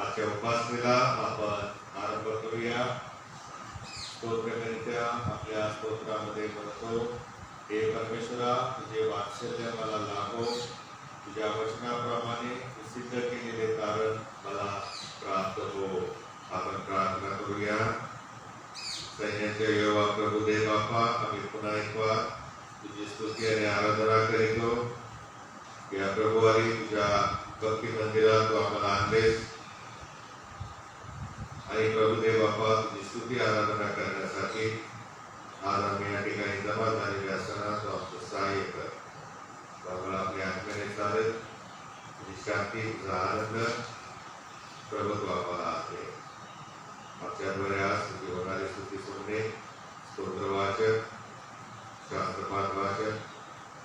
आजच्या उपासनेला आपण आरंभ करूया. स्तोत्रकरित्या आपल्या स्तोत्रामध्ये म्हणतो, हे परमेश्वरा, तुझे वात्सल्य मला लाभो, तुझ्या वचनाप्रमाणे सिद्ध केलेले कारण मला प्राप्त हो. आपण प्रार्थना करूया. सैन्याचे यहोवा प्रभू देव बाप्पा, आम्ही पुन्हा एक बार तुझी स्तुती आणि आराधना करीतो. या प्रभुवारी तुझ्या भक्ती मंदिरात तू आम्हाला आणलेस आणि प्रभुदेव बाप्पा तुझी स्तुती आराधना करण्यासाठी आज आम्ही या ठिकाणी जमा झालेल्या असताना तू आमचं सहाय्य कर. बाबा आपल्या आत्म्याने चालेल, तुझी शांती, तुझा आनंद प्रभुत्व आम्हाला आहे. आमच्याद्वारे आज तुझी होणारी स्तुती सुनणे, स्तोत्र वाचन, शास्त्रपाठ वाचन,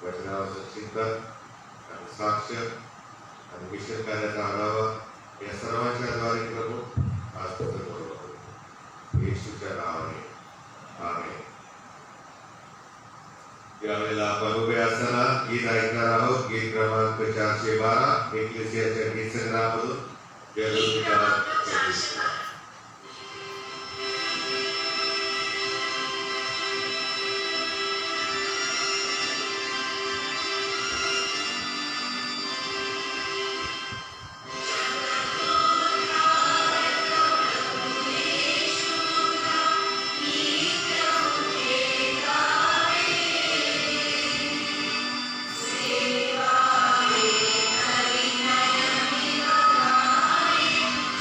वचनावरचं चिंतन आणि साक्ष आणि मिशन कार्याचा आढावा या सर्वांच्या द्वारे प्रभू आज तुझं गौरव करू येशूच्या नावाने, आमेन. यावेळेला आपण उभे असताना गीत ऐकणार आहोत. गीत क्रमांक 412 एकलेसियाच्या गीत संग्रहामधून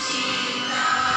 Shiva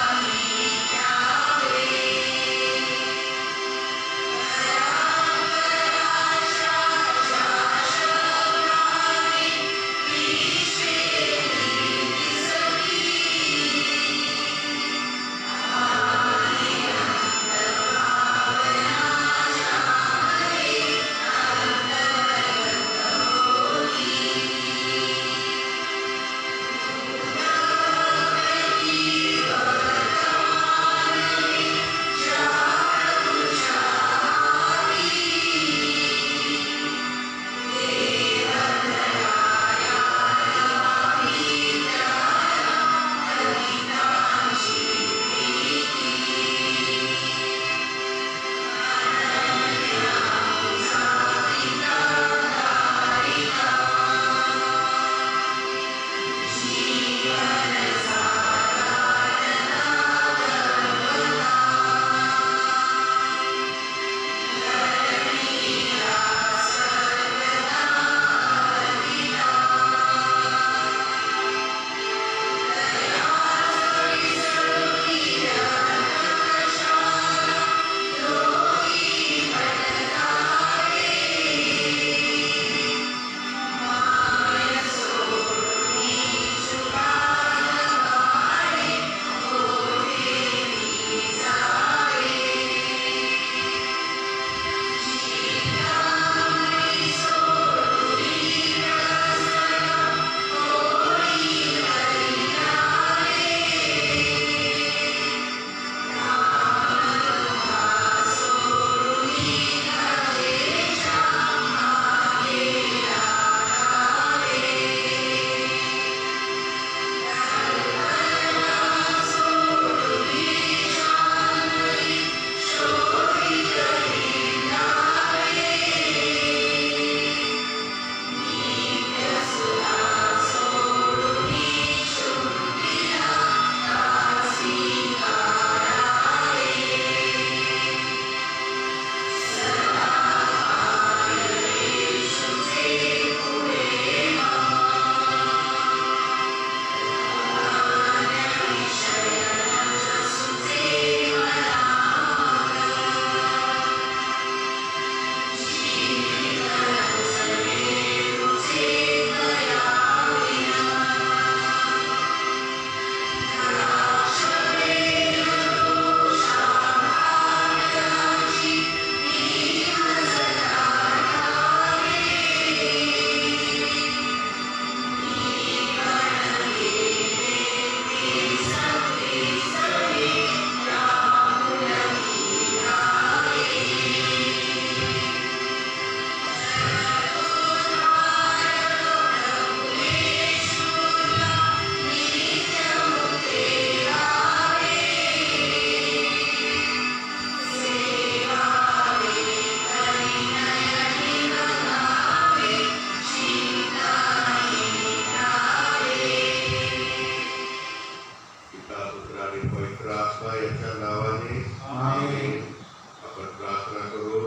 प्रार्थना करू.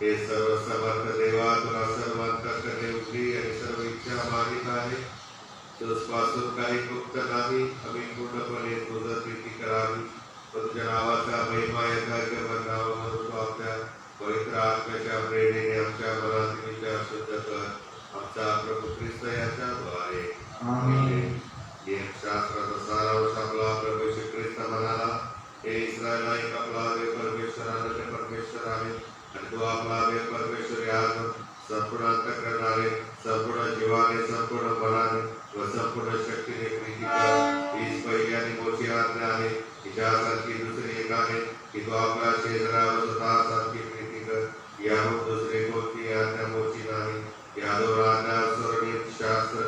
हे सर्व समर्थ देवा, तुला सर्व अंतःकरणे उघडी आणि सर्व इच्छा मागित आहे. तुझपासून काही गुप्त नाही. आम्ही पूर्णपणे तुझं प्रीती करावी. तुझ्या नावाचा महिमा यथार्थ बनावा म्हणून तू आपल्या पवित्र आत्म्याच्या प्रेरणेने आमच्या मनातील विचार शुद्ध कर. आमचा प्रभू ख्रिस्त याच्याद्वारे. आमेन. शास्त्राचा सारांश आपला प्रभू श्री ख्रिस्त म्हणाला, हे इस्रायला एक आपला देव परमेश्वर अनन्य परमेश्वर आहे आणि तो आपला देव परमेश्वर यात संपूर्ण अंतःकरणाने, संपूर्ण जीवाने, संपूर्ण मनाने व संपूर्ण शक्तीने प्रीती कर. हीच पहिली आणि मोठी आज्ञा आहे. हिच्यासारखी दुसरी एक आहे की तो आपला शेजाऱ्यावर स्वतःसारखी प्रीती कर. याहून दुसरी कोणती आज्ञा मोठी नाही. या दोन आज्ञावर स्वर्गीय शास्त्र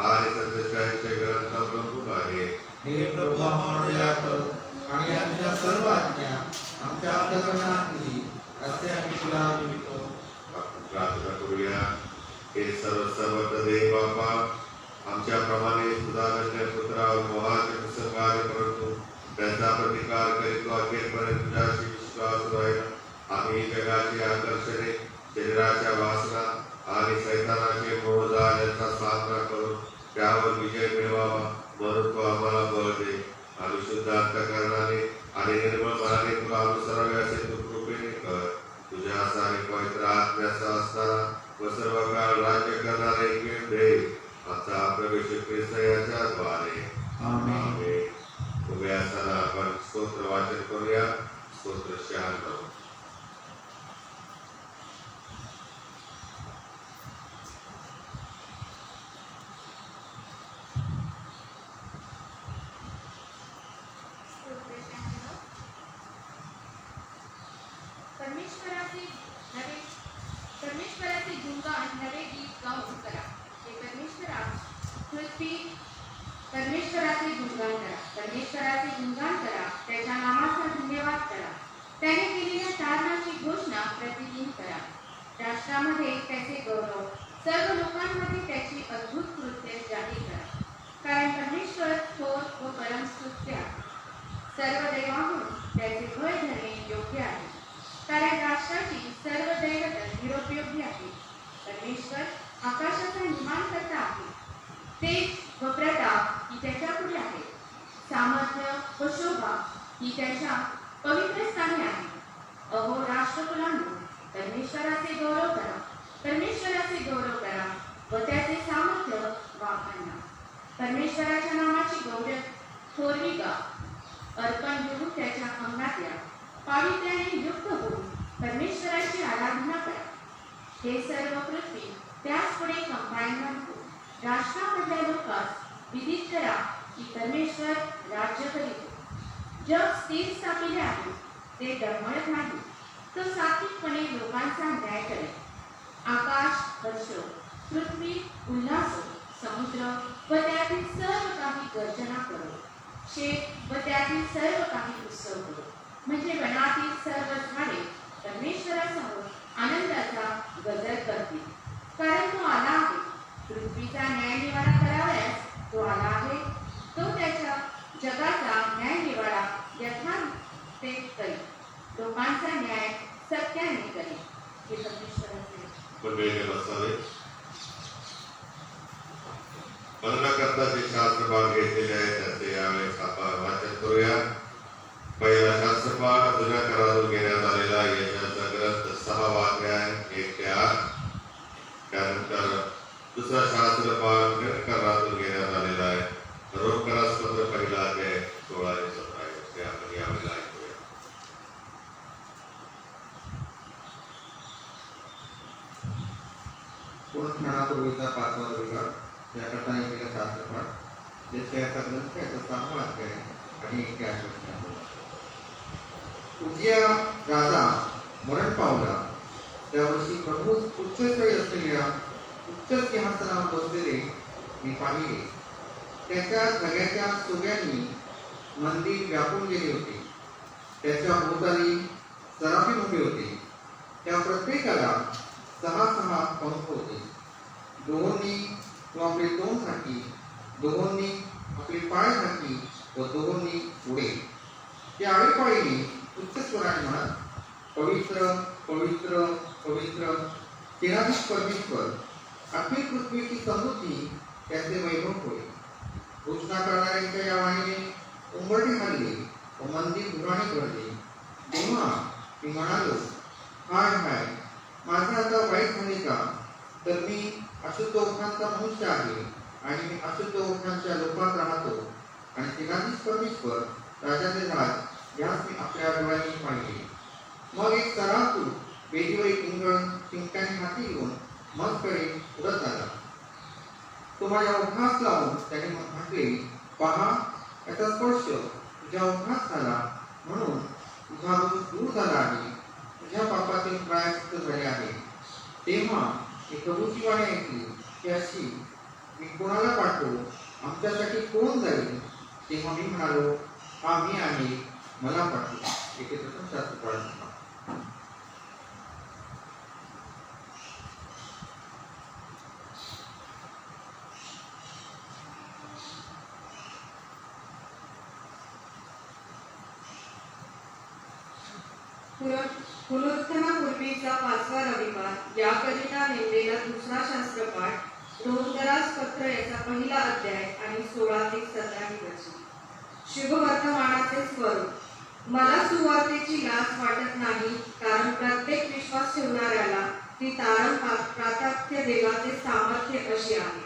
आणि संदेशांचे ग्रंथ अवलंबून आहे. हे प्रभू आम्हाला दया कर आणि आमच्या सर्व आज्ञा आमच्या अंतःकरणातली असे आम्ही तुला विनवतो. प्रार्थना करूया. हे सर्व समर्थ देव बापा, आमच्या प्रमाणे सुधारणाच्या पुत्रावर मोहाचे विसर्गाने परंतु त्यांचा प्रतिकार करीत अखेरपर्यंत तुझ्याशी विश्वास राहिला. आम्ही जगाची आकर्षणे, शरीराच्या वासना आणि सैतानाचे मोहजाल यांचा सामना करून त्यावर विजय मिळवावा म्हणून तो आम्हाला बळ दे. आम्ही शुद्ध अंतःकरणाने आणि निर्मळ मनाने तुला अनुसरावे असे तू कृपेने कर. तुझ्या सारे पवित्र आत्म्याचा असणारा व सर्व काळ राज्य करणारा एक देव आमचा प्रवेश ख्रिस्त याच्याद्वारे. आमेन. उभ्या असताना आपण स्तोत्र वाचन करूया. स्तोत्र 96. परमेश्वराचे गुणगान नवे गीत गाऊन करा. हे परमेश्वराचे गुणगान करा. परमेश्वराचे गुणगान करा. त्याच्या नामाचा धन्यवाद करा. त्याने केलेल्या तारणाची घोषणा प्रतिदिन करा. राष्ट्रामध्ये त्याचे गौरव, सर्व लोकांमध्ये त्याची अद्भुत कृत्ये जाहीर करा. कारण परमेश्वर थोर व परमस्तुत्य आहे. सर्व देवांहून त्याचे भय धरणे योग्य आहे. कारण राष्ट्राची सर्व दैवत निरुपयोगी आहे. परमेश्वर आकाशाचा निर्माण करता आहे. तेज व प्रताप ही त्याच्यापुढे आहे. सामर्थ्य व शोभा ही त्याच्या पवित्र स्थानी आहे. अहो राष्ट्रकुलांनो, परमेश्वराचे गौरव करा. परमेश्वराचे गौरव करा व त्याचे सामर्थ्य वाखाणा. परमेश्वराच्या नामाची गौरव थोरवी गा. अर्पण घेऊन त्याच्या अंगणात या. पावित्र्याने युक्त होऊन परमेश्वराची आराधना करा. हे सर्व पृथ्वी त्याच पुढे कंपायमान हो. राष्ट्रामधल्या लोकांस विदित करा की परमेश्वर राज्य करीतो. जग स्थिर स्थापिले आहे, ते डळमळत नाही. तो सात्विकपणे लोकांचा न्याय करेल. आकाश हर्षो, पृथ्वी उल्हासो, समुद्र व त्यातील सर्व काही गर्जना करो. शेत व त्यातील सर्व काही उत्सव करो. म्हणजे वनातील सर्व झाडे परमेश्वरासमोर आनंदाचा गजर करतील. कारण तो आला आहे. पृथ्वीचा न्यायनिवाडा करावयास तो आला आहे. तो त्याच्या जगाचा न्यायनिवाडा यथार्थतेने करेल. लोकांचा न्याय सत्याने करेल. हे परमेश्वराचे मननाकरता जे शास्त्रपाठ घेतलेले आहे त्याचे यावेळेस आपण वाचन करूया. पहिला शास्त्रपाठ जुन्या करारातून घेण्यात आलेला यशाचा ग्रंथ 6 अध्याय 1 ते 8. त्यानंतर दुसरा शास्त्रपाठ करारातून घेण्यात आलेला आहे रोमकरासपत्र पहिला अध्याय 16 ते 17. ते आपण यावेळेला ऐकूया. पुनःस्मरणापूर्वीचा 5वा विभाग याकरता केलेला शास्त्रपाठ यशाचा ग्रंथ याचा 6वा अध्याय आणि 1 ते 8. उजिया राजा मरण पावला त्या वर्षी प्रभू उच्चस्थळी असलेल्या उच्च सिंहासनावर बसलेले मी पाहिले. त्याच्या सगळ्याच्या सोग्यांनी मंदिर व्यापून गेले होते. त्याच्या भोवताली सराफीम उभे होते. त्या प्रत्येकाला 6 पंख होते. दोहोंनी तो आपले तोंड झाकी, दोहोंनी आपले पाय झाकी व दोहोंनी पुढे. त्या आळीपाळीने उच्च स्वराने म्हणा, पवित्र पवित्र पवित्र तेराधीश परमेश्वर, अखिल पृथ्वीची समृद्धी त्याचे वैभव होय. घोषणा करणाऱ्यांच्या या वाणीने उंबरठे हल्ले व मंदिर धुराने भरले. तेव्हा मी म्हणालो, हाय हाय, माझे आता वाईट झाले का? तर मी अशुद्ध ओठांचा मनुष्य आहे आणि मी अशुद्ध ओठांच्या लोकात राहतो. आणि तेराधीश परमेश्वर राजाचे राज यास मी आपल्या डोळ्यांनी पाहिले. मग एक सराफूल वेदीवर किंगण चिमट्याने हाती घेऊन मजकडे उडत आला. तो माझ्या ओठास लावून त्याने म्हटले, पहा, याचा स्पर्श तुझ्या ओठास झाला, म्हणून तुझा दोष दूर झाला आहे, तुझ्या पापातील प्रायश्चित्त झाले आहे. तेव्हा मी प्रभूची वाणी ऐकली की अशी, मी कोणाला पाठवू, आमच्यासाठी कोण जाईल? तेव्हा मी म्हणालो, हा मी आहे, मला पाठवू. येथे प्रथम शास्त्र पाळतो. पुनरुत्थानापूर्वीचा 5वा रविवार याकरिता नेमलेला दुसरा शास्त्रपाठ रोमकरास पत्र याचा पहिला अध्याय आणि 16 ते 17 वचने. शुभवर्तमानाचे स्वरूप. मला सुवार्तेची लाज वाटत नाही, कारण प्रत्येक विश्वास ठेवणाऱ्याला ती तारण प्रार्थ्य देवाचे सामर्थ्य अशी आहे.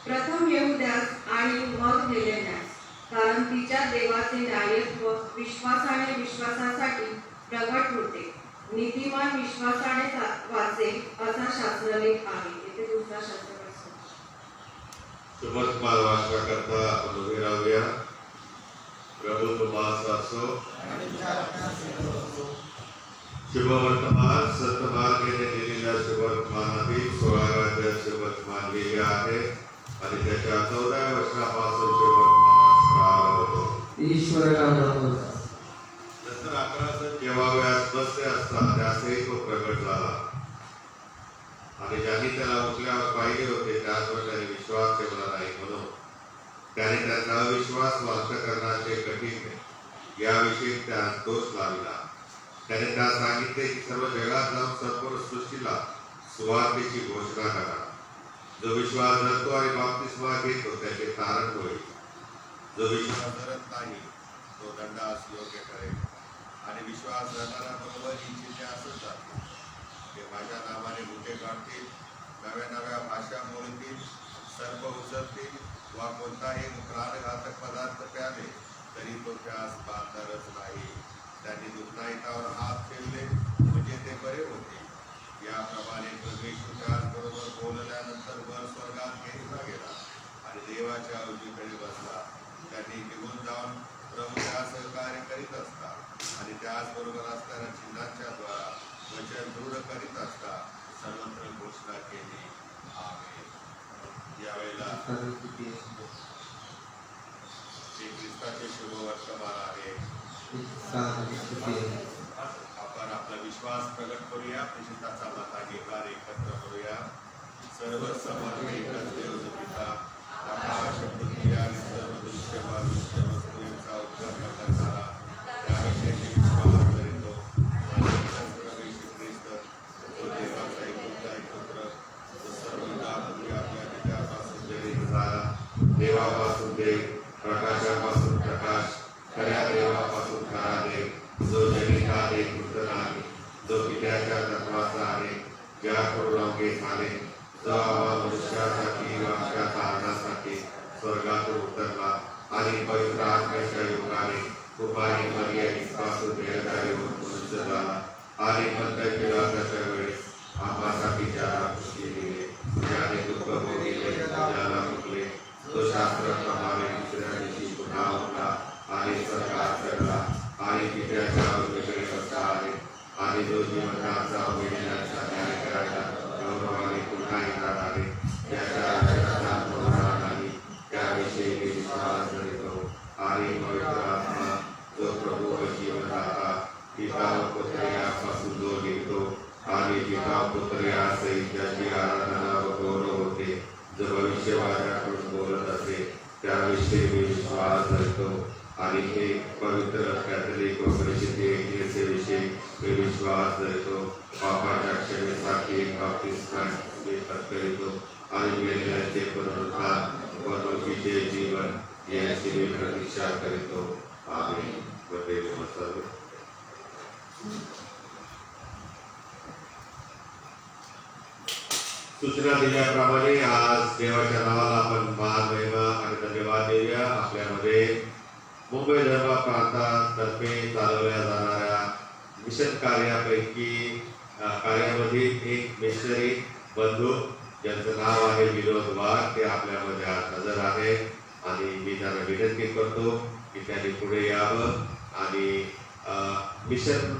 प्रथम यहुद्यास आणि मग हेलेन्यास, कारण तिच्या देवाचे न्यायत्व विश्वासाने विश्वासासाठी प्रगट होते. नीतिमान विश्वासाने वाचेल असा शास्त्रलेख आहे. येथे दुसरा शास्त्रपाठ. सुवर्तमान वाचनाकरता आपण उभे राहूया. प्रभू तुम्हास असो. शुभवर्तमान संत मार्गेने दिलेल्या शुभवर्तमानातील 16व्या शुभवर्तमान लिहिले आहे आणि त्याच्या 14व्या वचनापासून शुभवर्तमानास प्रारंभ होतो. ईश्वराला नमस्कार. नंतर 11 जण जेवाव्यास बसले असता त्यासही तो प्रगट झाला आणि ज्यांनी त्याला उठल्यावर पाहिले होते त्याचवर त्याने विश्वास ठेवला नाही, म्हणून त्याने त्यांचा अविश्वास वास्त करण्याचे कठीण याविषयी त्यास दोष लावला. त्याने त्यास सांगितले की सर्व जगात जाऊन संपूर्ण सृष्टीला सुवार्तेची घोषणा करा. जो विश्वास धरतो आणि बाप्तिस्मा घेतो त्याचे तारण होईल. जो विश्वास धरत नाही तो दंडास योग्य करेल. आणि विश्वास धरणाऱ्याबरोबर इच्छिते असंच जाते. ते माझ्या नावाने भूते काढतील, नव्या नव्या भाषा बोलतील, सर्प उचलतील वा कोणताही प्राणघातक पदार्थ प्याले तरी तो त्यास बांधणारच नाही. त्यांनी दुष्टाईतावर हात ठेवले म्हणजे ते बरे होते. याप्रमाणे प्रभू त्याचबरोबर बोलल्यानंतर वर स्वर्गात घेतला गेला आणि देवाच्या उजवीकडे बसला. त्यांनी निघून जाऊन प्रभू त्या सहकार्य करीत असतात आणि त्याचबरोबर असणाऱ्या चिन्हांच्या द्वारा वचन दृढ करीत असता सर्वत्र घोषणा केली. आमेन. यावेळेला हे ख्रिस्ताचे शुभ वर्तमान आहे. आपण आपला विश्वास प्रगट करूया. निश्चिताचा माता घेणार एकत्र करूया. सर्व समर्थ एकच देव पिता आकाश पृथ्वी आणि सर्व दृश्यमान वस्तूंचा उद्धार करणारा त्याविषयी विश्वास करीतो आणि प्रवेश ख्रिस्त तो देवाचा एकत्र तो सर्व आपल्या पित्यापासून जनित झाला, देवापासून देव, प्रकाशापासून प्रकाश, खऱ्या देवापासून खरा देव, जो जनिता आहे कृत नाही, जो पित्याच्या तत्वाचा आहे, ज्याकडून अवघे झाले, जो आम्हा मनुष्यासाठी आमच्या तारणासाठी स्वर्गातून उतरला आणि पवित्र आत्म्याच्या योगाने कुमारी मरिया हिच्यापासून देहधारी होऊन मनुष्य झाला आणि पंत पिलाताच्या वेळेस आम्हासाठी ज्याला पुष्टी दिले, ज्याने दुःख भोगले, ज्याला मुकले, तो शास्त्राप्रमाणे दुसऱ्या दिवशी पुन्हा उठला आणि स्वर्गात चढला आणि पित्याच्या उजवीकडे बसला आहे आणि जो जीवनाचा मेल्याचा न्याय करायला गौरवाने पुन्हा येणार आहे. त्याच्या नाही त्याविषयी विश्वास धरतो आणि पवित्र आत्मा जो प्रभू व जीवनदाता पिता व पुत्र यापासून जो निघतो आणि पिता पुत्र यासहित ज्याची आराधना व गौरव होते, जो भविष्यवाण्याकडून बोलत असे त्याविषयी विश्वास धरतो आणि हे पवित्र कॅथलिक व परिषदेचे एकमेकांविषयी विश्वास धरतो, पापाच्या क्षमेसाठी बाप्तिस्मा करीतो आणि मेलेल्यांचे पुनरुत्थान व लोकीचे जीवन याची मी प्रतीक्षा करीतो. आमेन. वंदे मातरम्. सूचना दिल्याप्रमाणे आज देवाच्या नावाला आपण मान, महिमा आणि धन्यवाद देऊया. आपल्यामध्ये मुंबई धर्म प्रांतातर्फे चालवल्या जाणाऱ्या मिशन कार्यामध्ये एक मिशनरी बंधू ज्यांचं नाव आहे विनोद वाघ, ते आपल्यामध्ये आज हजर आहे आणि मी त्यांना विनंती करतो की त्यांनी पुढे यावं आणि मिशन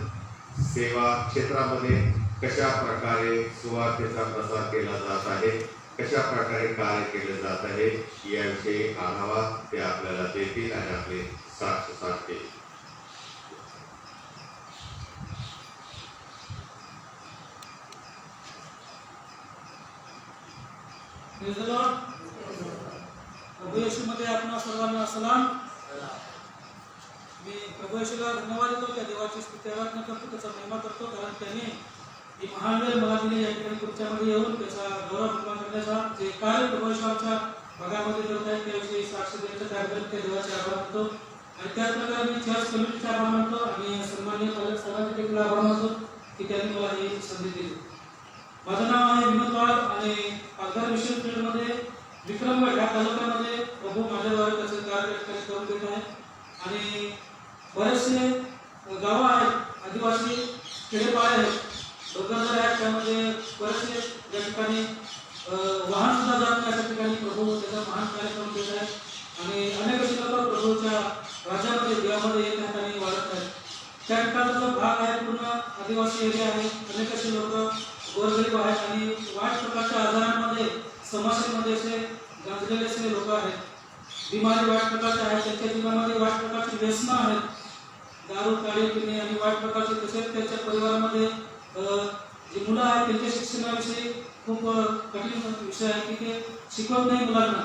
सेवा क्षेत्रामध्ये कशा प्रकारे सुवार्थेचा प्रसार केला जात आहे, कशा प्रकारे कार्य केले जात आहे याविषयी आढावा ते आपल्याला देतील आणि आपले साक्ष सांगतील. प्रभू येशूमध्ये आपणा सर्वांना सलाम. मी प्रभू येशूला धन्यवाद देतो, त्या देवाची स्तुती आराधना करतो, त्याचा महिमा करतो, कारण त्याने ही महान वेळ मला दिली या ठिकाणी तुमच्यामध्ये येऊन त्याचा गौरव निर्माण करण्याचा जे कार्य प्रभू येशू आमच्या भागामध्ये करत आहे त्याविषयी साक्ष देण्याचा कार्यक्रम त्या देवाचे आभार मानतो. आणि त्याच प्रकारे मी चर्च कमिटीचा आभार मानतो आणि सन्माननीय पालक साहेबांचे देखील आभार मानतो की त्यांनी मला ही संधी दिली. माझं नाव आहे विनोद वाघ आणि पालघर मिशन फील्डमध्ये विक्रमगड या तालुक्यामध्ये प्रभू माझ्याद्वारे त्याचे कार्य करून देत आहे. आणि बरेचसे गावं आहेत, आदिवासी खेडेपाडे आहेत, डोंगरदरे आहेत, त्यामध्ये बरेचसे या ठिकाणी वाहन सुद्धा जात नाही अशा ठिकाणी प्रभू त्याचा महान कार्य करून देत आहे. आणि अनेक अशी लोक प्रभूच्या राज्यामध्ये देवामध्ये येत आहेत आणि वाढत आहेत. त्या ठिकाणचा जो भाग आहे पूर्ण आदिवासी एरिया आहे. अनेक अशी लोक गोरगरीब आहेत आणि वाईट प्रकारच्या आजारांमध्ये समस्यांमध्ये असे गांजलेले असे लोक आहेत. बिमारी वाईट प्रकारचे आहेत, त्यांच्या जीवनामध्ये वाईट प्रकारची व्यसनं आहेत, दारू काळी पिणे आणि वाईट प्रकारचे. तसेच त्यांच्या परिवारामध्ये जे मुलं आहेत त्यांच्या शिक्षणाविषयी खूप कठीण विषय आहे की ते शिकवत नाही मुलांना.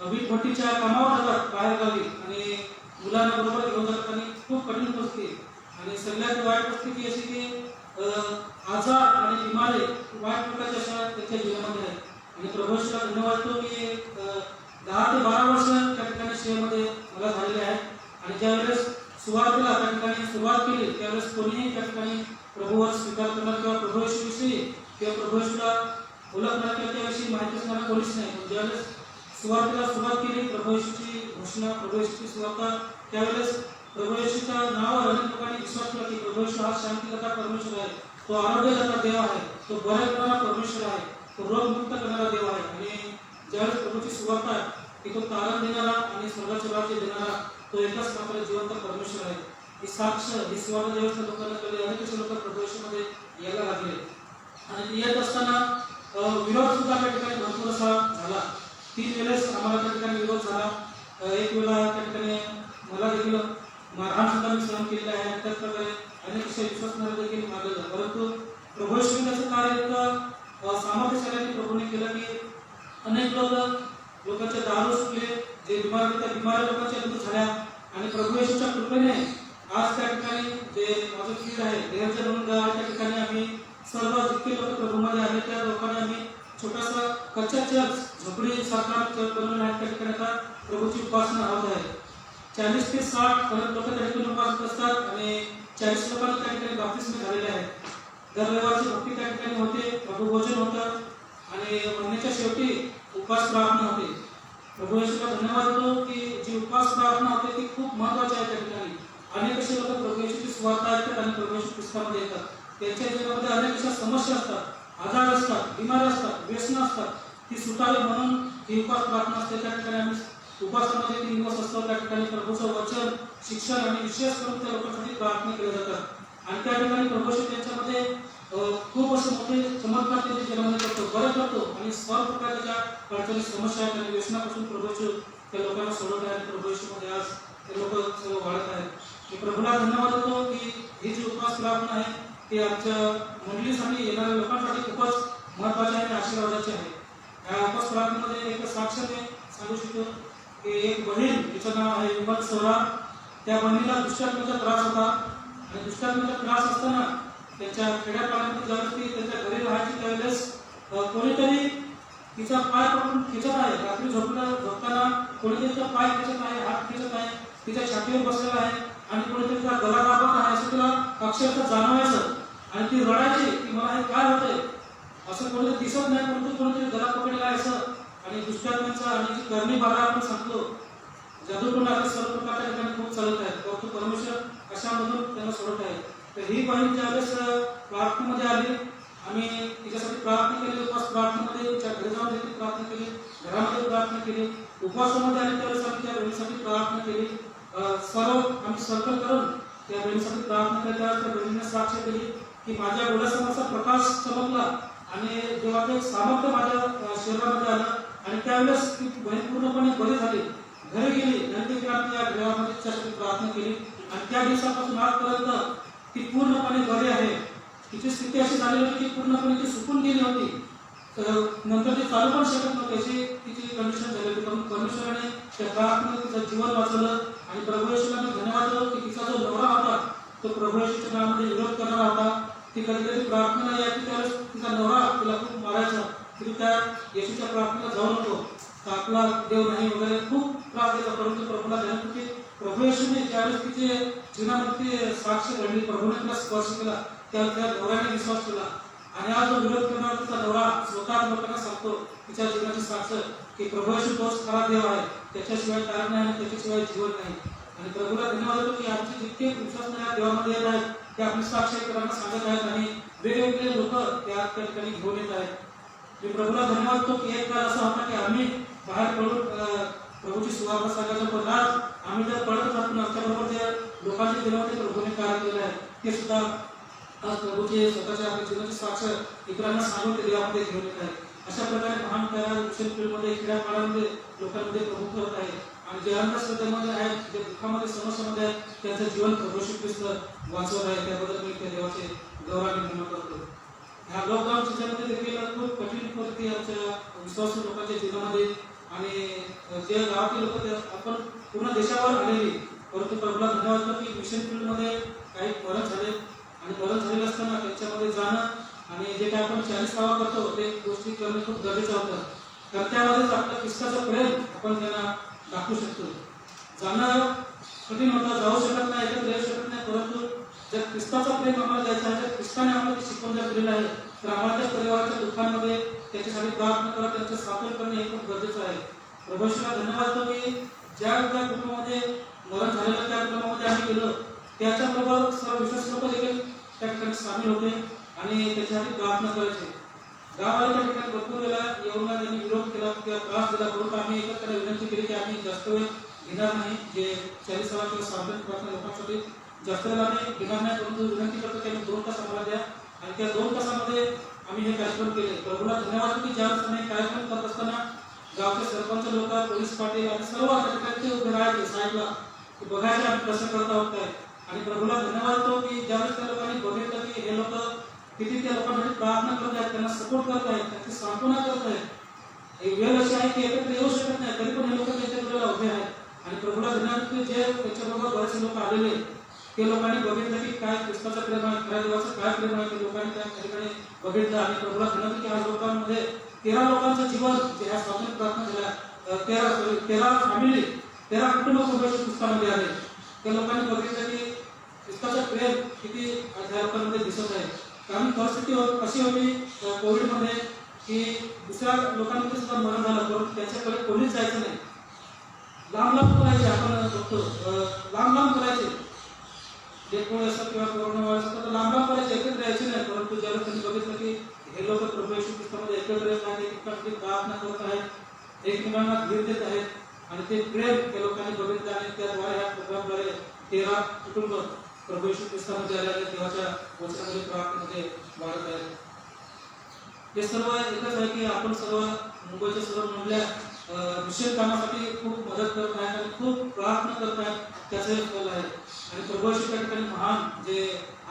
वीटभट्टीच्या कामावर जातात बाहेरगावी आणि मुलांना बरोबर घेऊन जातात आणि खूप कठीण परिस्थिती. आणि सगळ्यात वाईट परिस्थिती अशी की आजार आणि बिमारी वाईट प्रकारच्या अशा त्यांच्या जीवनामध्ये आहेत. आणि प्रभूला धन्यवाद देतो की 10 ते 12 वर्ष त्या ठिकाणी सेवेमध्ये मला झालेले आहेत. आणि ज्यावेळेस सुरुवातीला त्या ठिकाणी सुरुवात केली त्यावेळेस कोणीही त्या ठिकाणी प्रभूवर स्वीकार करणार किंवा प्रभू येशूविषयी किंवा प्रभू येशूला ओळखणार किंवा त्याविषयी माहिती असणारा कोणीच नाही. पण ज्यावेळेस सुरुवातीला सुरुवात केली प्रभू येशूची घोषणा, प्रभू येशूची सुरुवात, त्यावेळेस प्रभू येशूच्या नावावर अनेक लोकांनी विश्वास केला की प्रभू येशू हा शांतीदाता परमेश्वर आहे, तो आरोग्यदाता देव आहे, तो बरे करणारा परमेश्वर आहे, तो रोगमुक्त करणारा देव आहे. आणि ज्यावेळेस प्रभूची सुरुवात आहे की तो तारण देणारा आणि स्वर्गाचे राज्य देणारा तो एकच मात्र जिवंत परमेश्वर आहे. ही साक्ष ही सुरुवात ज्यावेळेस लोकांना कळली, अनेक असे लोक प्रभू येशूमध्ये यायला लागले. आणि येत असताना विरोध सुद्धा त्या ठिकाणी भरपूर असा झाला. 3 वेळेस आम्हाला त्या ठिकाणी विरोध झाला. एक वेळा त्या ठिकाणी मला देखील मारहाण सुद्धा मी सहन केलेलं आहे. आणि त्याच प्रकारे अनेक असे विश्वासणारे देखील मारलेलं. परंतु प्रभू येशूचं कार्य इतकं सामर्थ्यशाली प्रभूने केलं की अनेक लोकांचे दारू सुटले, जे बिमार त्या बिमार लोकांच्या मृत्यू झाल्या. आणि प्रभू येशूच्या कृपेने आज त्या ठिकाणी जे माझं फील्ड आहे देवाच्या दोन गाव त्या ठिकाणी आम्ही सर्व जितके लोक प्रभूमध्ये आले त्या लोकांना आम्ही छोटासा कच्चा चर्च झोपडी सारखा चर्च बनवून आहे. त्या ठिकाणी आता प्रभूची उपासना होत आहे. 40 ते 60 लोक त्या ठिकाणी उपासना असतात आणि 40 लोकांना त्या ठिकाणी बाप्तिस्म झालेले आहेत. दर रविवारची भक्ती त्या ठिकाणी होते, प्रभुभोजन होतं आणि महिन्याच्या शेवटी उपास प्रार्थना होते. प्रभू येशूला धन्यवाद देतो की जी उपास प्रार्थना होते ती खूप महत्त्वाची आहे. त्या ठिकाणी अनेक असे लोक प्रभू येशूची सुवार्ता ऐकतात आणि प्रभू येशू पुस्तकामध्ये येतात. त्यांच्या जीवनामध्ये अनेक अशा समस्या असतात, आजार असतात, बिमारी असतात, व्यसनं असतात. ती सुटावी म्हणून ही उपास प्रार्थना असते. त्या ठिकाणी आम्ही उपासनामध्ये 3 दिवस असतो. त्या ठिकाणी प्रभूचं वचन, शिक्षण आणि विशेष करून त्या लोकांसाठी प्रार्थना केल्या जातात. आणि त्या ठिकाणी प्रभू येशू त्यांच्यामध्ये खूप असे मोठे चमत्कार त्यांच्या जीवनामध्ये करतो, बरं करतो आणि सर्व प्रकारच्या अडचणी समस्या आहेत आणि व्यसनापासून प्रभू येशू त्या लोकांना सोडवत आहे. प्रभू येशूमध्ये आज ते लोक सर्व वाढत आहेत. मी प्रभूला धन्यवाद देतो की ही जी उपास प्रार्थना आहे ती आमच्या मंडळीसाठी येणाऱ्या लोकांसाठी खूपच महत्त्वाची आहे आणि आशीर्वादाची आहे. या उपास प्रार्थनेमध्ये एक साक्ष मी सांगू शकतो की एक बहीण तिचं नाव आहे विमल सौरा त्या बहिणीला दुष्टात्माचा त्रास होता आणि दुष्टात्माचा त्रास असताना त्यांच्या खेड्यापाड्यामध्ये ज्यावेळेस ती त्यांच्या घरी राहायची त्यावेळेस कोणीतरी तिचा पाय पकडून खिचत आहे. रात्री झोपताना कोणीतरी तिचा पाय खिचत आहे, हात खिचत आहे, तिच्या छातीवर बसलेला आहे आणि कोणीतरी तिचा गळा दाबत आहे असं तिला अक्षरशः जाणवायचं. आणि ती रडायची की मला हे काय होतंय, असं कोणीतरी दिसत नाही परंतु कोणीतरी गळा पकडलेला आहे असं. आणि दुष्टात्म्यांचा आणि जी करणी बाधा आपण सांगतो, जादूटोणा आता सर्व प्रकारच्या ठिकाणी खूप चालत आहेत, परंतु परमेश्वर अशामधून त्यांना सोडत आहे. तर ही बहीण ज्यावेळेस प्रार्थनेमध्ये आली, आम्ही तिच्यासाठी प्रार्थना केली, उपवास प्रार्थनेमध्ये तिच्या घरी जाऊन देखील प्रार्थना केली, घरामध्ये प्रार्थना केली. उपवासामध्ये आली त्यावेळेस आम्ही त्या बहिणीसाठी प्रार्थना केली. सर्व आम्ही सर्कल करून त्या बहिणीसाठी प्रार्थना केली. त्यावेळेस त्या बहिणीने साक्ष दिली की माझ्या डोळ्यासमोरचा प्रकाश चमकला आणि जेव्हा ते सामर्थ्य माझ्या शरीरामध्ये आलं आणि त्यावेळेस ती बहीण पूर्णपणे बरी झाली, घरी गेली. नंतर त्या देवामध्ये तिच्यासाठी प्रार्थना केली आणि त्या दिवसापासून आजपर्यंत ती पूर्णपणे बरी आहे. तिची स्थिती अशी झाली होती की पूर्णपणे ती सुकून गेली होती. नंतर ती चालू पण शकत नव्हती अशी तिची कंडिशन झाली होती. पण परमेश्वराने त्या प्रार्थनेत तिचं जीवन वाचवलं आणि प्रभू येशूला धन्यवाद देतो की तिचा जो नवरा होता तो प्रभू येशूच्या नावामध्ये विरोध करणारा होता. ती कधी कधी प्रार्थना यायची त्यावेळेस तिचा नवरा तिला खूप मारायचा की तू त्या येशूच्या प्रार्थनेला जाऊ नको, तर आपला देव नाही वगैरे खूप त्रास देतो. परंतु प्रभूला ध्यान होती. प्रभू येशूने ज्यावेळेस तिचे जीवनामध्ये साक्ष घडली, प्रभूने तिला स्पर्श केला, त्यावेळेस त्या नवऱ्याने विश्वास केला आणि आज जो विरोध करणारा तिचा नवरा स्वतः लोकांना सांगतो तिच्या जीवनाची साक्ष की प्रभू येशू तोच खरा देव आहे, त्याच्याशिवाय कारण नाही आणि त्याच्याशिवाय जीवन नाही. आणि प्रभूला धन्यवाद देतो की आमचे जितके विश्वास या देवामध्ये येत आहेत ते आपली साक्ष इतरांना सांगत आहेत आणि वेगवेगळे लोक त्या ठिकाणी घेऊन येत आहेत. मी प्रभूला धन्यवाद देतो की एक काळ असा होता की आम्ही बाहेर पडून प्रभूची सुवार्ता सांगायचं, पण आज आम्ही जर पडत राहतो आमच्याबरोबर ज्या लोकांच्या जीवनामध्ये प्रभूने कार्य केलं आहे ते सुद्धा आज प्रभूचे स्वतःच्या आपल्या जीवनाची साक्ष इतरांना सांगून ते देवामध्ये घेऊन येत आहे. अशा प्रकारे महान कार्य मिशन फील्डमध्ये खेड्यापाड्यामध्ये लोकांमध्ये प्रभू करत आहे आणि जे अंधश्रद्धेमध्ये आहेत, जे दुःखामध्ये समस्यामध्ये आहेत, त्यांचं जीवन प्रभू श्री ख्रिस्त वाचवत आहे. त्याबद्दल मी त्या देवाचे गौरवाने धन्यवाद करतो. ह्या लॉकडाऊन सीझनमध्ये देखील खूप कठीण परिस्थिती आमच्या विश्वासू लोकांच्या जीवनामध्ये आणि जे गावातील लोक ते आपण पूर्ण देशावर आलेली, परंतु प्रभूला धन्यवाद करतो की मिशन फील्डमध्ये काही मरण झाले आणि मरण झालेलं असताना त्यांच्यामध्ये जाणं आणि जे काही आपण 40 गावा करतो ते गोष्टी करणं खूप गरजेचं होतं. तर त्यामध्येच आपलं ख्रिस्ताचं प्रेम आपण त्यांना दाखवू शकतो. जाणं कठीण होतं, जाऊ शकत नाही, एकत्र येऊ शकत नाही, परंतु जर ख्रिस्ताचं प्रेम आम्हाला द्यायचं आहे, जर ख्रिस्ताने आम्हाला ते शिकवून जर दिलेलं आहे तर आम्हाला त्या परिवाराच्या दुःखांमध्ये त्याच्यासाठी प्रार्थना करा, त्यांचं स्थापन करणे हे खूप गरजेचं आहे. प्रभूला धन्यवाद देतो की ज्या कुटुंबामध्ये मरण झालेलं त्या कुटुंबामध्ये आम्ही गेलो, त्याच्याबरोबर सर्व विश्वास लोक देखील त्या ठिकाणी सामील होते आणि त्याच्यासाठी प्रार्थना करायचे. गावाच्या ठिकाणी भरपूर वेळा येऊन त्यांनी विरोध केला किंवा त्रास दिला, परंतु आम्ही एकत्र विनंती केली की आम्ही जास्त वेळ घेणार नाही. जे 40 किंवा 60 प्रार्थना लोकांसाठी जास्त वेळ आम्ही घेणार नाही, परंतु विनंती करतो की आम्ही 2 तास आम्हाला द्या आणि त्या 2 तासामध्ये आम्ही हे कार्यक्रम केले. प्रभूला धन्यवाद की ज्यावेळेस आम्ही कार्यक्रम करत असताना गावचे सरपंच लोक, पोलीस पाटील आणि सर्व त्या ठिकाणी ते उभे राहायचे साईडला की बघायचे आम्ही कसं करत आहोत काय. आणि प्रभूला धन्यवाद देतो की ज्यावेळेस त्या लोकांनी बघितलं की हे लोक किती त्या लोकांसाठी प्रार्थना करत आहेत, त्यांना सपोर्ट करत आहेत, त्यांची सांत्वना करत आहेत. एक वेळ अशी आहे की एकत्र येऊ शकत नाही तरी पण हे लोक त्यांच्या विरोधात उभे आहेत आणि प्रभूला धन्यवाद की जे त्याच्याबरोबर बरेचसे लोक आलेले ते लोकांनी बघितलं की काय ख्रिस्ताचं प्रेम आहे, खऱ्या देवाचं काय प्रेम आहे, ते लोकांनी त्या ठिकाणी बघितलं. आणि प्रभूला धन्यवाद की आज लोकांमध्ये 13 लोकांचं जीवन जे ह्या स्वातंत्र्य प्रार्थना झाल्या, 13 फॅमिली, 13 कुटुंब प्रभूच्या पुस्तकामध्ये आले. त्या लोकांनी बघितलं की ख्रिस्ताचं प्रेम किती त्या लोकांमध्ये दिसत आहे. कारण परिस्थिती अशी होती कोविडमध्ये की दुसऱ्या लोकांमध्ये सुद्धा मरण झालं, परंतु त्यांच्याकडे कोणीच जायचं नाही. लांब लांब करायचे, आपण बघतो लांब लांब करायचे, जे कोण असं किंवा कोरोना व्हायरस असतं तर लांब लांब करायचे, एकत्र यायचे नाही. परंतु ज्यावेळेस त्यांनी बघितलं की हे लोक प्रभू येशू ख्रिस्तामध्ये एकत्र येत आहेत, एकमेकांसाठी प्रार्थना करत आहेत, एकमेकांना धीर देत आहेत आणि ते प्रेम त्या लोकांनी बघितलं आणि त्याद्वारे ह्या प्रोग्रामद्वारे 13 कुटुंब प्रभू येशू ख्रिस्तामध्ये आलेले देवाच्या वचनामध्ये प्रार्थनेमध्ये वाढत आहेत. हे सर्व एकच आहे की आपण सर्व मुंबईच्या सर्व मंडळ्या मिशन कामासाठी खूप मदत करत आहेत आणि खूप प्रार्थना करत आहेत, त्याचं एक फल आहे. आणि प्रभू येशू त्या ठिकाणी महान जे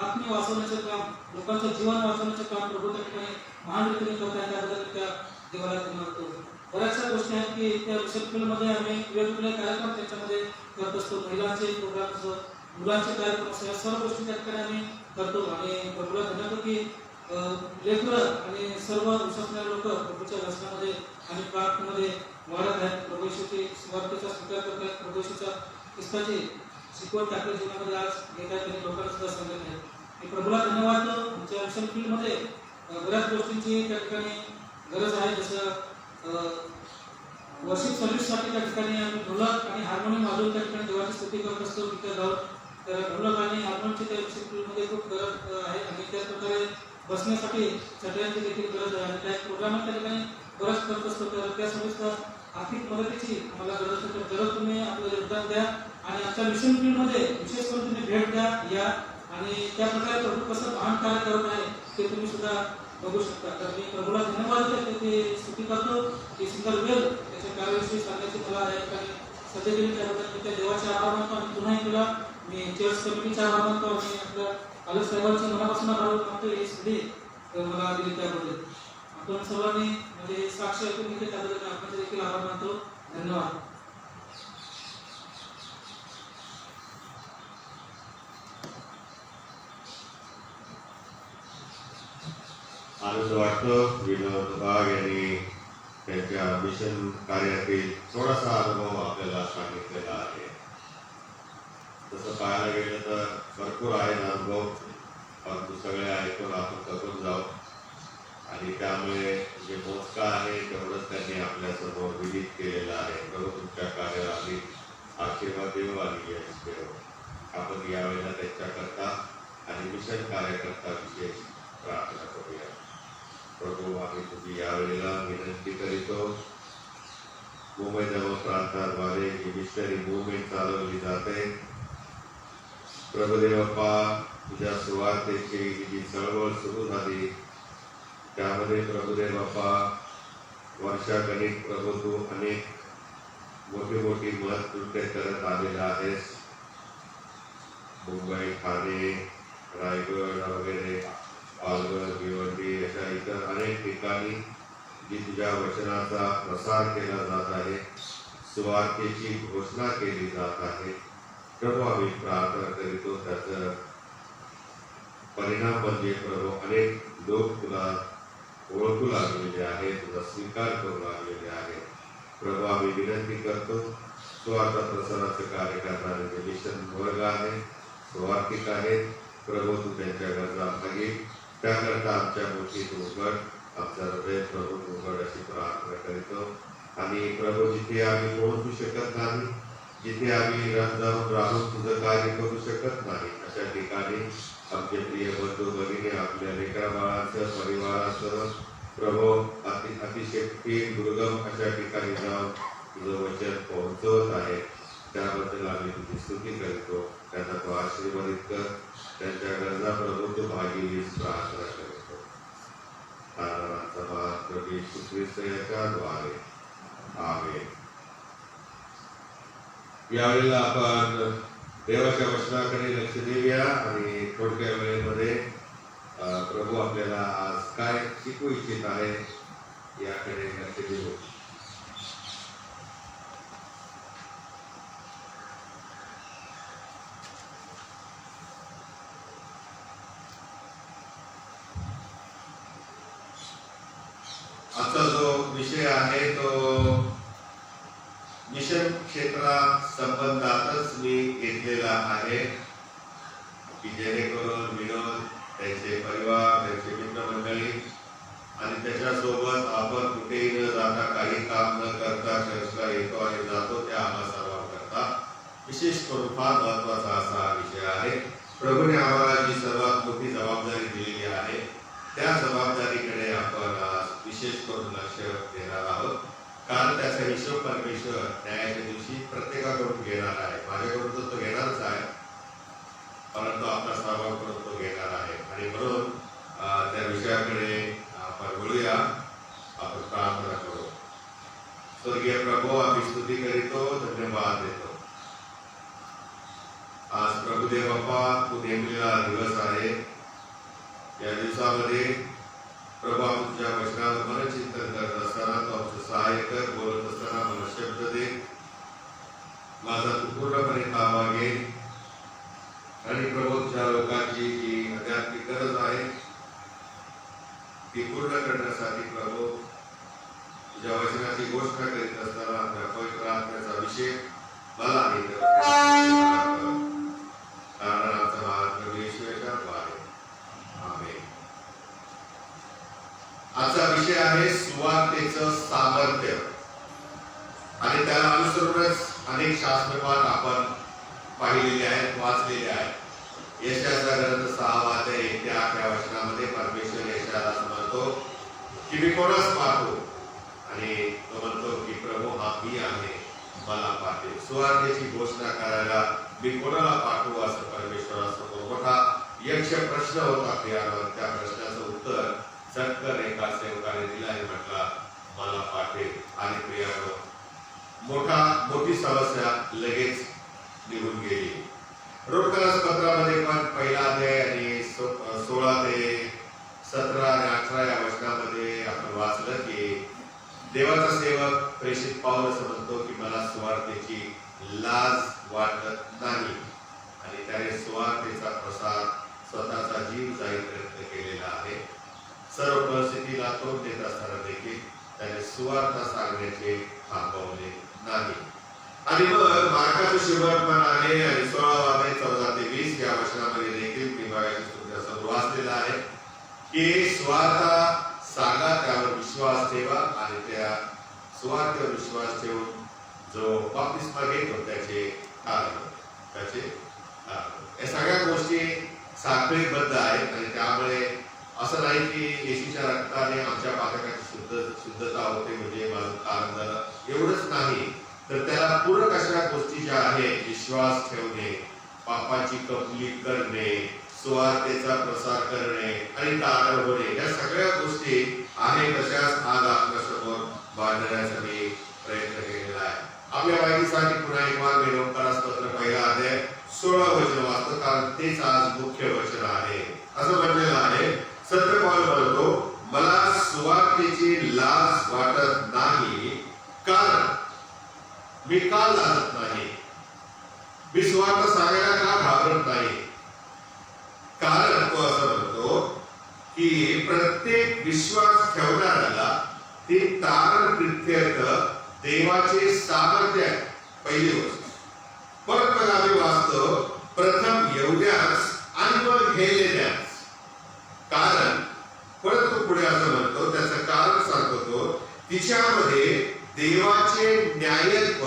आत्मी वाचवण्याचं काम, लोकांचं जीवन वाचवण्याचं काम प्रभू त्या ठिकाणी महान रीतीने करत आहे. त्याबद्दल त्या देवाला धन्यवाद करतो. बऱ्याचशा गोष्टी आहेत की त्या मिशन फील्डमध्ये आम्ही वेगवेगळे कार्यक्रम त्याच्यामध्ये करत असतो. महिलांचे प्रोग्राम असो, मुलांचे कार्यक्रम असो, या सर्व गोष्टी त्या ठिकाणी आम्ही करतो. आणि प्रभूला धन्यवाद की लेकरं आणि सर्व विश्वासणारे लोक प्रभूच्या दर्शनामध्ये आणि प्रार्थनेमध्ये वाढत आहेत. प्रभू येशूची सुवार्तेचा स्वीकार करत आहेत. प्रभू येशूच्या ख्रिस्ताची शिकवण ते आपल्या जीवनामध्ये आज घेत आहेत आणि लोकांना सुद्धा सांगत आहेत. मी प्रभूला धन्यवाद देतो. आमच्या मिशन फील्डमध्ये बऱ्याच गोष्टींची त्या ठिकाणी गरज आहे. जसं वर्षिप सर्व्हिससाठी त्या ठिकाणी आम्ही ढोलक आणि हार्मोनियम वाजवून त्या ठिकाणी देवाची स्तुती करत असतो तिथे जाऊन. तर ढोलक आणि हार्मोनियमची त्या मिशन फील्डमध्ये खूप गरज आहे. आणि त्याचप्रकारे बसण्यासाठी चटयांची देखील गरज आहे. आणि त्या प्रोग्राम त्या ठिकाणी बरंच करत असतो. तर त्यासोबत आर्थिक मदतीची आम्हाला गरज असते. तर जरूर तुम्ही आपलं योगदान द्या आणि आमच्या मिशन फील्डमध्ये विशेष करून तुम्ही भेट द्या या. आणि त्या प्रकारे प्रभू कसं महान कार्य करत आहे ते तुम्ही सुद्धा बघू शकता. तर मी प्रभूला धन्यवाद देतो, ते स्तुती करतो की सुंदर वेळ त्याच्या कार्याविषयी सांगण्याची मला या ठिकाणी संधी दिली. त्याबद्दल मी त्या देवाचे आभार मानतो. आणि पुन्हा तुला मी चर्च कमिटीचा आभार मानतो आणि आपल्या आलोक साहेबांची मनापासून आभार मानतो ही संधी मला दिली त्याबद्दल. आपण सर्वांनी म्हणजे साक्ष ऐकून घेतले त्याबद्दल आपण देखील आभार मानतो. धन्यवाद. आनंद वाटतो विनोद बाग यांनी त्यांच्या मिशन कार्यातील थोडासा अनुभव आपल्याला सांगितलेला आहे. तसं पाहायला गेलं तर भरपूर आहे अनुभव, परंतु सगळे ऐकून आपण करून जाऊ. आणि त्यामुळे जे मोजका आहे तेवढंच त्यांनी आपल्यासमोर विदित केलेलं आहे. प्रभू तुमच्या कार्याला आम्ही आशीर्वाद देऊ आणि यश देऊ. आपण यावेळेला त्यांच्याकरता आणि मिशन कार्यकर्ता विशेष प्रार्थना करूया. प्रभू आम्ही तुझी यावेळेला विनंती करीतो, मुंबई जवळ प्रांताद्वारे जी मिशनरी मुवमेंट चालवली जाते, प्रभुदेव बाप्पा तुझ्या सुवार्तेची जी चळवळ सुरू झाली त्यामध्ये प्रभुदेव बाप्पा वर्षागणिक प्रभू तू अनेक मोठी मोठी महत्कृत्य करत आलेला आहेस. मुंबई, ठाणे, रायगड वगैरे, पालघर, भिवंडी अशा इतर अनेक ठिकाणी जी तुझ्या वचनाचा प्रसार केला जात आहे, सुवार्तेची घोषणा केली जात आहे. प्रभू आम्ही प्रार्थना करीतो त्याचा परिणाम म्हणजे प्रभू अनेक लोक तुला ओळखू लागलेले आहेत, तुझा स्वीकार करू लागलेले आहेत. प्रभू आम्ही विनंती करतो, सुवार्थ प्रसाराचे कार्य करणारे जे मिशन वर्ग आहे, सुवार्थिक आहेत, प्रभू तू त्यांच्या गरजा भागी त्याकरता आमच्या मोठी उघड, आमच्या हृदय प्रभू उघड अशी प्रार्थना करीतो. आणि प्रभू जिथे आम्ही पोहोचू शकत नाही, जिथे आम्ही जाऊन राहून तुझं कार्य करू शकत नाही, अशा ठिकाणी आमचे प्रिय बंधू भगिनी आपल्या लेकरा बाळांसह परिवारासह प्रभू अतिशय दुर्गम अशा ठिकाणी जाऊन तुझं वचन पोहोचवत आहे. त्याबद्दल आम्ही तुझी स्तुती करतो. त्यांना तो आशीर्वादित कर, त्यांच्या गरजा प्रभू तू भागीलीस प्रार्थना करतो. प्रभू येशू ख्रिस्त याच्याद्वारे आमेन. यावेळेला आपण देवाच्या वचनाकडे लक्ष देऊया आणि थोडक्या वेळेमध्ये प्रभू आपल्याला आज काय शिकवू इच्छित आहे याकडे लक्ष देऊ. आजचा जो विषय आहे तो मिशन क्षेत्रा संबंधातच मी घेतलेला आहे की जेणेकरून विनोद, त्यांचे परिवार, त्यांचे मित्रमंडळी आणि त्याच्यासोबत आपण कुठेही न जाता, काही काम न करता चर्चला येतो आणि जातो त्या आम्हा सर्वांकरता विशेष करून फार महत्वाचा असा हा विषय आहे. प्रभूने आम्हाला जी सर्वात मोठी जबाबदारी दिलेली आहे त्या जबाबदारीकडे आपण आज विशेष करून लक्ष देणार आहोत. कारण त्याचा हिशोब परमेश्वर न्यायाच्या दिवशी प्रत्येकाकडून घेणार आहे. माझ्याकडून तो घेणारच आहे, परंतु आपला सर्वांकडून तो घेणार आहे. आणि म्हणून त्या विषयाकडे आपण बोलूया. आपण प्रार्थना करू. स्वर्गीय प्रभू, आम्ही स्तुती करीतो, धन्यवाद देतो. आज प्रभुदेव बाप्पा तू नेमलेला दिवस आहे. या दिवसामध्ये प्रभू आपण तुझ्या वचनावर मन चिंतन करत असताना तू आमचं सहाय्य कर, बोलत असताना मला शब्द दे, माझा तू पूर्णपणे ताबा घे आणि प्रभू तुझ्या लोकांची जी आध्यात्मिक गरज आहे ती पूर्ण करण्यासाठी प्रभू तुझ्या वचनाची घोषणा करीत असताना आपल्या पवित्र आत्म्याचा अभिषेक मला आणि कारण आमचा महात्मा येशूच्या द्वारे आमेन. आजचा विषय आहे सुवार्तेचं सामर्थ्य आणि त्याला अनुसरूनच अनेक शास्त्रपाठ आपण पाहिलेले आहेत, वाचलेले आहेत. यशाचा ग्रंथ 6 अध्याय 1 ते 8 या वचनामध्ये परमेश्वर यशाला म्हणतो की मी कोणास पाहतो, आणि तो म्हणतो की प्रभू हा मी आहे, मला पाठव. सुवार्तेची घोषणा करायला मी कोणाला पाठवू असं परमेश्वरासमोर मोठा यक्ष प्रश्न होता प्रियावर. त्या प्रश्नाचं उत्तर चटकन एका सेवकाने दिलं आणि म्हटला मला पाठवेल. आणि प्रियावर मोठी समस्या लगेच निघून गेली. रोमकरास पत्रामध्ये पण 1 अध्याय आणि 16 ते 17 आणि 18 या वचनामध्ये आपण वाचलं की देवाचा सेवक प्रेषित पाऊल असं म्हणतो की मला सुवार्तेची लाज वाटत नाही, आणि त्याने सुवार्तेचा प्रसार स्वतःचा जीव जाईल प्रयत्न केलेला आहे. सर्व परिस्थितीला तोंड देत असताना देखील त्याने सुवार्ता सांगण्याचे थांबवले नाही. आणि मग मार्काचं शुभवर्तमान आहे आणि 16 अध्याय 14 ते 20 या वचनामध्ये देखील मी तुमच्यासमोर वाचलेला आहे की सुवार्ता सांगा, त्यावर विश्वास ठेवा आणि त्या सुवार्तेवर विश्वास ठेवून जो बाप्तिस्मा घेतो त्याचे या सगळ्या गोष्टी साखळीबद्ध आहेत. आणि त्यामुळे असं नाही की येशूच्या रक्ताने आमच्या पातकाची शुद्धता होते म्हणजे माझं कारण झालं, एवढंच नाही, तर त्याला पूरक अशा गोष्टी ज्या आहेत, विश्वास ठेवणे, पापाची कबुली करणे, सुवार्तेचा प्रसार करणे आणि तारण होणे, या सगळ्या गोष्टी आहेत. तशाच आज आपल्या समोर मांडण्याचा मी प्रयत्न केलेला आहे. आपल्या माहितीसाठी पुन्हा एक वार मी रोमकरास पत्र 1 अध्याय 16 वचन वाचतो, कारण तेच आज मुख्य वचन आहे. असं म्हटलेलं आहे, सत्य पाऊल म्हणतो मला सुवार्तेची लाज वाटत नाही, कारण मी का लाजत नाही, मी सुवार्ता सांगायला का घाबरत नाही, कारण तो असं म्हणतो की प्रत्येक विश्वास ठेवणाऱ्याला ते तारण कृत्यर्थ देवाचे सामर्थ्य आहे. पहिली गोष्ट. परत मग आम्ही वाचतो प्रथम येऊद्यास आणि मग घेलेल्यास. कारण परत तो पुढे असं म्हणतो, त्याचं कारण सांगतो, तिच्यामध्ये देवाचे न्यायत्व,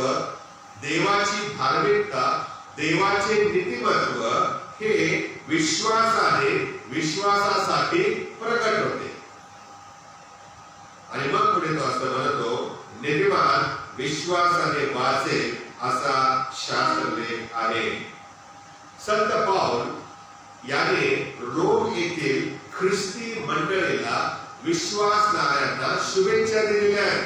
देवाची धार्मिकता, देवाचे नीतिमत्व हे विश्वासासाठी प्रकट होते. आणि मग पुढे तो असं म्हणतो, निर्माण विश्वासाने वाचेल असा शास्त्रलेख आहे. संत पाऊल याने रोम येथील ख्रिस्ती मंडळीला विश्वासणाऱ्यांना शुभेच्छा दिलेल्या आहेत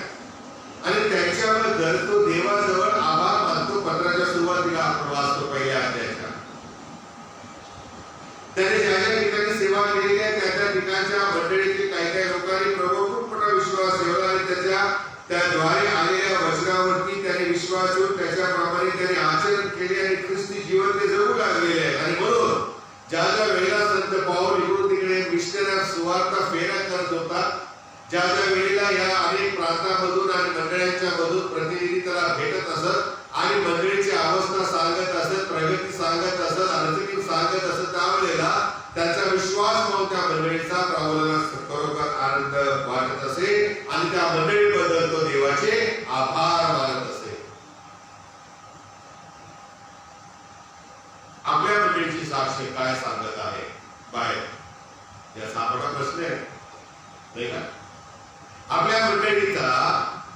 आणि त्यांच्याबद्दल तो देवाजवळ आभार मानतो. पत्राच्या सुरुवातीला आपण वाचतो 1 अध्यायाच्या. त्याने ज्या ज्या ठिकाणी सेवा केलेली आहे त्या ठिकाणच्या मंडळीतील काही लोकांनी प्रभू खूप मोठा विश्वास ठेवला आणि त्याद्वारे आलेल्या वचनावरती त्याने विश्वास ठेवून त्याच्याप्रमाणे त्याने आचरण केले आणि ख्रिस्ती जीवन ते जगू लागलेले आहेत. आणि म्हणून ज्या ज्या वेळेला संत पाऊल इकडून तिकडे मिशनरी सुवार्ता फेऱ्या करत होता, ज्या ज्या वेळेला या अनेक प्रांतांमधून आणि मंडळांच्या मधून प्रतिनिधी त्याला भेटत असत आणि मंडळीची अवस्था सांगत असत, प्रगती सांगत असत, अडचणी सांगत असत, त्यावेळेला त्याचा विश्वास मग त्या मंडळीचा प्रबोधनास खरोखर आनंद वाटत असे आणि त्या मंडळीबद्दल तो देवाचे आभार मानत असे. आपल्या मंडळीची साक्ष काय सांगत आहे बाहेर, याचा मोठा प्रश्न आहे नाही का? आपल्या मंडळीचा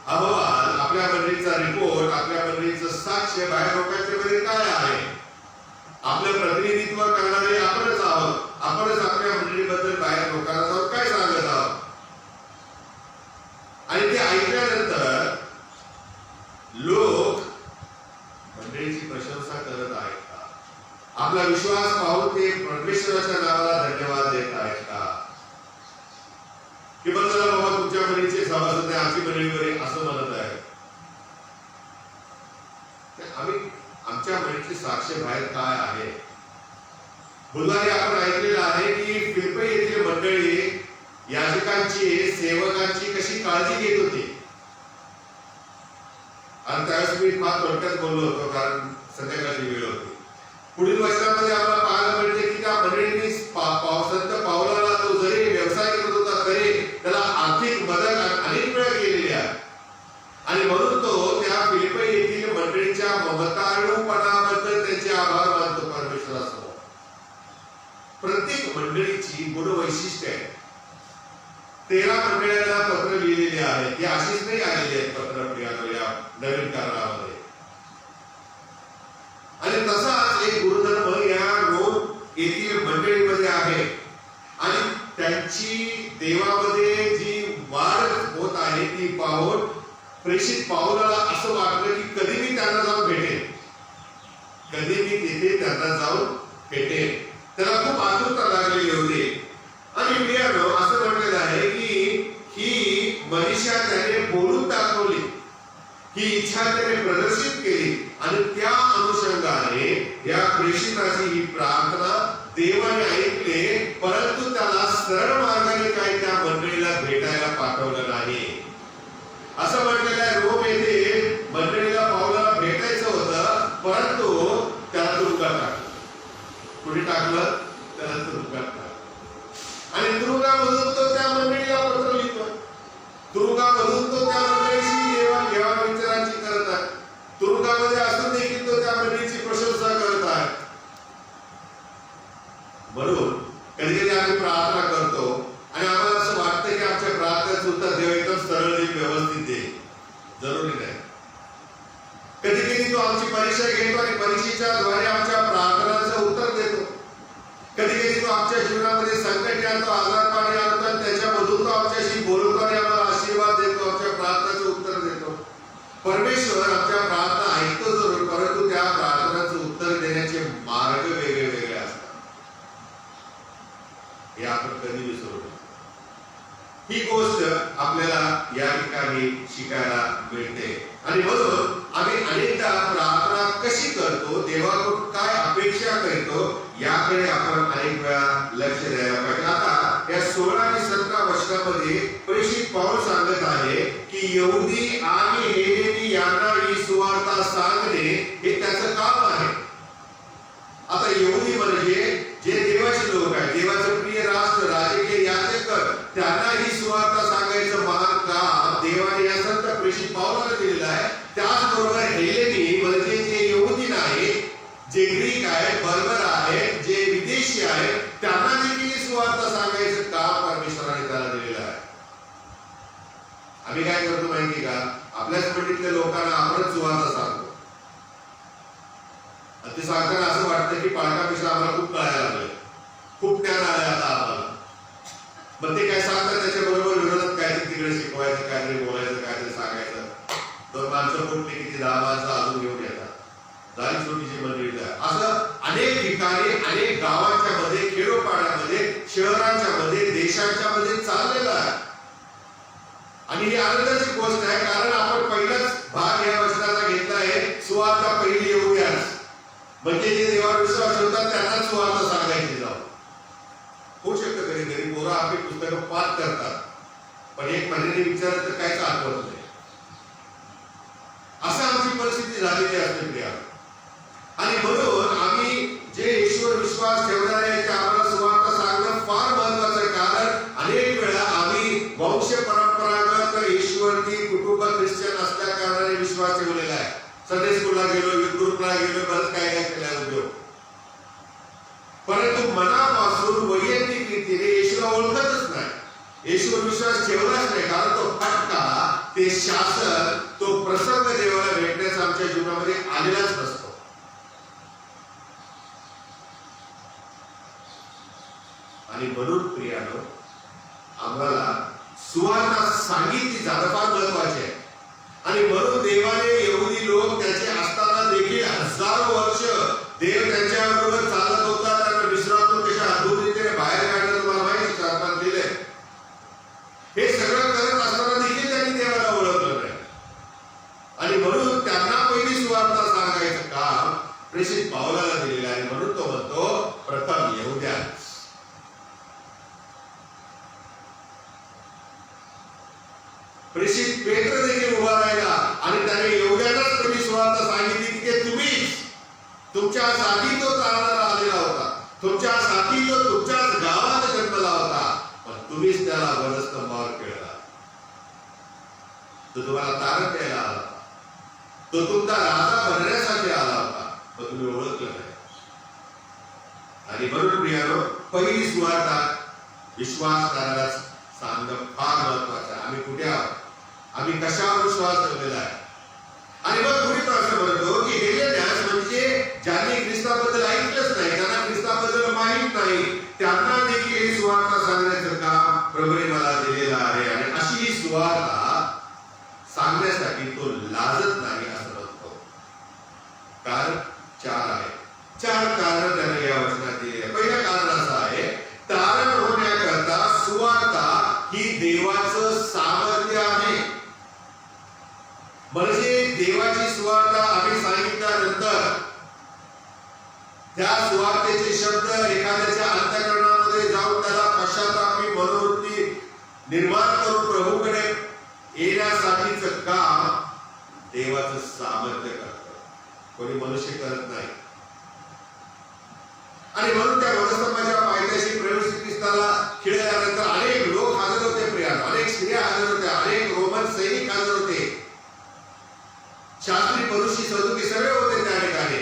अहवाल, आपल्या मंडळीचा रिपोर्ट, आपल्या मंडळीचं साक्ष बाहेर लोकांच्या मध्ये काय आहे? आपलं प्रतिनिधित्व करणारे आपणच आहोत. आपणच आपल्या मंडळीबद्दल बाहेर लोकांना काय सांगत आहोत आणि ते ऐकल्यानंतर लोक मंडळीची प्रशंसा करत आहेत का? आपला विश्वास पाहून ते परमेश्वराच्या नावाला धन्यवाद देत आहेत का? साक्ष बाहेर काय आहे? बुधवारी आपण ऐकलेलं आहे की फिलिप्पी येथील मंडळी याजकांची, सेवकांची कशी काळजी घेत होती. आणि त्यावेळेस मी फार थोडक्यात बोललो होतो कारण संध्याकाळची वेळ होती. पुढील वचनामध्ये आपल्याला पाहायला मिळते की त्या मंडळींनी संत पावलाला, तो जरी व्यवसाय करत होता तरी त्याला आर्थिक मदत अनेक वेळा केलेली आहे. आणि म्हणून तो त्या फिलिप्पी येथील मंडळीच्या ममताळूपणाबद्दल त्यांचे आभार मानतो परमेश्वरासमोर. प्रत्येक मंडळीची गुणवैशिष्ट्य आहे. 13 मंडळांना पत्र लिहिलेले आहेत. हे अशीच नाही आलेले आहेत पत्र या नवीन करारामध्ये. आणि तसाच एक गुरुधर्म या रोम येथील मंडळीमध्ये आहे. आणि त्यांची देवामध्ये जी वाढ होत आहे ती पाहून प्रेषित पाऊलाला असं वाटलं की कधी मी त्यांना जाऊन भेटेन, कधी मी तिथे त्यांना जाऊन भेटेन. त्याला खूप आतुरता लागलेली होती. आणि प्रियानो, असं म्हटलेलं आहे की ही मनीषा त्याने बोलून दाखवली, ही इच्छा त्याने प्रदर्शित केली. आणि त्या अनुषंगाने या प्रेषिताची ही प्रार्थना देवाने ऐकले, परंतु त्याला सरळ मार्गाने काही त्या मंडळीला भेटायला पाठवलं नाही. असं म्हटलेलं आहे रोम येथे मंडळीला पावलाला भेटायचं होतं, परंतु त्याला तुरुंगात टाकलं. कुठे टाकलं? त्याला तुरुंगात टाकलं. आणि तुरुंगामधून तो त्या मंडळीला पत्र लिहितो. तुरुंगामधून तो त्या मंडळीशी देवाण विचारांची करत आहे. तुरुंगामध्ये असून देखील तो त्या मंडळीची प्रशंसा करत आहे. म्हणून कधी कधी आम्ही प्रार्थना करतो आणि आम्हाला असं वाटतं की आमच्या प्रार्थनेचं उत्तर देव एकदम सरळ देईल, व्यवस्थित देईल. जरुरी नाही. कधी कधी तो आमची परीक्षा घेतो आणि परीक्षेच्या द्वारे आमच्या प्रार्थनाचं उत्तर देतो. कधी कधी तो आमच्या जीवनामध्ये संकट आणतो, आजारपाणी आणतो आणि त्याच्यामधून तो आमच्याशी बोलतो आणि आम्हाला आशीर्वाद देतो, आमच्या प्रार्थनेचं उत्तर देतो. परमेश्वर आमच्या प्रार्थना ऐकतो जरूर, परंतु त्या प्रार्थनाचं उत्तर देण्याचे मार्ग वेगळे वेगळे असतात. हे आपण कधी विसरू नये. ही गोष्ट आपल्याला या ठिकाणी शिकायला मिळते. आणि म्हणून आम्ही अनेकदा प्रार्थना कशी करतो, देवाकडून काय अपेक्षा करतो, याकडे आपण अनेक वेळा लक्ष द्यायला पाहिजे. आता या 16 आणि 17 वचनामध्ये प्रेषित पाऊल सांगत आहे की यहुदी आणि हेलेनी यांना ही सुवार्ता सांगणे हे त्याचं काम आहे. आता यहुदी म्हणजे जे देवाचे लोक आहेत, देवाचं प्रिय राष्ट्र, राजकीय याजक, त्यांना ही सुवार्ता सांगायचं महान काम देवाने या संत प्रेषित पावलाला दिलेलं आहे. त्याचबरोबर हेलेनी म्हणजे जे यहुदी नाहीत, जे ग्रीक आहेत, बर्बर आहेत, जे विदेशी आहेत, त्यांना देखील सुवार्ता सांगायचं काम परमेश्वराने त्याला दिलेलं आहे. आम्ही काय करतो माहिती का? आपल्याच मंडळीतल्या लोकांना आपणच सुवार्ता सांगतो. ते सांगताना असं वाटतं की पालकापेक्षा आम्हाला खूप कळायला लागलं, खूप ज्ञान आलंय आता आम्हाला. मग ते काय सांगतात त्याच्याबरोबर विरोधात काहीतरी तिकडे शिकवायचं, काहीतरी बोलायचं, काहीतरी सांगायचं. 2 माणसं कुठली किती 10 माणसं अजून घेऊन येतात. झाली छोटीशी मंडळी. असं अनेक ठिकाणी, अनेक गावांच्या मध्ये, खेडोपाड्यामध्ये, शहरांच्या मध्ये, देशांच्या मध्ये चाललेलं आहे. आणि ही आनंदाची गोष्ट आहे, कारण आपण पहिलाच भाग या वचनाचा घेतला आहे. सुवार्ता पहिली येऊयाच, म्हणजे जे देवावर विश्वास ठेवतात त्यांना सुवार्ता सांगायची जाऊ. होऊ शकतं कधी कधी पोरं आपली पुस्तकं पाठ करतात, पण एक महिन्याने विचारलं तर काहीच आठवत नाही. असं आमची परिस्थिती झालेली असते प्रिया. आणि म्हणून आम्ही जे ईश्वर विश्वास ठेवणारे आहेत ते आम्हाला सुवार्ता सांगणं फार महत्वाचं आहे. कारण अनेक वेळा आम्ही वंश परंपरागत ईश्वरती कुटुंब ख्रिश्चन असल्या कारणाने विश्वास ठेवलेला आहे. संडे स्कूलला गेलो, युथ ग्रुपला गेलो, बरंच काय काय केला उद्योग, परंतु मनापासून वैयक्तिक रीतीने येशूला ओळखतच नाही, येशूवर विश्वास ठेवलाच नाही. कारण तो फटका, ते शासन, तो प्रसंग देवाला भेटण्याचा आमच्या जीवनामध्ये आलेलाच नसतो. आणि म्हणून प्रियानो, आम्हाला सुवार्ता सांगितली जाणं फार महत्वाचे आहे. आणि म्हणून देवाने यहुदी लोक त्याचे असताना देखील हजारो वर्ष देव त्यांच्याबरोबर चालत होता. त्यांना विश्रांतून कशा अद्भुत रीतीने बाहेर काढलं तुम्हाला माहिती, शासनात दिले. हे सगळं करत असताना देखील त्यांनी देवाला ओळखलं नाही. आणि म्हणून त्यांना पहिली सुवार्ता सांगायचं काम प्रेषित प्रेषित पेत्र देखील उभा राहिला आणि त्याने एवढ्यातच कधी सुवार्ता सांगितली की तुम्हीच तुमच्यासाठी तो चालणारा आलेला होता, तुमच्यासाठी तो तुमच्याच गावात जन्मला होता, पण तुम्हीच त्याला वधस्तंभावर खेळला. तो तुम्हाला तारण द्यायला आला होता, तो तुमचा राजा बनण्यासाठी आला होता, पण तुम्ही ओळखलं नाही. आणि म्हणून प्रियानो, पहिली सुवार्ता विश्वास करायला सांगणं फार महत्वाचं आहे. आम्ही कुठे आहोत, आम्ही कशावर विश्वास ठेवलेला आहे. आणि मग तुम्ही असं म्हणतो की हे ज्ञान म्हणजे ज्यांनी ख्रिस्ताबद्दल ऐकलंच नाही, ज्यांना ख्रिस्ताबद्दल माहित नाही, त्यांना देखील ही सुवार्ता सांगण्याचं काम प्रभूने मला दिलेलं आहे. आणि अशी ही सुवार्ता सांगण्यासाठी तो लाजत नाही असं म्हणतो. कारण 4 आहे. 4 कारण त्याने या वचनात दिली आहे. पहिलं कारण असं आहे, तारण होण्याकरता सुवार्ता ही देवाचं सामर्थ्य आहे. म्हणजे देवाची सुवार्ता आम्ही सांगितल्यानंतर त्या सुवार्तेचे शब्द एखाद्याच्या अंतःकरणामध्ये जाऊन त्याला पश्चातापी मनोवृत्ती निर्माण करून प्रभूकडे येण्यासाठीचं काम देवाचं सामर्थ्य करतं, कोणी मनुष्य करत नाही. आणि म्हणून त्या वधस्तंभाच्या पायथ्याशी प्रभू श्री ख्रिस्ताला खिळल्यानंतर अनेक लोक हजर होते प्रियानो, अनेक स्त्रिया हजर होत्या, अनेक रोमन सैनिक हजर होते, शास्त्री परुषी सदुकी सगळे होते त्या ठिकाणी.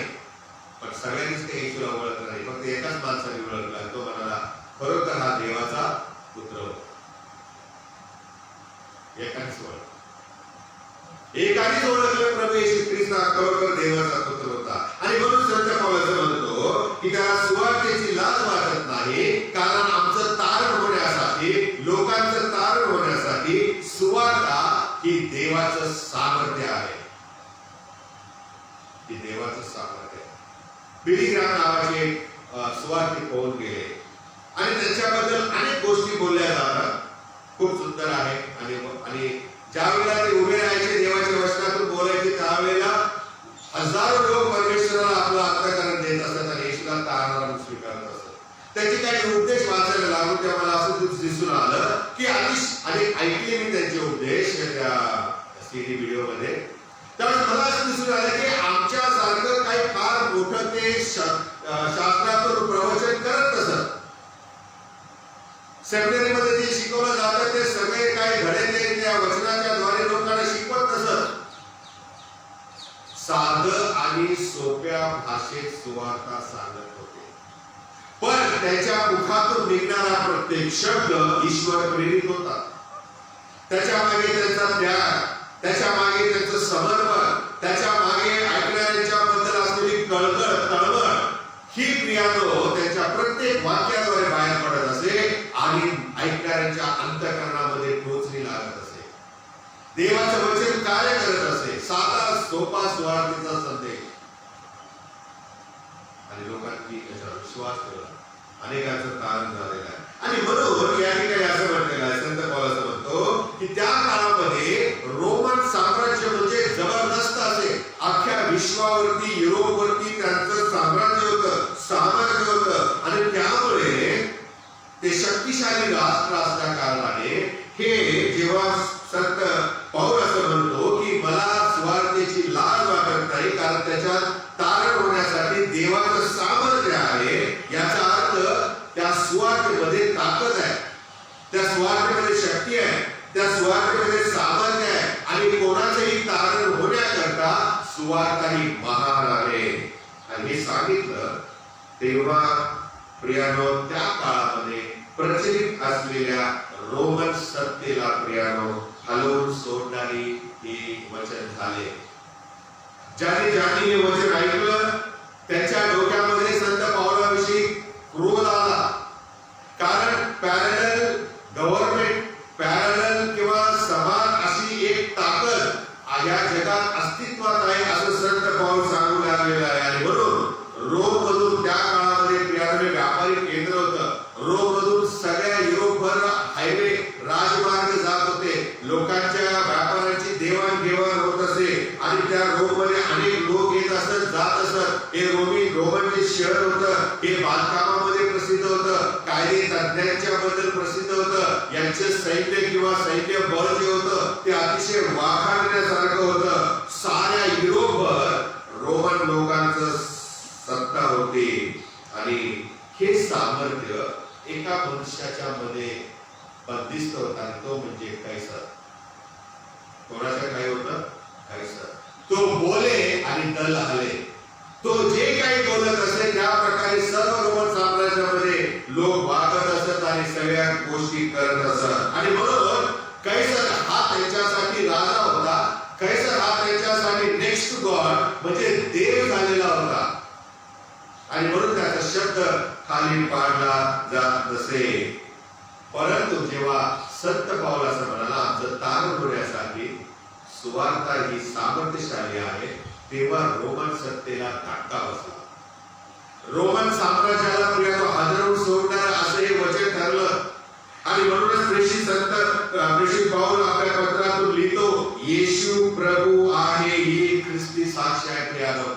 पण सगळ्यांनीच ते येशूला ओळखलं नाही. फक्त एकाच माणसाने ओळखला, तो म्हणाला खरोखर हा देवाचा पुत्र होता. एकानेच ओळखलं प्रभू येशू ख्रिस्त हा खरोखर देवाचा पुत्र होता. आणि म्हणून संत पौल असं म्हणतो की त्याला सुवार्तेची लाज वाटत नाही, कारण आमचं तारण होण्यासाठी, लोकांचं तारण होण्यासाठी सुवार्ता ही देवाचं सामर्थ्य आहे. ही देवाचं सामर्थ्य आहे. बिली ग्राम नावाचे सुवार्तिक होऊन गेले आणि त्यांच्याबद्दल अनेक गोष्टी बोलल्या जातात, खूप सुंदर आहे. आणि ज्या वेळेला ते उभे राहायचे देवाच्या वचनातून बोलायचे, त्यावेळेला हजारो लोक परमेश्वराला आपलं अंतःकरण देत असतात आणि येशूला तारणारा स्वीकारत असतात. त्याचे काही उपदेश वाचायला लागून त्या मला असं दिसून आलं की आणि ऐकले मी त्यांचे उपदेश त्या CD व्हिडिओ मध्ये. त्यावेळेस मला असं दिसून आलं की आमच्यासारखं काही फार मोठं ते शास्त्रातून प्रवचन करत नसत. सेमिनरीमध्ये जे शिकवलं जातं ते सगळे काही धडे ते त्या वचनाच्या द्वारे लोकांना शिकवत नसत. साधं आणि सोप्या भाषेत सुवार्ता सांगत होते, पण त्याच्या मुखातून निघणारा प्रत्येक शब्द ईश्वर प्रेरित होता. त्याच्या मागे त्यांचा त्याग, त्याच्या मागे त्यांचं समर्पण, त्याच्या मागे ऐकणाऱ्यांच्या बद्दल असलेली तळमळ ही प्रियानो त्यांच्या प्रत्येक वाक्याद्वारे बाहेर पडत असे आणि ऐकणाऱ्यांच्या अंतःकरणामध्ये टोचणी लागत असे. देवाचं वचन कार्य करत असे, साधा सोपा सुवार्तेचा संदेश. आणि लोकांनी त्याच्यावर विश्वास ठेवला, अनेकांचं कारण झालेलं आहे. आणि म्हणून या ठिकाणी असं म्हटलेलं आहे, संत पौल असं म्हणतो की त्या काळामध्ये रोमन साम्राज्य म्हणजे जबरदस्त असे. अख्ख्या विश्वावरती, युरोपवरती त्यांचं साम्राज्य होतं, सामर्थ्य होतं. आणि त्यामुळे ते शक्तिशाली राष्ट्र असल्या कारणाने हे जेव्हा संत पौल असं म्हणतो की मला सुवार्तेची लाज वाटत नाही, कारण त्याच्यात तारण होण्यासाठी देवाचं सामर्थ्य आहे, याचा अर्थ त्या सुवार्तेमध्ये ताकद आहे, त्या सुवार्तेमध्ये शक्ती आहे, त्या सुवार्तेमध्ये सामर्थ्य आहे. आणि कोणाचंही तारण होण्याकरता सुवार्ता ही महान आहे. आणि हे सांगितलं तेव्हा प्रियानो त्या काळामध्ये प्रचलित असलेल्या रोमन सत्तेला प्रियानो हलवून सोडणारी हे वचन झाले. ज्यांनी हे वचन ऐकलं त्यांच्या डोक्यामध्ये संत पौलाविषयी क्रोध आला. कारण पॅरलल गव्हर्नमेंट, पॅरलल किंवा समान अशी एक ताकद या जगात अस्तित्वात आहे असं संत पौल सांगू लागलेलं आहे. आणि म्हणून रोम मधून त्या काळामध्ये प्रियानो व्यापारी केंद्र होतं. रोम मधून सगळ्या युरोपभर हायवे राजमार्ग जात होते. लोकांच्या व्यापाराची देवाणघेवाण होत असे आणि त्या रोम मध्ये अनेक लोक येत असत, जात असत. हे रोमन जे शहर होतं हे बांधकामामध्ये प्रसिद्ध होतं, कायदे तज्ञांच्या बद्दल प्रसिद्ध होतं. यांचे सैन्य किंवा सैन्य बळ जे होतं ते अतिशय वाखाणण्यासारखं होतं. साऱ्या युरोपभर रोमन लोकांचं सत्ता होती आणि हे सामर्थ्य एका मनुष्याच्या मध्ये बंदिस्त होता आणि तो म्हणजे कैसर. कोणाच्या काय होतं? कैसर. तो बोले आणि दल हले. तो जे काही बोलत असे त्या प्रकारे सर्व रोमन साम्राज्यामध्ये लोक वागत असत आणि सगळ्या गोष्टी करत असत. आणि म्हणून कैसर हा त्यांच्यासाठी राजा होता. कैसर हा त्यांच्यासाठी नेक्स्ट गॉड म्हणजे देव झालेला होता आणि म्हणून त्याचा शब्द खाली पाडला जात नसे. परंतु जेव्हा संत पाऊल असं म्हणाला आमचं तारण होण्यासाठी सुवार्ता ही सामर्थ्यशाली आहे, तेव्हा रोमन सत्तेला धक्का बसला. रोमन साम्राज्याला प्रिय हादरवून सोडणार असं हे वचन ठरलं. आणि म्हणूनच प्रेषित पाऊल आपल्या पत्रातून लिहितो, येशू प्रभू आहे ही ख्रिस्ती साक्ष आहे. प्रियानो,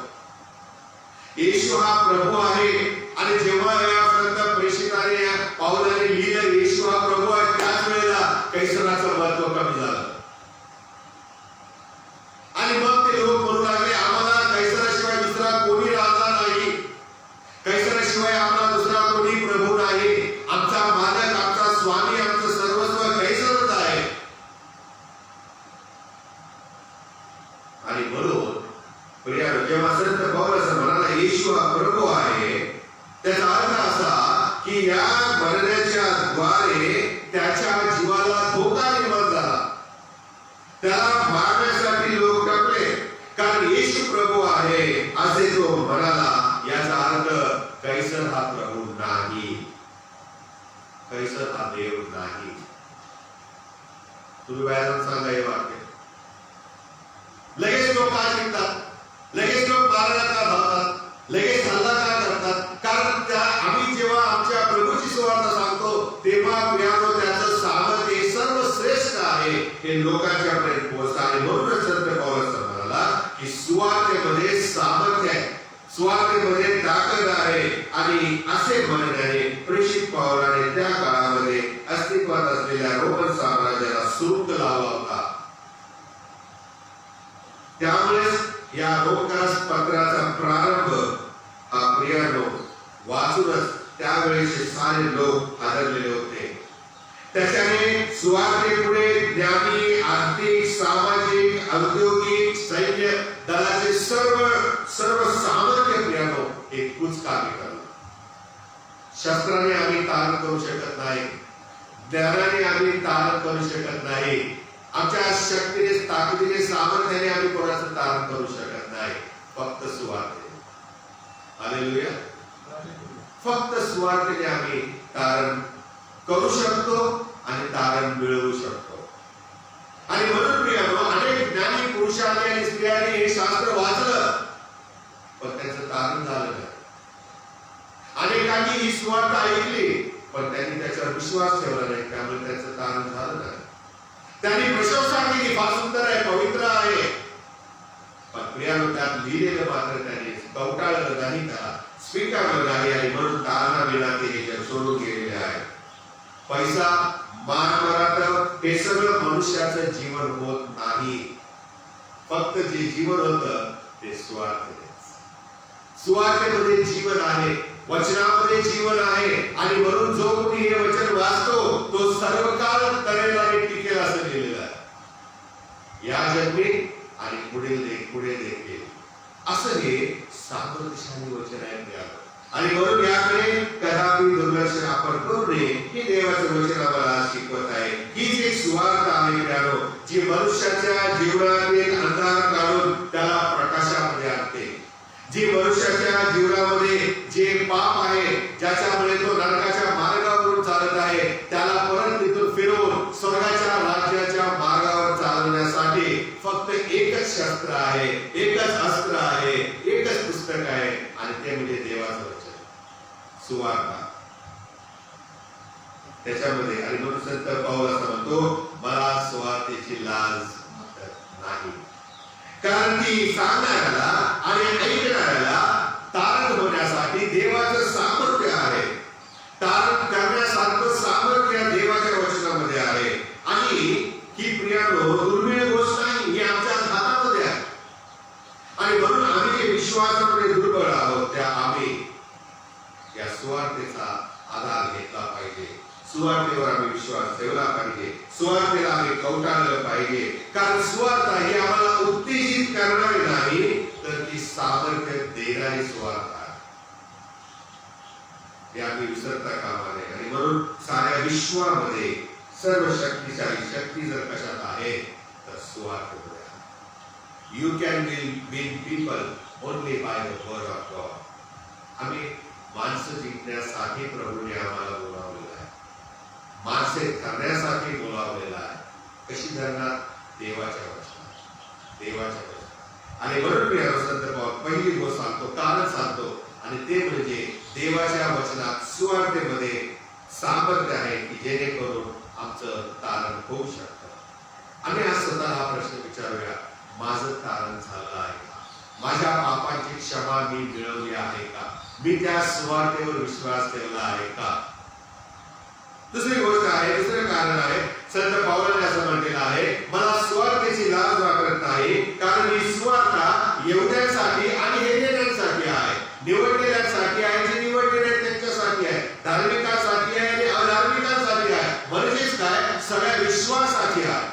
येशू हा प्रभू आहे. आणि जेव्हा या संत प्रेषिताने पाऊलाने लिहिलं येशू हा प्रभू आहे, त्याच वेळेला कैसराचं महत्व कमी झालं. आणि मग ते लोक म्हणू लागले आम्हाला कैसराशिवाय दुसरा कोणी राजा नाही, कैसराशिवाय आम्हाला दुसरा कोणी प्रभू नाही, आमचा मालक आमचा स्वामी आमचं सर्वस्व कैसरच आहे. आणि म्हणून प्रियानो, जेव्हा संत पाऊल असं म्हणाला येशू हा प्रभू आहे, त्याचा अर्थ असा की या मरण्याच्या द्वारे त्याच्या जीवाला धोका निर्माण झाला. त्याला मारण्यासाठी लोक टाकले, कारण येशू प्रभू आहे असे तो म्हणाला. याचा अर्थ कैसर हा प्रभू नाही, कैसर हा देव नाही. तुम्ही बाहेर सांगा हे वाक्य. लगेच लोक काय शिकतात, लगेच लोक मारायला का धावतात, लगेच हल्ला का करतात? कारण आम्ही जेव्हा आमच्या प्रभूची सुवार्ता सांगतो तेव्हा प्रियानो त्याचं सामर्थ्य सर्वश्रेष्ठ आहे हे लोकांच्या पर्यंत पोहोचतं. आणि म्हणूनच संत पाऊल असं म्हणाला की सुवार्तेमध्ये सामर्थ्य आहे, सुवार्तेमध्ये ताकद आहे. आणि असे म्हणण्याने प्रेषित पाऊलाने त्या काळामध्ये अस्तित्वात असलेल्या रोमन साम्राज्याला सुरुंग लावला होता. त्यामुळे या रोमकास पत्राचा प्रारंभ हा प्रियानो वाचूनच त्यावेळेचे सारे लोक हादरलेले होते. त्याच्याने सुवार्तेपुढे ज्ञानी, आर्थिक, सामाजिक, औद्योगिक, सैन्य दलाचे सर्व सामर्थ्य प्रियानो हे कुचकामी करलं. शस्त्राने आम्ही तारण करू शकत नाही, ज्ञानाने आम्ही तारण करू शकत नाही, आमच्या शक्तीने, ताकदीने, सामर्थ्याने आम्ही कोणाचं तारण करू शकत नाही. फक्त सुवार्ते. हालेलुया. फक्त सुवार्तेने आम्ही तारण करू शकतो आणि तारण मिळवू शकतो. आणि म्हणून प्रियानो, अनेक ज्ञानी पुरुषांनी आणि स्त्रियांनी हे शास्त्र वाचलं पण त्याचं तारण झालं नाही. अनेकांनी ही सुवार्ता ऐकली पण त्यांनी त्याच्यावर विश्वास ठेवला नाही, त्यामुळे त्याचं तारण झालं नाही. त्यांनी प्रशंसा केली, फार सुंदर आहे, पवित्र आहे, पण प्रियानो त्यात लिहिलेलं मात्र त्यांनी कवटाळलं नाही, त्याला स्वीकारलं नाही. आणि म्हणून तारणाविना ते हे जग सोडून गेलेले आहे. पैसा, मान, मराठा हे सगळं मनुष्याचं जीवन होत नाही. फक्त जे जीवन होतं ते सुवार्तेत. सुवार्तेमध्ये जीवन आहे, वचनामध्ये जीवन आहे. आणि म्हणून जो कोणी हे वचन वाचतो तो सर्व काळ तरेल आणि टिकेल असं लिहिलेलं आहे. या जन्मी आणि पुढे देखील असं हे सामर्थ्यशाली वचन आहे. आणि म्हणून याकडे कदापि दुर्लक्ष आपण करू नये. हे देवाचं वचन आम्हाला शिकवत आहे. हीच एक सुवार्ता आहे प्रियानो, जी मनुष्याच्या जीवनातील अंधार काढून त्याला प्रकाशामध्ये आणते. जी मनुष्याच्या जीवनामध्ये जे पाप आहे, ज्याच्यामुळे तो नरकाच्या मार्गावरून चालत आहे, त्याला परत तिथून फिरवून स्वर्गाच्या राज्याच्या मार्गावर चालवण्यासाठी फक्त एकच शस्त्र आहे, एकच अस्त्र आहे, एकच पुस्तक आहे आणि ते म्हणजे देवाचं वचन, सुवार्ता. त्याच्यामध्ये आणि म्हणून संत पाऊल असं म्हणतो, मला सुवार्तेची लाज नाही. कारण ती सांगणाऱ्याला आणि ऐकणाऱ्याला तारण होण्यासाठी देवाचं सामर्थ्य आहे. तारण करण्यासारखं सामर्थ्य देवाच्या वचनामध्ये विश्वास ठेवला पाहिजे, सुवार्तेला आम्ही कवटाळलं पाहिजे. कारण सुवार्ता ही आम्हाला उत्तेजित करणारी नाही, तर ती सामर्थ्य देणारी सुवार्ता आहे. हे आम्ही विसरता कामा नये. आणि म्हणून साऱ्या विश्वामध्ये सर्व शक्तिशाली शक्ती जर कशात आहे तर सुवार्तेमध्ये आहे. You can win people only by the word of God. आम्ही माणसं जिंकण्यासाठी प्रभूने आम्हाला बोलावलेलं आहे, माणसे करण्यासाठी बोलावलेलं आहे. कशी धरणार? देवाच्या वचनात, देवाच्या वचनात. आणि म्हणून मी संत पाऊल पहिली गोष्ट सांगतो, कारण सांगतो, आणि ते म्हणजे देवाच्या वचनात सुवार्तेमध्ये सामर्थ्य आहे की जेणेकरून आमचं तारण होऊ शकतं. आम्ही आज स्वतःला हा प्रश्न विचारूया, माझं तारण झालं आहे का? माझ्या पापांची क्षमा मी मिळवली आहे का? मी त्या सुवार्तेवर विश्वास ठेवला आहे का? दुसरी गोष्ट आहे, दुसरं कारण आहे, संत पावलाने असं म्हटलेलं आहे, मला सुवार्तेची लाज वाटत नाही, कारण ही सुवार्ता यहुद्यांसाठी आणि हेलेनांसाठी आहे, निवडलेल्यांसाठी आहे, जे निवडलेले आहेत त्यांच्यासाठी आहे, धार्मिकांसाठी आहे आणि अधार्मिकांसाठी आहे. म्हणजेच काय? सगळ्या विश्वासाठी आहे,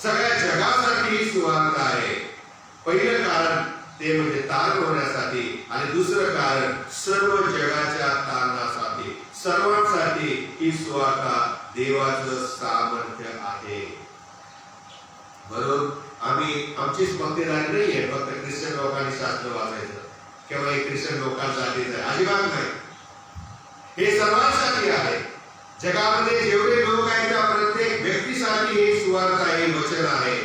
सगळ्या जगासाठी ही सुवार्ता आहे. पहिलं कारण ते म्हणजे तारण होण्यासाठी, आणि दुसरं कारण सर्व जगाच्या तारणासाठी, सर्वांसाठी ही सुवार्ता देवाचं सामर्थ्य आहे. म्हणून आम्ही आमचीच मक्तेदारी नाहीये फक्त ख्रिश्चन लोकांनी शास्त्र वाचायचं किंवा हे ख्रिश्चन लोकांसाठीच आहे, अजिबात नाही. हे सर्वांसाठी आहे. जगामध्ये जेवढे लोक आहेत त्या प्रत्येक व्यक्तीसाठी हे सुवार्ता, हे वचन आहे.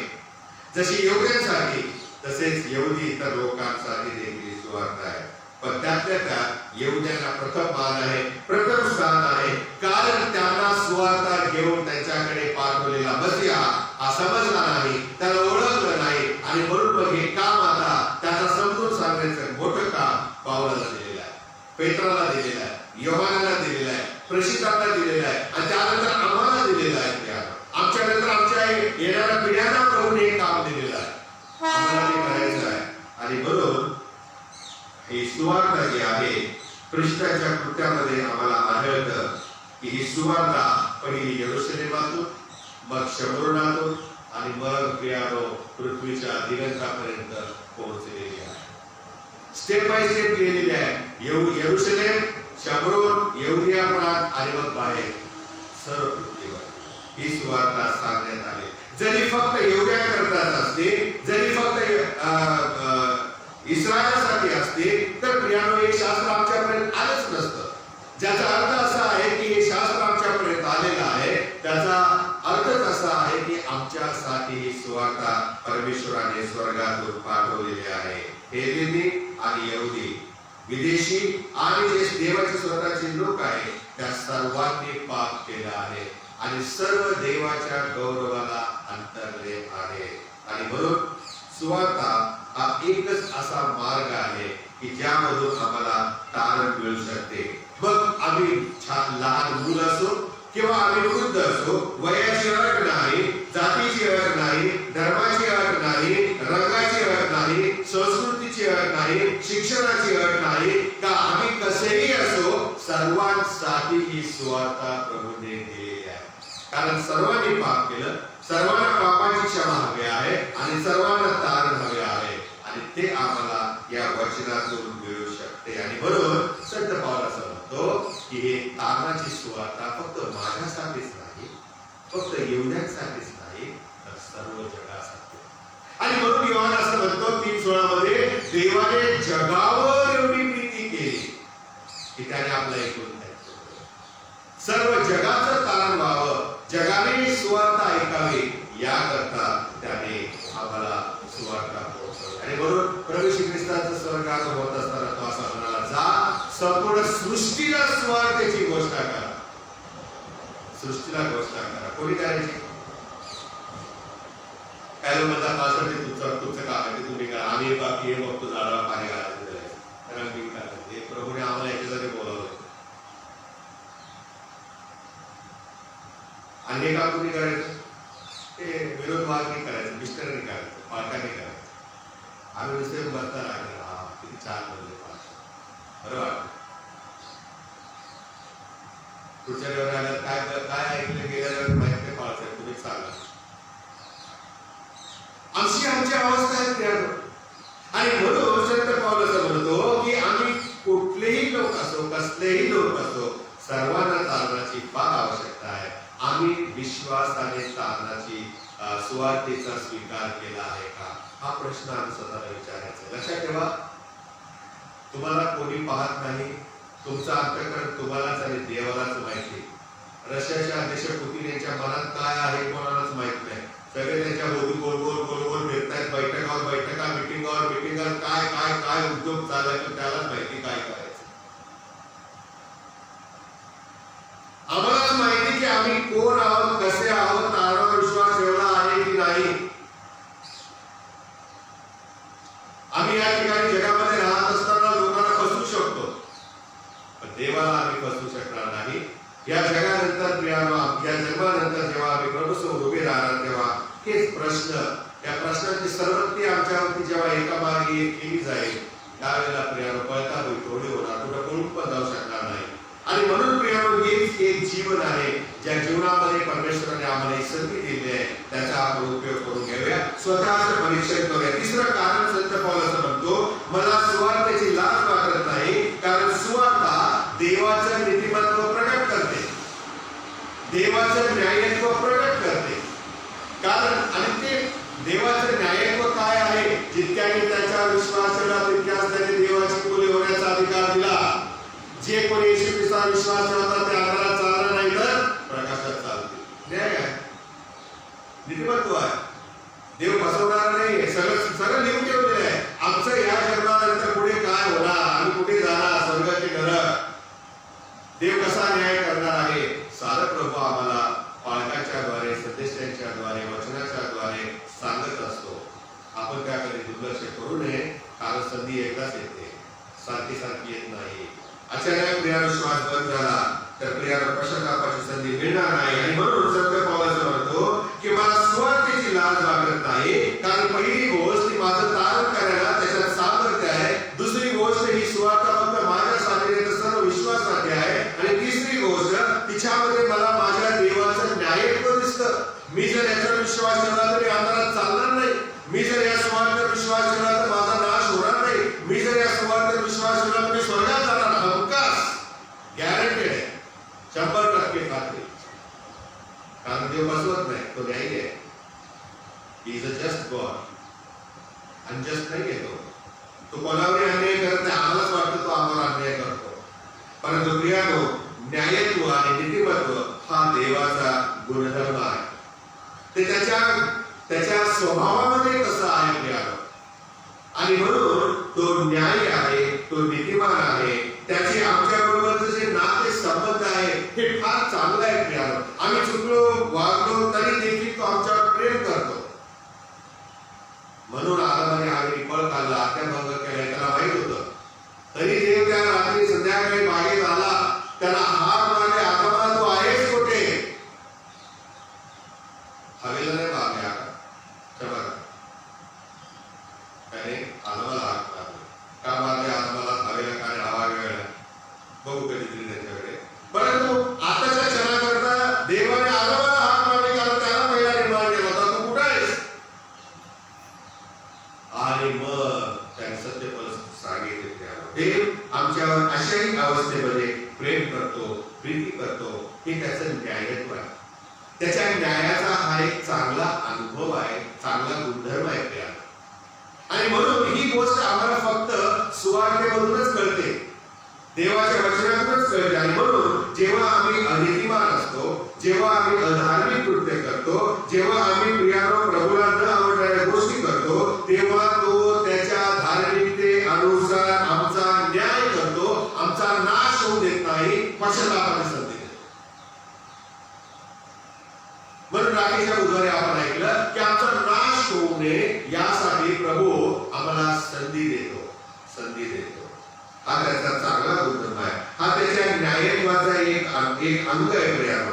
जशी यहुद्यांसाठी तसेच यहुदी इतर लोकांसाठी देखील सुवार्ता आहे. पण त्यातल्या त्यात यहुद्यांना प्रथम मान आहे, प्रथम स्थान आहे, कारण त्यांना सुवार्ता घेऊन त्यांच्याकडे पाठवलेला मसीहा हा समजला नाही, त्याला ओळखलं नाही, आणि म्हणून मग हे काम आता त्याचा समजून सांगण्याचं मोठं काम पावलाला दिलेलं आहे, पेत्राला दिलेलं आहे, योहानाला दिलेलं आहे, प्रशितांना दिलेलं आहे, आणि त्यानंतर आम्हाला दिलेलं आहे. आमच्या नंतर आमच्या येणाऱ्या पिढ्यांना प्रभूने हे काम दिलेलं आहे, आम्हाला ते करायचं आहे. आणि म्हणून ही सुवार्ता जी आहे, ख्रिस्ताच्या कृत्यामध्ये आम्हाला आढळतं की ही सुवार्ता पहिली यरूशलेमातून, मग शमरोनातून, आणि मग प्रियानो पृथ्वीच्या दिगंतापर्यंत पोहोचलेली आहे. स्टेप बाय स्टेप केलेली आहे. यरूशलेम, शमरोन, यहुदिया प्रांत, आणि मग बाहेर सर्व पृथ्वीवर ही सुवार्ता सांगण्यात आली. जरी फक्त यहुद्या करतात असते, जरी फक्त इस्रायलसाठी असते, तर प्रियानो हे शास्त्र आमच्यापर्यंत आलंच नसतं. ज्याचा अर्थ असा आहे की हे शास्त्र आमच्यापर्यंत आलेलं आहे, त्याचा अर्थच असा आहे की आमच्यासाठी ही सुवार्ता परमेश्वराने स्वर्गातून पाठवलेली आहे. हेलेनी आणि यहुदी, विदेशी आणि जे देवाचे स्वतःचे लोक आहेत, त्या सर्वांनी पाप केलं आहे आणि सर्व देवाच्या गौरवाला अंतरले आहे. आणि म्हणून सुवार्ता हा एकच असा मार्ग आहे की ज्यामधून आम्हाला तारण मिळू शकते. मग आम्ही छान लहान मुल असो किंवा आम्ही वृद्ध असो, वयाची अट नाही, जातीची अट नाही, धर्माची अट नाही, रंगाची अट नाही, संस्कृतीची अट नाही, शिक्षणाची अट नाही, का आम्ही कसेही असो, सर्वांसाठी ही सुवार्ता प्रभूने दिलेली आहे. कारण सर्वांनी पाप केलं, सर्वांना पापाची क्षमा हवी आहे आणि सर्वांना तारण हवे आहे, आणि ते आम्हाला या वचनातून मिळू शकते. आणि म्हणून संत पाऊल असं म्हणतो की हे तारणाची सुवार्ता फक्त माझ्यासाठीच नाही, फक्त यहुद्यांसाठीच नाही, तर सर्व जगासाठी. आणि म्हणून योहान असं म्हणतो 3:16 मध्ये, देवाने जगावर एवढी प्रीती केली की त्याने आपला ऐकून सर्व जगाचं तारण व्हावं, जगाने सुवार्ता ऐकावी, याकरता त्याने आम्हाला सुवार्ता पोहोचवली. आणि म्हणून प्रभू श्री ख्रिस्ताचं स्वर्गात होत असताना तो असा म्हणाला, जा संपूर्ण सृष्टीला सुवार्तेची घोषणा करा. सृष्टीला घोषणा करा. कोणी करायची? काय लोक म्हणतात, मास्टर ते तुमचं काम आहे, ते तुम्ही करा, आम्ही बाकी हे बघतो झाडाला पाणी घालायचं त्याला मी करायचं. हे प्रभूने आम्हाला याच्यासाठी बोलावलं. आणि हे काम तुम्ही करायचं, ते विरोध मार्गी करायचं, मिस्टरने करायचं, पालकांनी करायचं. आम्ही नुसते बसता राहिलो, हा किती छान बोलले, बरं वाटतं. पुढच्या रविवारी आल्यावर काय ऐकलं गेल्यावर माहिती नाही पाळसाहेब, तुम्ही सांगा. आमची अवस्था आहे प्रियानो. आणि म्हणून संत पाऊल असं म्हणतो की आम्ही कुठलेही लोक असो, कसलेही लोक असो, सर्वांना तारणाची फार आवश्यकता आहे. आम्ही विश्वासाने तारणाची सुवार्तेचा स्वीकार केला आहे का, हा प्रश्न आम्ही स्वतःला विचारायचा. लक्षात ठेवा, तुम्हाला कोणी पाहत नाही, तुमचं अंतःकरण तुम्हालाच आणि देवालाच माहिती. रशियाच्या अध्यक्ष पुतीन यांच्या मनात काय आहे कोणालाच माहित नाही. सगळे त्यांच्या भोवती गोल गोल गोल गोल फिरतायत, बैठकावर बैठका, मिटिंगावर मिटिंगा, काय काय काय उद्योग चालायचे त्यालाच माहिती काय करायचं. आम्हालाच माहिती की आम्ही कोण आहोत, कसे आहोत, तारणावर विश्वास ठेवला आहे की नाही. आम्ही या ठिकाणी जगामध्ये राहत असताना लोकांना फसवू शकतो, पण देवाला आम्ही फसवू शकणार नाही. या जगानंतर प्रियानो, या जन्मानंतर जेव्हा आम्ही प्रभूसमोर उभे राहणार तेव्हा हेच प्रश्न, या प्रश्नांची सर्वत्ती आमच्यावरती जेव्हा एकामागे एक केली जाईल, त्यावेळेला प्रियानो पळता होईल, थोडी होणार, कुठं पळून पण जाऊ शकणार नाही. आणि म्हणून प्रियानो हेच एक जीवन आहे ज्या जीवनामध्ये परमेश्वराने आम्हाला ही संधी दिली आहे, त्याचा आपण उपयोग करून घेऊया, स्वतःचं परीक्षण करूया. तिसरं कारण संत पाऊल असं म्हणतो, मला सुवार्तेची लाज वाटत नाही, कारण सुवार्ता देवाचं नीतिमत्व प्रकट करते, देवाचं न्यायत्व प्रकट करते. कारण आणि ते देवाचं न्यायत्व काय आहे, जितक्याने त्याच्यावर विश्वास ठेवला तितक्याच त्याने देवाची मुले होण्याचा अधिकार दिला. जे कोणी येशू ख्रिस्तावर विश्वास ठेवतात ते अंधारात चालणार नाही तर प्रकाशात चालतील. न्याय आहे, नीतिमत्व आहे, देव फसवणार नाही. सगळं लिहून ठेवलेलं आहे. आमचं या जन्मानंतर पुढे काय होणार, आम्ही कुठे जाणार, स्वर्गाची घरं, देव कसा न्याय करणार आहे, सारं प्रभू आम्हाला पालकांच्या द्वारे, सदस्यांच्या द्वारे, वचनाच्या द्वारे सांगत असतो. आपण त्याकडे दुर्लक्ष करू नये, कारण संधी एकदाच येते, सारखी सारखी येत नाही. अचानक प्रियानो श्वास बंद झाला तर प्रियानो पश्चातापाची संधी मिळणार नाही. आणि म्हणून संत पाऊल असं म्हणतो की मला सुवार्तेची लाज वाटत नाही, कारण पहिली गोष्ट ती माझं तारण करायला त्याच्यात सामर्थ्य आहे. दुसरी गोष्ट ही सुवार्ता फक्त माझ्यासाठी नाही तर सर्व विश्वासासाठी आहे. आणि तिसरी गोष्ट तिच्यामध्ये मला माझ्या देवाचं न्यायत्व दिसतं. मी जर याच्यावर विश्वास ठेवला तरी अंधारात चालणार नाही. मी जर या सुवार्तेवर विश्वास ठेवला तर माझा नाश होणार नाही. मी जर या सुवार्तेवर विश्वास ठेवला तर मी स्वर्गात जाणार. हमखास गॅरंटेड आहे, 100% खात्री. कारण देव फसवत नाही, तो न्यायी आहे. He is a just God, unjust नाही आहे तो कोणावरही अन्याय करत नाही. आम्हालाच वाटतं तो आम्हाला अन्याय करतो, परंतु प्रियानो न्यायत्व आणि नीतिमत्व हा देवाचा गुणधर्म आहे. ते त्याच्या स्वभावामध्ये कसा आहे प्रियानो. आणि म्हणून तो न्यायी आहे, तो नीतिमान आहे. त्याचे आमच्या बरोबरचे जे नाते संबंध आहे हे फार चांगलं आहे प्रियानो. आम्ही चुकलो, वागलो तरी देखील तो आमच्यावर प्रेम करतो. म्हणून आदामाने हवेली फळ खाल्लं, आज्ञाभंग केला, त्याला माहित होतं. तरी देव त्या रात्री संध्याकाळी बागेत आला, त्याला हार मारले, आदामा तू आहेस कुठे. हवेला नाही मारले, क्षमा त्याने आदामाला हाक मारले. का मारले आदामाला, हवेला काय हवा वेळ बघू कधीतरी त्यांच्याकडे. परंतु आताच्या क्षणाकरता देवाने आदामाला हाक मारले, कारण त्याला पहिला निर्माण केला होता, तू कुठे आहेस. आणि मग त्याने सत्य परिस्थिती सांगितली. देव आमच्यावर अशाही अवस्थेमध्ये प्रेम करतो, प्रीती करतो, हे त्याचं न्यायत्व आहे. त्याच्या न्यायाचा हा एक चांगला अनुभव आहे, चांगला गुणधर्म आहे त्या. आणि म्हणून ही गोष्ट आम्हाला फक्त सुवार्तेमधूनच कळते, देवाच्या वचनातूनच कळते. आणि म्हणून जेव्हा आम्ही अनितिमान असतो, जेव्हा आम्ही अधार्मिक कृत्य करतो, जेव्हा आम्ही प्रियानो प्रभूला न आवडणाऱ्या गोष्टी करतो, तेव्हा तो त्याच्या धार्मिकतेनुसार आमचा न्याय करतो, आमचा नाश होऊ देत नाही, पश्चातापाची संधी देतो. म्हणून राखीच्या बुधवारी आपण ऐकलं की आमचा नाश होऊ नये यासाठी प्रभू आम्हाला संधी देतो. हा त्याचा चांगला गुणधर्म आहे, हा त्याच्या न्यायत्वाचा एक अंग आहे प्रियानो.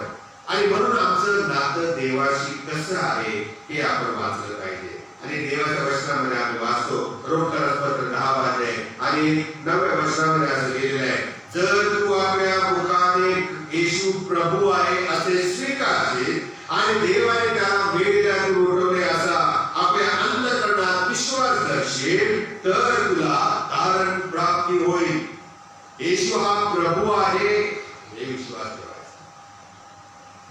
आणि म्हणून आमचं नातं देवाशी कसं आहे हे आपण वाचलं पाहिजे. आणि देवाच्या वचनामध्ये आम्ही वाचतो, रोमकरांपत्र 10 आणि 9 वचनामध्ये असं लिहिलेलं आहे, जर तू आपल्या मुखाने येशू येशू प्रभू आहे असे स्वीकारशील आणि देवाने त्याला मेलेल्यातून उठवले असा आपल्या अंतःकरणात विश्वास दर्शेल तर तुला तारण प्राप्ती होईल. येशू हा प्रभू आहे हे विश्वास ठेवायचा.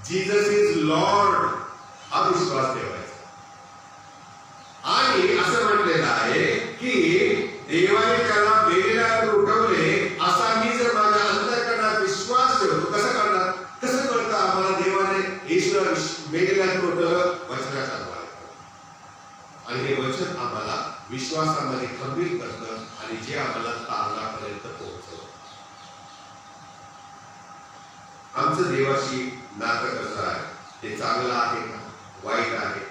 जीसस इज लॉर्ड हा विश्वास ठेवायचा. आणि असं म्हटलेलं आहे की देवाने त्याला मेलेल्यातून उठवले असा मी जर माझ्या अंतःकरणात विश्वास ठेवतो. कसं करणार? कसं कळतं आम्हाला देवाने येशूला मेलेल्यातून उठवलं? वचनाच्या द्वारे. आणि हे वचन आम्हाला विश्वासामध्ये खंबीर करतं आणि जे आम्हाला तारणापर्यंत पोहोचवतं. आमचं देवाशी नातं कसं आहे? ते चांगलं आहे का वाईट आहे?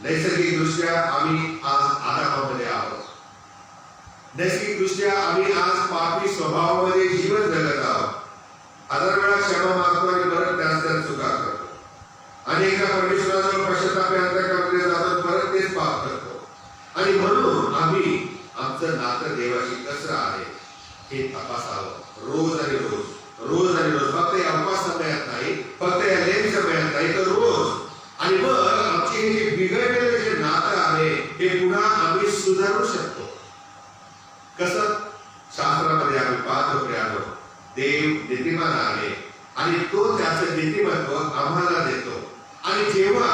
नैसर्गिक दृष्ट्या आम्ही आज आदामामध्ये आहोत. नैसर्गिक दृष्ट्या आम्ही आज पापी स्वभावामध्ये जीवन जगत आहोत. हजार वेळा क्षमा मागतो आणि परत त्याच चुका करतो. अनेकदा परमेश्वराजवळ पश्चाताप करण्यामध्ये जातो, परत तेच पाप करतो. आणि म्हणून आम्ही आमचं नातं देवाशी कसं आहे हे तपासावं रोज आणि रोज, रोज आणि रोज. फक्त या उपवास समयात नाही, फक्त या लेन समयात नाही, तर रोज. आणि मग आमचे हे जे बिघडलेलं जे नातं आहे हे पुन्हा आम्ही सुधारू शकतो. कसं? शास्त्रामध्ये आम्ही पाहतो प्रियानो, देव नीतिमान आहे आणि तो त्याचं नीतिमत्व आम्हाला देतो. आणि जेव्हा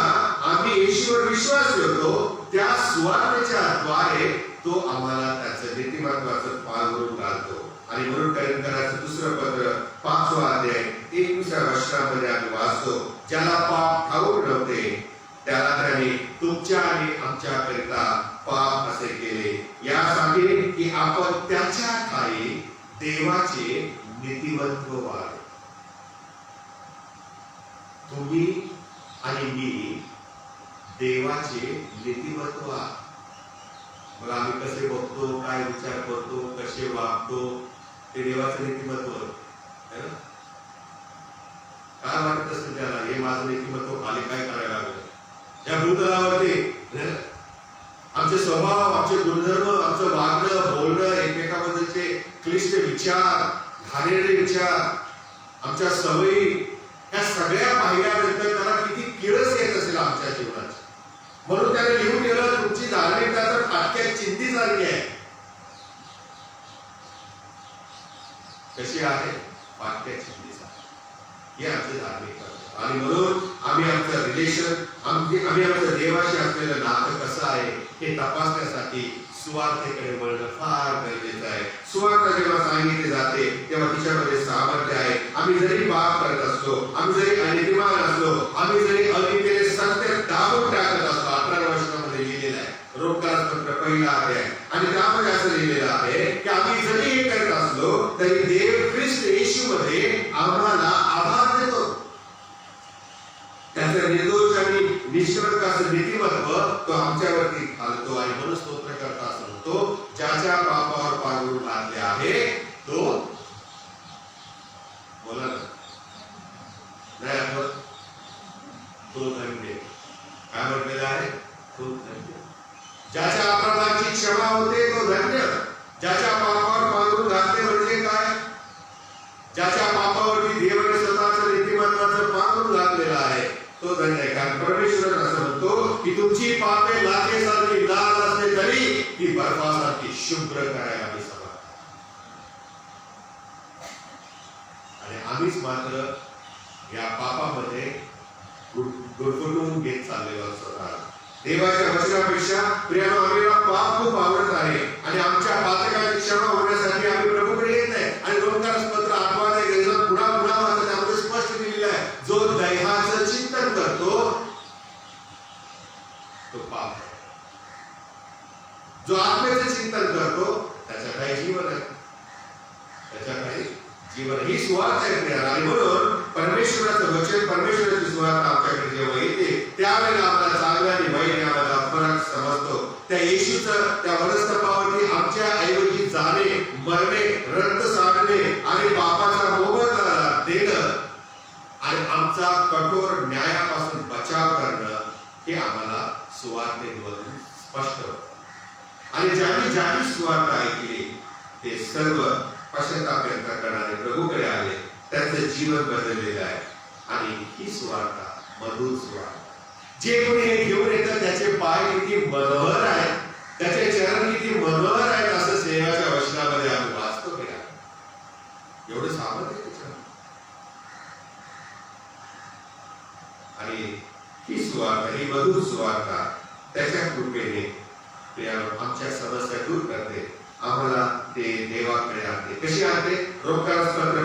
आम्ही येशूवर विश्वास ठेवतो त्या सुवार्तेच्या द्वारे तो आम्हाला त्याचं नीतिमत्वाचं पांघरून घालतो. आणि म्हणून करिंथराचं दुसरं पत्र 5वा अध्याय 21व्या वचनामध्ये आम्ही वाचतो, ज्याला पाप ठाऊक नव्हते त्याला त्याने तुमच्या आणि आमच्या करिता पाप असे केले, यासाठी की आपण त्याच्या ठाई देवाचे नीतिमत्व व्हावे. तुम्ही आणि मी देवाचे नीतिमत्व आहात. मग आम्ही कसे बघतो, काय विचार करतो, कसे वागतो, ते देवाचं नीतिमत्व आहे ना. काय वाटत असतं त्याला, हे माझं नीतिमत्व खाली काय करायला लागलं या भूतलावरती? आमचे स्वभाव, आमचे गुणधर्म, आमचं वागणं बोलणं, एकमेकाबद्दलचे क्लिष्ट विचार, घाणेरडे विचार, आमच्या सवयी, ह्या सगळ्या पाहिल्यानंतर त्याला किती किळस येत असेल आमच्या जीवनाची. म्हणून त्याने लिहून दिलं, तुमची धार्मिकता तर फाटक्या चिंती सारखी आहे. कशी आहे? फाटक्या चिंती सारखी. हे आमचे धार्मिकता. आणि म्हणून आम्ही आमचं रिलेशन, आम्ही आमचं देवाशी असलेलं नातं कसं आहे हे तपासण्यासाठी सुवार्तेकडे वळणं फार गरजेचं आहे. सुवार्ता जेव्हा सांगितली जाते तेव्हा तिच्यामध्ये सामर्थ्य आहे. आम्ही जरी पाप करत असलो, आम्ही जरी अनितिमान असलो, आम्ही जरी अनितेने सत्य दाबून टाकत असलो, 18 वर्षामध्ये लिहिलेलं आहे रोमकारास पत्र 1 अध्याय. आणि त्यामध्ये असं लिहिलेलं आहे की आम्ही जरी हे करत असलो तरी देव ख्रिस्त येशूमध्ये आम्हाला आभार देतो. त्याचं निर्दोष आणि निष्कलंक असं नीतिमत्व तो आमच्यावरती घालतो. आणि म्हणून स्तोत्रकर्ता असं म्हणतो, ज्याच्या पापावर पांघरून घातले आहे तो बोला ना, नाही आपण तो धन्य. काय म्हटलेलं आहे? तो धन्य. ज्याच्या अपराधाची क्षमा होते तो धन्य. ज्याच्या पापावर पांघरून घातले म्हणजे काय? ज्याच्या पापावरती देवाने स्वतःचं नीतिमत्वाचं पांघरून घातलेलं आहे तो धन्य आहे. कारण परमेश्वर असं म्हणतो की तुमची पापे लाखेसारखी लाल असले तरी ती बर्फासारखी शुभ्र करायला मी समर्थ. आणि आम्हीच मात्र या पापामध्ये गुरफटून घेत चाललेलो असतो. देवाच्या वचनापेक्षा प्रियानो आम्हाला पाप खूप आवडत आहे आणि आमच्या पातकाची क्षमा होण्यासाठी आम्ही प्रभूकडे येत नाही. आणि रोमकारास पत्र 8वा अध्याय पुन्हा पुन्हा वाचत त्यामध्ये स्पष्ट लिहिलेलं आहे, जो दैहाचं चिंतन करतो तो पाप आहे. जो आत्म्याचं चिंतन करतो त्याच्या काही जीवन आहे, त्याच्या काही जीवन. ही सुवार्ता आहे. आणि म्हणून परमेश्वराचं वचन, परमेश्वराची सुवार्ता आमच्याकडे जेव्हा येते त्यावेळेला आपला चांगला आणि वाईट यामध्ये फरक समजतो. त्या येशूचं त्या वनस्तंभावरती आमच्या ऐवजी जाणे, मरणे, रक्त सांडणे आणि पापाचा मोबदला देणं आणि आमचा कठोर न्यायापासून बचाव करणं हे आम्हाला सुवार्तेद्वारे स्पष्ट होतं. आणि ज्यांनी सुवार्ता ऐकली ते सर्व पश्चाताप व्यक्त करणारे प्रभूकडे आले. त्यांचं जीवन बदललेलं आहे. आणि ही सुवार्ता मधुर सुवार्ता, जे कोणी हे घेऊन येतं त्याचे पाय किती मनोहर आहेत, त्याचे चरण किती मनोहर आहेत, असं सेवाच्या वचनामध्ये आम्ही वाचतो की नाही? एवढं सामर्थ्य त्याच्यावर. आणि ही सुवार्ता, ही मधुर सुवार्ता त्याच्या कृपेने आमच्या समस्या दूर करते, आम्हाला ते देवाकडे आणते. कशी आणते? रोमकारास पत्र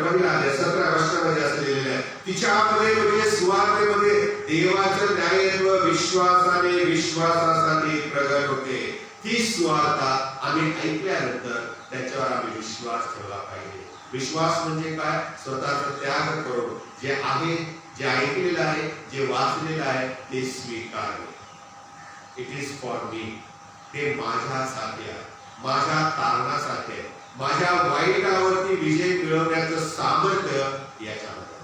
17 वर्षामध्ये असलेले आहे. तिच्यामध्ये म्हणजे सुवार्तेमध्ये देवाचं न्यायत्व विश्वासासाठी प्रगट होते. ती सुवार्ता आम्ही ऐकल्यानंतर त्याच्यावर आम्ही विश्वास ठेवला पाहिजे. विश्वास म्हणजे काय? स्वतःचा त्याग करून जे आहे, जे ऐकलेलं आहे, जे वाचलेलं आहे ते स्वीकारणे. It is for me. ते माझ्यासाठी आहे, माझ्या कारणासाठी आहे, माझ्या वाईटावरती विजय मिळवण्याचं सामर्थ्य याच्यामध्ये.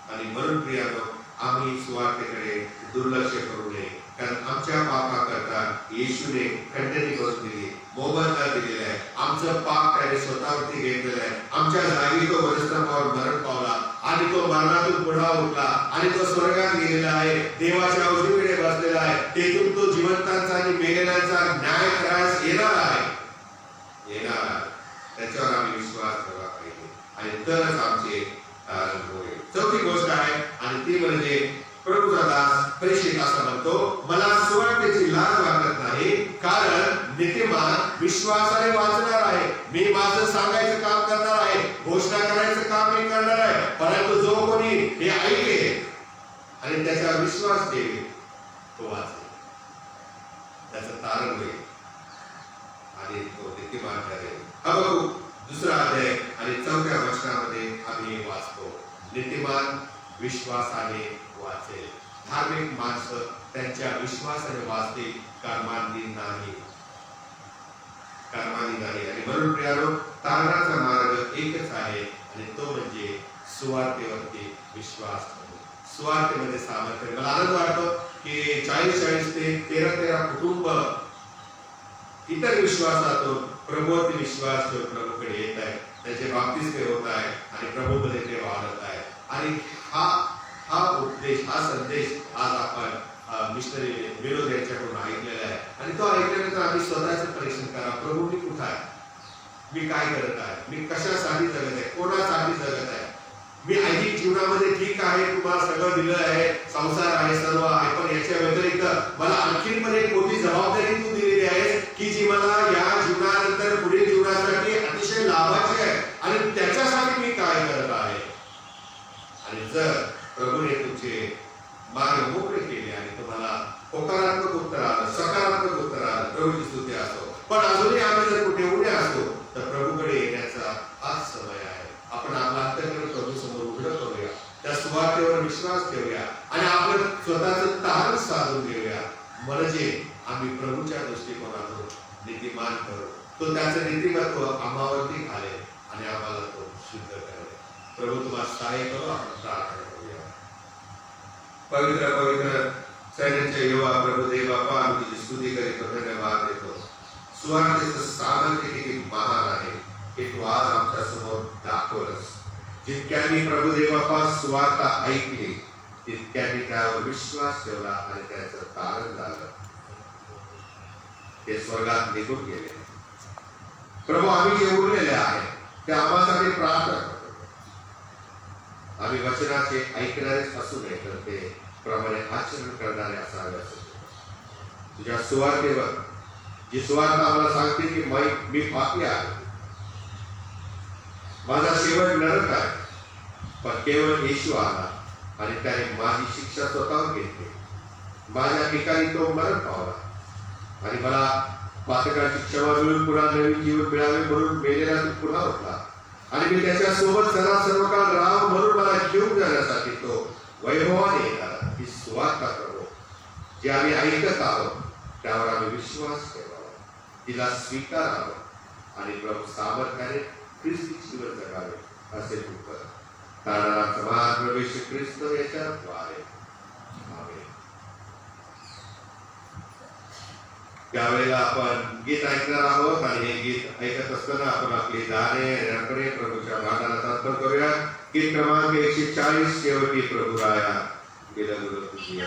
आणि म्हणून प्रियानो, आम्ही सुवार्तेकडे दुर्लक्ष करू नये. कारण आमच्या पापाकरता येशूने खंडणी करून दिली, मोबदला दिलेला आहे. आमचं पाप त्याने स्वतःवरती घेतलेलं आहे. आमच्या जागी तो वधस्तंभावर मरण पावला आणि तो मरणातून पुन्हा उठला आणि तो स्वर्गात गेलेला आहे, देवाच्या उजवीकडे बसलेला आहे. तेथून तो जिवंतांचा आणि मेलेल्यांचा न्याय करायला येणार आहे. त्याच्यावर आम्ही विश्वास ठेवला पाहिजे आणि तरच आमचे तारण होईल. चौथी गोष्ट आहे आणि ती म्हणजे प्रभूचा दास प्रेषित असं म्हणतो, मला सुवार्तेची लाज वाटत नाही, कारण नीतिमान विश्वासाने वाचणार आहे. मी माझं सांगायचं काम करणार आहे, घोषणा करायचं काम मी करणार आहे. परंतु जो कोणी हे ऐकेल आणि त्याच्यावर विश्वास ठेवेल तो वाचेल, त्याचं तारण होईल आणि तो नीतिमान ठरेल. हबक्कूक 2 अध्याय आणि 4 वचनामध्ये आम्ही वाचतो, नीतिमान विश्वासाने वाचेल. धार्मिक माणसं त्यांच्या विश्वासाने वाचतील, कर्मांनी नाही. आणि म्हणून प्रियानो, तारणाचा मार्ग एकच आहे आणि तो म्हणजे सुवार्तेवरती विश्वास ठेवणे. सुवार्तेमध्ये सामर्थ्य. मला आनंद वाटतो की 40 ते 13 कुटुंब इतर विश्वासातून प्रभूवरती विश्वास ठेवून प्रभूकडे येत आहे, त्याचे बाप्तिस्मे होत आहे आणि प्रभूमध्ये ते वाढत आहे. आणि हा उपदेश, हा संदेश आज आपण मिशनरी विनोद यांच्याकडून ऐकलेला आहे. आणि तो ऐकल्यानंतर आम्ही स्वतःचं परीक्षण करा, प्रभू मी कुठं आहे, मी काय करत आहे, मी कशासाठी जगत आहे, कोणासाठी जगत आहे. मी ऐहिक जीवनामध्ये ठीक आहे, तुम्हाला सगळं दिलं आहे, संसार आहे, सर्व आहे, पण याच्या व्यतिरिक्त मला आणखीन पण एक मोठी जबाबदारी तू दिलेली आहे की जी मला या जीवनानंतर पुढील जीवनासाठी अतिशय लाभाची आहे आणि त्याच्यासाठी मी काय करत आहे. आणि जर प्रभूने तुमचे मार्ग मोकळे केले आणि तुम्हाला होकारात्मक उत्तर आलं, सकारात्मक उत्तर आलं, प्रभूची स्तुती असो. पण अजूनही आम्ही जर कुठे उभे असतो तर प्रभूकडे येण्याचा आज समय आहे. आपण आपला अंतःकरण प्रभू समोर उघडं करूया, त्या सुवार्तेवर विश्वास ठेवूया आणि आपलं स्वतःचं तारण साधून घेऊया. म्हणजे आम्ही प्रभूच्या दृष्टिकोनातून नीतिमान करू, तो त्याचं नीतिमत्व आम्हावरती घालेल आणि आम्हाला तो शुद्ध करेल. प्रभू तुम्हाला सहाय्य करू. आपण प्रार्थना करूया. पवित्र पवित्र सैन्याचे युवा प्रभू देव बाप्पा, आम्ही तुझी स्तुती करीतो, धन्यवाद देतो. सुवार्तेचं सामर्थ्य किती महान आहे हे तू आज आमच्या समोर दाखवलंस. जितक्यांनी प्रभू देव बाप्पा सुवार्ता ऐकली तितक्यांनी त्यावर विश्वास ठेवला आणि त्याचं तारण झालं, ते स्वर्गात निघून गेले. प्रभू आम्ही जे उरलेले आहे ते आम्हासाठी प्रार्थना करतो. आम्ही वचनाचे ऐकणारेच असू नये तर ते प्रमाणे आचरण करणारे असावे असं तुझ्या सुवार्तेवर जी सुवार्ता आम्हाला सांगते की मी पापी आहे, माझा शेवट नरक आहे, पण केवळ येशू आला आणि त्याने माझी शिक्षा स्वतःवर घेतली. माझ्या ठिकाणी तो मरण पावला आणि मला पातकाची क्षमा मिळून पुन्हा नवीन जीवन मिळावे म्हणून मेलेला तो पुन्हा उठला आणि मी त्याच्या सोबत सर्व काळ राहावं म्हणून मला घेऊन जाण्यासाठी तो वैभवाने येणार. ही सुवार्ता प्रभू जी आम्ही ऐकत आहोत त्यावर आम्ही विश्वास ठेवावा, तिला स्वीकारावं आणि प्रभू सामर्थ्याने ख्रिस्ती जीवन जगावे असे तू कर. कारण महान प्रवेश ख्रिस्त याच्याद्वारे. आमेन. त्यावेळेला आपण गीत ऐकणार आहोत आणि हे गीत ऐकत असताना आपण आपली दाने रकडे प्रभूच्या भागाला अर्पण करूया. गीत क्रमांक 140 शेवटी प्रभू राया गेल्या गुरु तुझी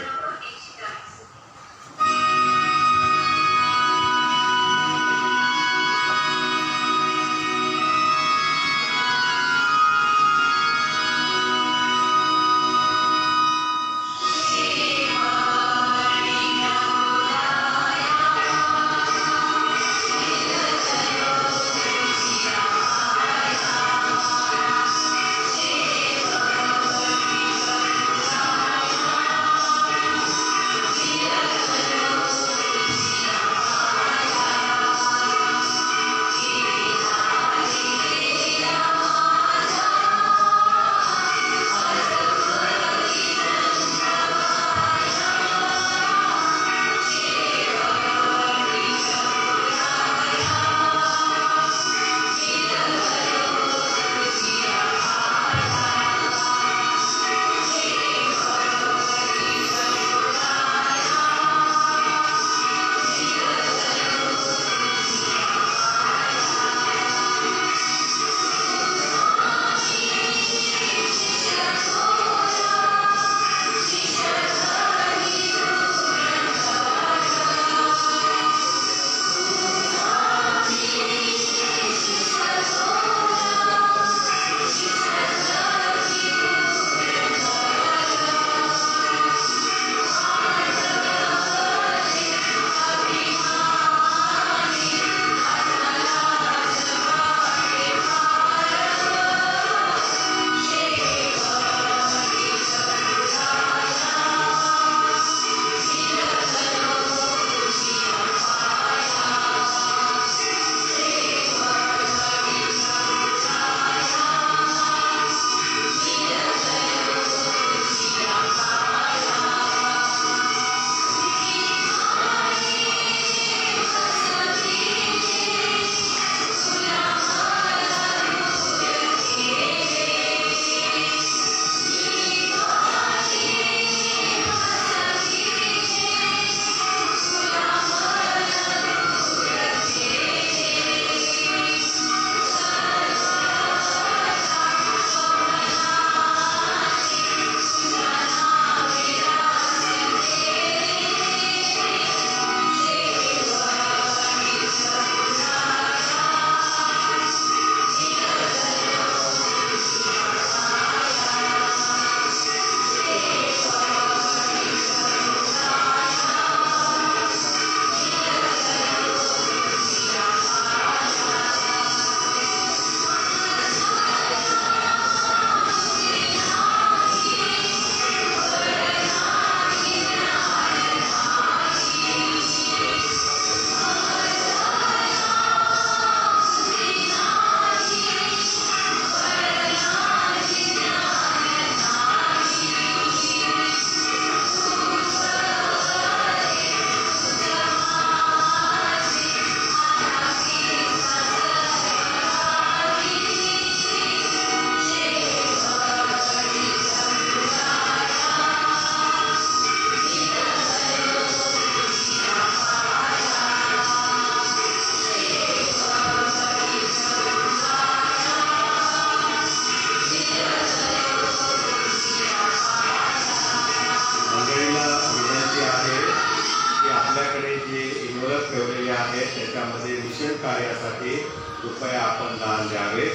त्याच्यामध्ये मिशन कार्यासाठी कृपया आपण दान द्यावे.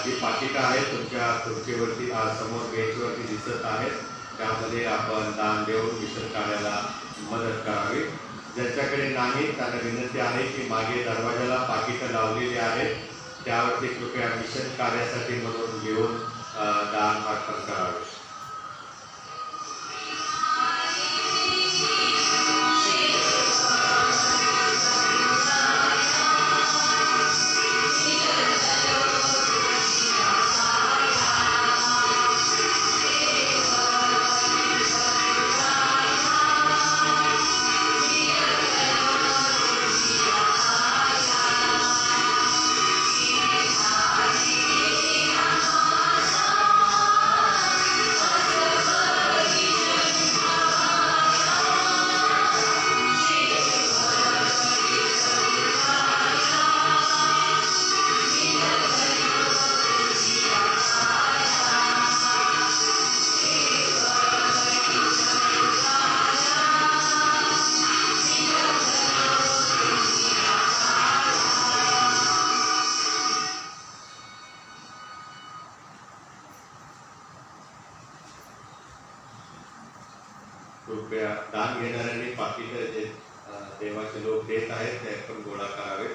जी पाकिटं आहेत तुमच्या खुर्चीवरती समोर बेंचवरती दिसत आहेत, त्यामध्ये आपण दान देऊन मिशन कार्याला मदत करावी. ज्यांच्याकडे नाही त्यांना विनंती आहे की मागे दरवाजाला पाकिटं लावलेली आहेत, त्यावरती कृपया मिशन कार्यासाठी म्हणून घेऊन दान अर्पण करावे. कृपया दान घेणाऱ्यांनी पाकिट जे देवाचे लोक देत आहेत ते पण गोळा करावे.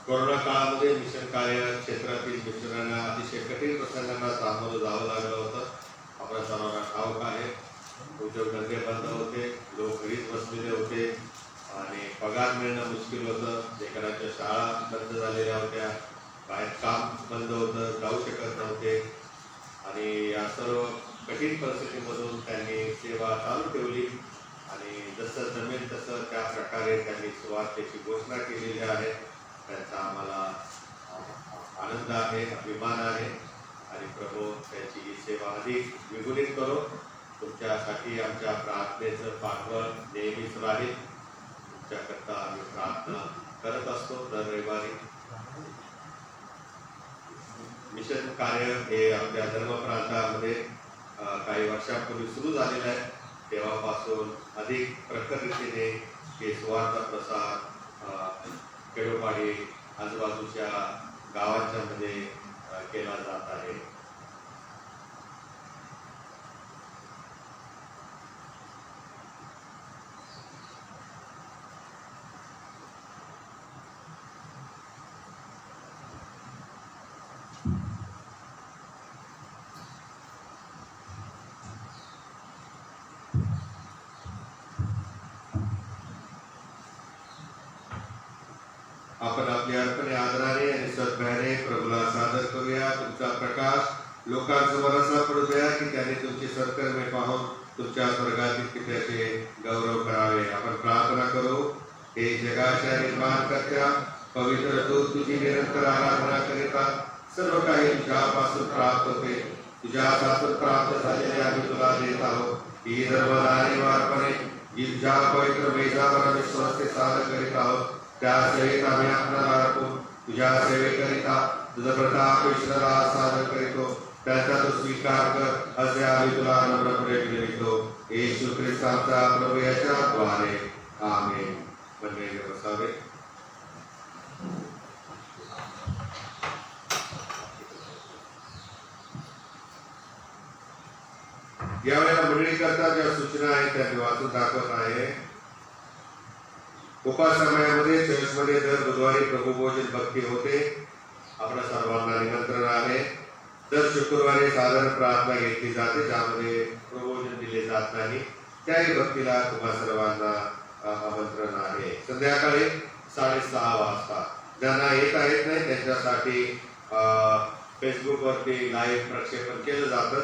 कोरोना काळामध्ये मिशन कार्य क्षेत्रातील मिशनरांना अतिशय कठीण प्रसंगांना सामोरं जावं लागलं होतं. आपल्या सर्वांना ठाऊक आहे. उद्योगधंदे बंद होते, लोक घरीच बसलेले होते आणि पगार मिळणं मुश्किल होतं. लेकरांच्या शाळा बंद झालेल्या होत्या, बाहेर काम बंद होतं, जाऊ शकत नव्हते आणि या सर्व कठीण परिस्थितीमधून त्यांनी सेवा चालू ठेवली आणि जसं जमेल तसं त्या प्रकारे त्यांनी सुवार्थेची घोषणा केलेली आहे. त्यांचा आम्हाला आनंद आहे, अभिमान आहे आणि प्रभू त्यांची ही सेवा अधिक द्विगुणित करो. तुमच्यासाठी आमच्या प्रार्थनेचं पाठबळ नेहमीच राहील. तुमच्याकरता आम्ही प्रार्थना करत असतो दर रविवारी. मिशन कार्य हे आपल्या धर्म प्रांतामध्ये काही वर्षांपूर्वी सुरू झालेलं आहे. तेव्हापासून अधिक प्रखर रीतीने हे सुवार्थ प्रसार खेडोपाडी आजूबाजूच्या गावांच्या मध्ये केला जात आहे. आपण आपली अर्पणे आदराने आणि सद्भावाने प्रभूला सादर करूया. तुमचा प्रकाश लोकांसमोर असा पडू द्या की त्यांनी तुमचे सत्कर्मे पाहून तुमच्या स्वर्गातील पित्याचे गौरव करावे. आपण प्रार्थना करू. हे जगाच्या निर्माणकर्त्या पवित्र दूत तुझी निरंतर आराधना करिता सर्व काही तुझ्यापासून प्राप्त होते. तुझ्या हातातून प्राप्त झालेले आम्ही तुला देत आहोत. ही धर्मदानी अर्पणे जी तुझ्या पवित्र मेजावर आम्ही स्वस्ते सादर करीत आहोत त्या सेवेत आम्ही आपल्याला अर्पून तुझ्या सेवेकरिता तुझा प्रताप ईश्वरा सादर करीतो. त्याचा तो स्वीकार कर असे आम्ही तुला नम्रपणे विनवितो. येशू ख्रिस्ताचा प्रभू याच्या द्वारे आमेन. मंडळी बसावे. यावेळेला मंडळी करता ज्या सूचना आहेत त्या मी वाचून दाखवत आहे. उपास समयामध्ये चर्चमध्ये दर बुधवारी प्रभुभोजन भक्ती होते. आपल्या सर्वांना निमंत्रण आहे. दर शुक्रवारी साधारण प्रार्थना घेतली जाते ज्यामध्ये प्रभुभोजन दिले जात नाही. त्याही भक्तीला तुम्हा सर्वांना आमंत्रण आहे. संध्याकाळी 6:30 वाजता ज्यांना येता येत नाही त्यांच्यासाठी फेसबुकवरती लाईव्ह प्रक्षेपण केलं जातं.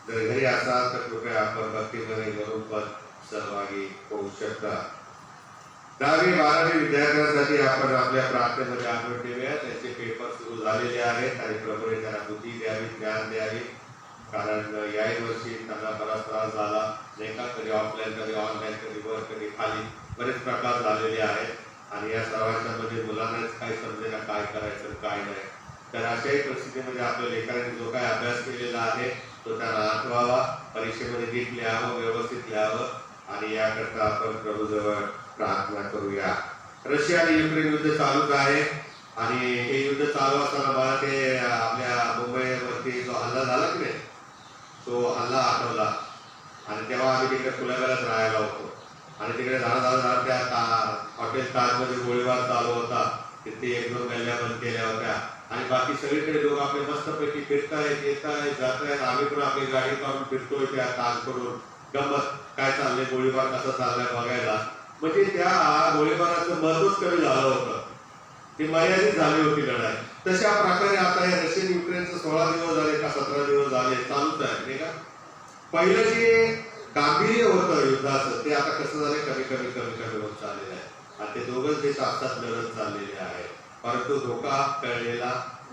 जर घरी असाल तर कृपया आपण भक्तीमध्ये घरून पण सहभागी होऊ शकता. 10वी 12वी विद्यार्थ्यांसाठी आपण आपल्या प्रार्थनेमध्ये आठवण ठेवूया. त्यांचे पेपर सुरू झालेले आहेत आणि प्रभूने त्यांना बुद्धी द्यावी, ज्ञान द्यावी. कारण याही वर्षी त्यांना बराच त्रास झाला नाही का. कधी ऑफलाईन, कधी ऑनलाईन, कधी वर, कधी खाली बरेच प्रकार झालेले आहेत आणि या सर्वांच्या मध्ये मुलांनाच काही समजेना काय करायचं काय नाही. तर अशाही परिस्थितीमध्ये आपल्या लेकरांनी जो काय अभ्यास केलेला आहे तो त्यांना आठवावा, परीक्षेमध्ये नीट लिहावं, व्यवस्थित लिहावं आणि याकरता आपण प्रभूजवळ प्रार्थना करूया. रशिया आणि युक्रेन युद्ध चालूच आहे आणि हे युद्ध चालू असताना मला ते आपल्या मुंबईवरती जो हल्ला झाला की नाही तो हल्ला आठवला आणि तेव्हा आम्ही तिकडे पुण्यालाच राहायला होतो आणि तिकडे झाला त्या हॉटेल ताजमध्ये गोळीबार चालू होता. तिथे 1-2 गल्ल्या बंद केल्या होत्या आणि बाकी सगळीकडे लोक आपले मस्तपैकी फिरतायत, येतायत, जातायत. आम्ही पण आपली गाडी काढून फिरतोय त्या ताज करून गंमत काय चाललंय, गोळीबार कसा चाललाय बघायला. म्हणजे त्या गोळीबाराचं महत्वच कमी झालं होतं. ती मर्यादित झाली होती लढाई. तशा प्रकारे आता हे रशियन युक्रेनचं 16 दिवस झाले का 17 दिवस झाले चालूच आहे नाही का. पहिलं जे गांभीर्य होतं युद्धाचं ते आता कसं झालंय कमी कमी कमी कमी होत चाललेलं आहे आणि ते दोघंच देश आपसात लढत चाललेले आहेत. परंतु धोका कळलेला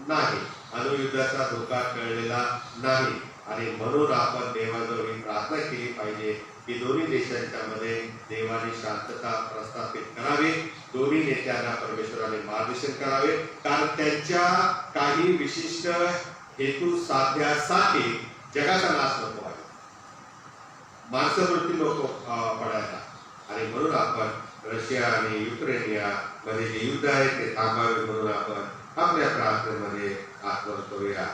नाही, अणुयुद्धाचा धोका कळलेला नाही आणि म्हणून आपण देवाजवळ प्रार्थना केली पाहिजे की दोन्ही देशांच्या मध्ये देवाने शांतता प्रस्थापित करावी, दोन्ही नेत्यांना परमेश्वराने मार्गदर्शन करावे, कारण त्यांच्या काही विशिष्ट हेतू साध्यासाठी जगाचा नाश नको आहे, माणसावरती लोक पडायला. आणि म्हणून आपण रशिया आणि युक्रेन या मध्ये जे युद्ध आहे ते थांबावे म्हणून आपण आपल्या प्रार्थनेमध्ये आत्मन करूया.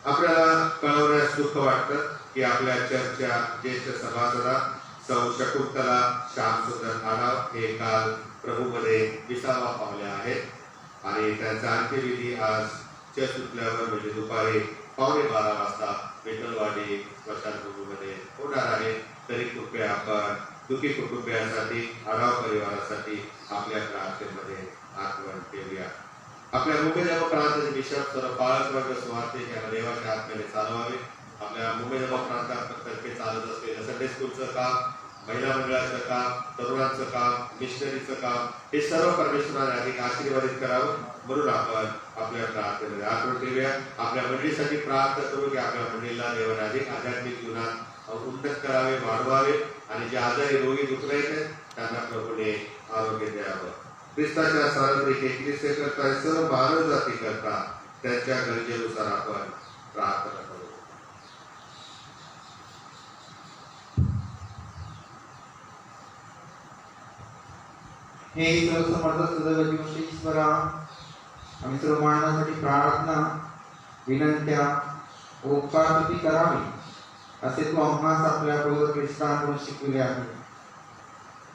आपल्याला कळवण्यास दुःख वाटतं की आपल्या चर्चच्या ज्येष्ठ सभासदा सौ शकुंतला श्यामसुंदर आढाव हे काल प्रभूमध्ये विसावा पावले आहेत आणि त्यांचा अंत्यविधी आज चर्च सुटल्यावर म्हणजे दुपारी 12:15 वाजता विठ्ठलवाडी स्मशानभूमीमध्ये होणार आहे. तरी कृपया आपण दुःखी कुटुंबियांसाठी, आढाव परिवारासाठी आपल्या प्रार्थनेमध्ये आठवण ठेवूया. आपल्या मुंबई जमा प्रांताचे बिशप सर्व पाळक वर्ग सुवार्थी यांना देवाच्या आत्म्याने चालवावे. आपल्या मुंबई जमा प्रांतातर्फे चालत असलेलं संडे स्कूलचं काम, महिला मंडळाचं काम, तरुणांचं काम, मिशनरीचं काम हे सर्व परमेश्वराने अधिक आशीर्वादित करावं म्हणून आपण आपल्या प्रार्थनेमध्ये आठवण ठेवूया. आपल्या मंडळीसाठी प्रार्थना करू की आपल्या मंडळीला देवाने अधिक आध्यात्मिक जीवनात उन्नत करावे, वाढवावे आणि जे आजारी रोगी दुखले आहेत त्यांना प्रभूने आरोग्य द्यावं. ख्रिस्ताच्या सार्वत्रिक एकनिष्ठे करता सर्व मानव जाती करता त्यांच्या गरजेनुसार आपण प्रार्थना करू. हे सर्वसमर्थ सदैव ईश्वरा, आम्ही सर्व मानवासाठी प्रार्थना, विनंत्या, उपकारस्तुती करावी असे तू आम्हास आपल्या प्रभू ख्रिस्ताकडून शिकविले आहे.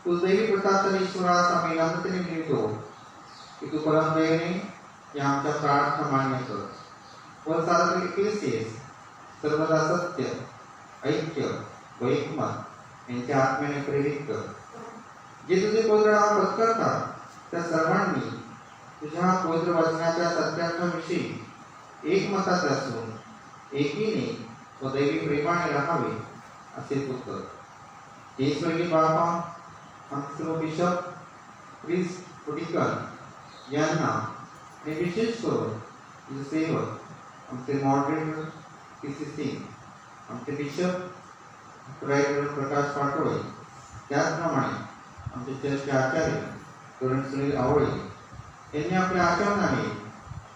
तू दैवी प्रतापचा ईश्वरास आम्ही नम्रतेने मिळतो की तू परमदयेने या आमच्या प्रार्थना मान्य कर व सार्वत्रिक क्रिस्तीस सर्वदा सत्य, ऐक्य व एकमत यांच्या आत्म्याने प्रेरित कर. जे तुझे पवित्र नाम पत्करतात त्या सर्वांनी तुझ्या पवित्र वचनाच्या सत्यात्म्याविषयी एकमतात असून एकीने व दैवी प्रेमाने राहावे असे तू कर. हे स्वर्गीय बाबा, आमचे सर्व बिशप, प्रिस्ट, पुटिकन यांना आणि विशेष करून तुझे सेवक, आमचे मॉडरेटर पी.सी. सिंग, आमचे बिशप रायडर प्रकाश पाटोळे, त्याचप्रमाणे आमचे चर्चचे आचार्य तरुण सुनील आवळे यांनी आपल्या आचरणाने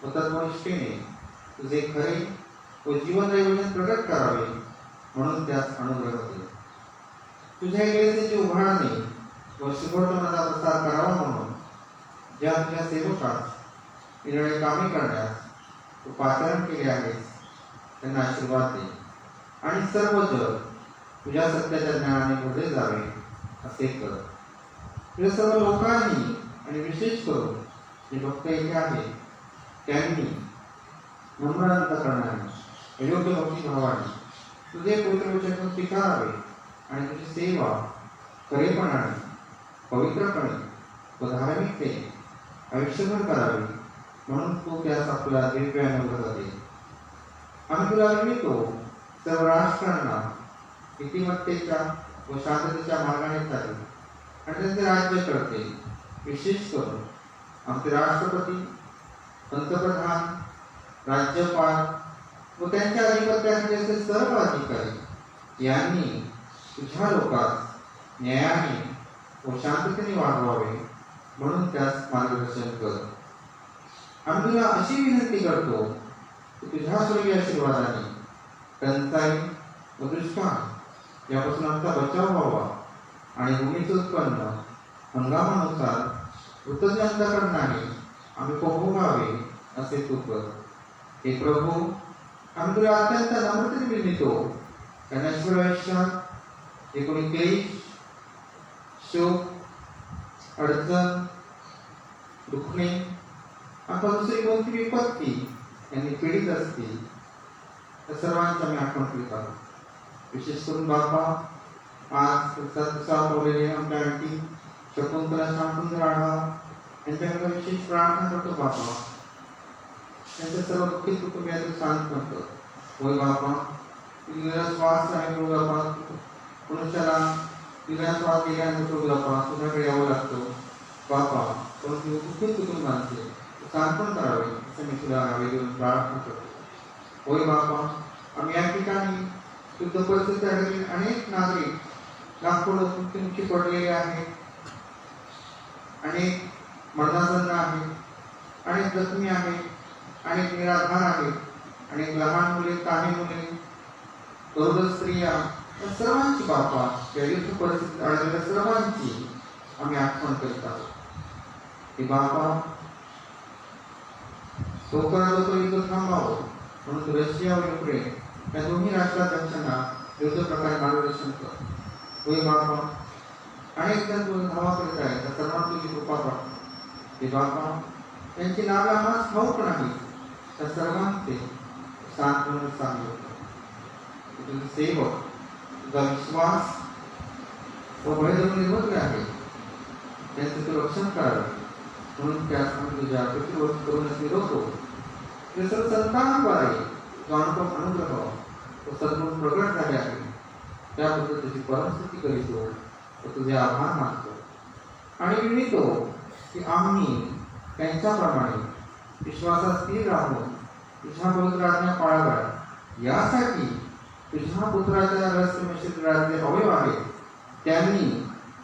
व तत्वनिष्ठेने तुझे खरे व जीवनदैवजन प्रकट करावे म्हणून त्यास अनुग्रह दे. तुझ्या इगलेसीची उभारणी व शुभवर्तमानाचा प्रसार करावा म्हणून ज्या तुझ्या सेवकास निरळे कामे करण्यास तू पाचारण केले आहेस त्यांना आशीर्वाद दे आणि सर्व जग तुझ्या सत्याच्या ज्ञानाने भरले जावे असे कर. तुझ्या सर्व लोकांनी आणि विशेष करून जे भक्त येथे आहेत त्यांनी नम्र अंतकरणाने योग्य भक्तिभावाने तुझे पवित्र वचन स्वीकारावे आणि तुझी सेवा खरेपणाने, पवित्रपणे व धार्मिकतेने आयुष्यभर करावी म्हणून तू त्यास आपला दिव्य अनुग्रह दे. आम्ही तुला विनतो सर्व राष्ट्रांना नीतिमत्तेच्या व शांततेच्या मार्गाने चालू आणि त्यांचे राज्य करते. विशेष करून आमचे राष्ट्रपती, पंतप्रधान, राज्यपाल व त्यांच्या अधिपत्याखाली सर्व अधिकारी यांनी तुझ्या लोकांस न्यायाने व शांततेने वागवावे म्हणून त्यास मार्गदर्शन कर. आम्ही तुला अशी विनंती करतो की तुझ्या स्वर्गीय आशीर्वादाने टंचाई व दुष्काळ यापासून आमचा बचाव व्हावा आणि भूमीचे उत्पन्न हंगामानुसार कृतज्ञ अंतकरणाने आम्ही पोहोगावे असे तू कर. हे प्रभू, आम्ही तुला अत्यंत नम्रतेने विनंतो त्या नश्वर आयुष्यात एकूण क्लेश, शोक, अडचण, दुखणे अथवा दुसरी कोणती विपत्ती यांनी पीडित असतील त्या सर्वांची आम्ही आठवण करीत आहोत. विशेष करून बाबा, आज पावलेले आमच्या आंटी शकुंतला श्यामसुंदर आढाव यांच्याकडे विशेष प्रार्थना करतो बाबा. त्यांच्या सर्व दुःखी कुटुंबियांचं शांत करतो. होय बाबा, तुझ्या श्वास आहे प्रभू बाबा, मनुष्याला तुझ्या श्वास गेल्यानंतर प्रभू बाबा तुझ्याकडे यावं लागतो बाबा. परंतु दुःखी कुटुंबांचे सांत्वन करावे असं मी तुला आवेदन प्रार्थना करतो. होय बाबा, आम्ही या ठिकाणी शुद्ध परिस्थितीतील अनेक नागरिक लाखो लोक मृत्युमुखी पडलेले आहेत, अनेक मरणासन्न आहेत, अनेक जखमी आहेत, अनेक निराधार आहेत, अनेक लहान मुले, काही मुले, गरोदर स्त्रिया, या सर्वांची बापा या युद्ध परिस्थितीत अडकलेल्या सर्वांची आम्ही आठवण करीत आहोत. की बापा लवकरात युद्ध थांबावं म्हणून रशिया व युक्रेन या दोन्ही राष्ट्राध्यक्षांना योग्य प्रकारे मार्गदर्शन कर. होय बापा, अनेक जण धावा करीत आहेत, त्या सर्वांना तुझी कृपा पाठव. की बापा त्यांची नावे आम्हाला ठाऊक नाही, त्या सर्वांचे शांत म्हणून सांगितलं. तुझे सेवक तुझा विश्वास व भयधरून निर्वसले आहे, त्यांचे तू रक्षण करावे म्हणून त्यास आम्ही तुझ्या प्रतिरोध करूनच निरोधतो. ते सर्व संतांद्वारे जो अनुपम अनुग्रह व सद्गुण प्रगट झाले आहे त्याबद्दल तुझी परमस्तुती करीतो व तुझे आभार मानतो आणि विनतो की आम्ही त्यांच्याप्रमाणे विश्वासात स्थिर राहून तुझ्या पवित्र आज्ञा पाळाव्यात, यासाठी तुझ्या पुत्राच्या रहस्यमय राज्य अवयव आहेत त्यांनी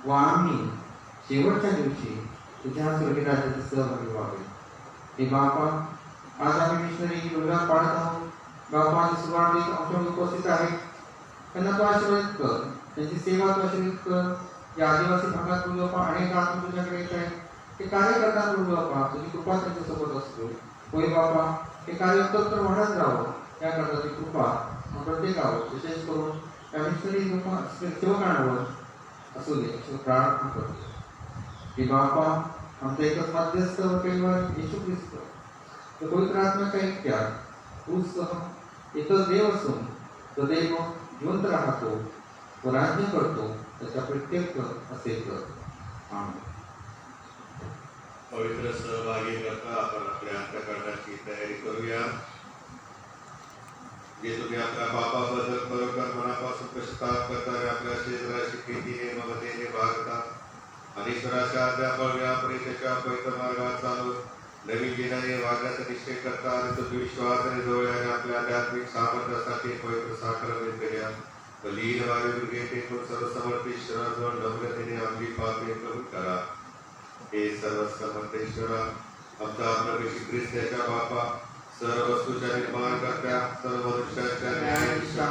व आम्ही शेवटच्या दिवशी तुझ्या स्वर्गीय राज्याचे सहभागी व्हावे. हे बापा, आज आम्ही मिशनरी योजना पाळत आहोत. बापा सुवार्थिक आमच्यावर उपस्थित आहेत, त्यांना तू आशीर्वादित कर, त्यांची सेवा तू आशीर्वादित कर. या आदिवासी भागात तू बापा अनेक आत्मा तुझ्याकडे येत आहेत, ते कार्य करतात तू बापा, तुझी कृपा त्यांच्यासोबत असतो. होय बापा, हे कार्य उत्तर वाढत राहावं याकरता ती कृपा प्रत्येकावर विशेष करून त्या मिशनरी सेवकांवर असू दे अशी प्रार्थना करतो. की बापा आमचा एकच मध्यस्थ व कैवारी येशू ख्रिस्त तो पवित्र आत्म्याच्या ऐक्यात तूच एकच देव असून सदैव जिवंत राहतो व राज्य करतो, त्याचा प्रत्येक असे कर. आमेन. पवित्र सहभागी करता आपण आपल्या अंतःकरणाची तयारी करूया. जे तुम्ही आपल्या पापाबद्दल खरोखर मनापासून पश्चाताप करता आणि आपल्या शरीराची प्रीतीने ममतेने वागता आणि ईश्वराच्या आज्ञा पाळण्यापुढे त्याच्या पवित्र मार्गात चालून नवीन जीवनाने वागण्याचा निश्चय करता आणि तो विश्वासाने जवळ्याने आपल्या आध्यात्मिक सामर्थ्यासाठी पवित्र साखरमेल केल्या व लीन वायू घेते तो सर्व समर्पित ईश्वराजवळ नम्रतेने आपली पापे कबूल करा. हे सर्व समर्थ ईश्वरा, आमचा प्रभू येशू ख्रिस्त त्याच्या बापा, सर्व वस्तूच्या निर्माण करत्या, सर्व मनुष्याच्या न्यायाधीशा,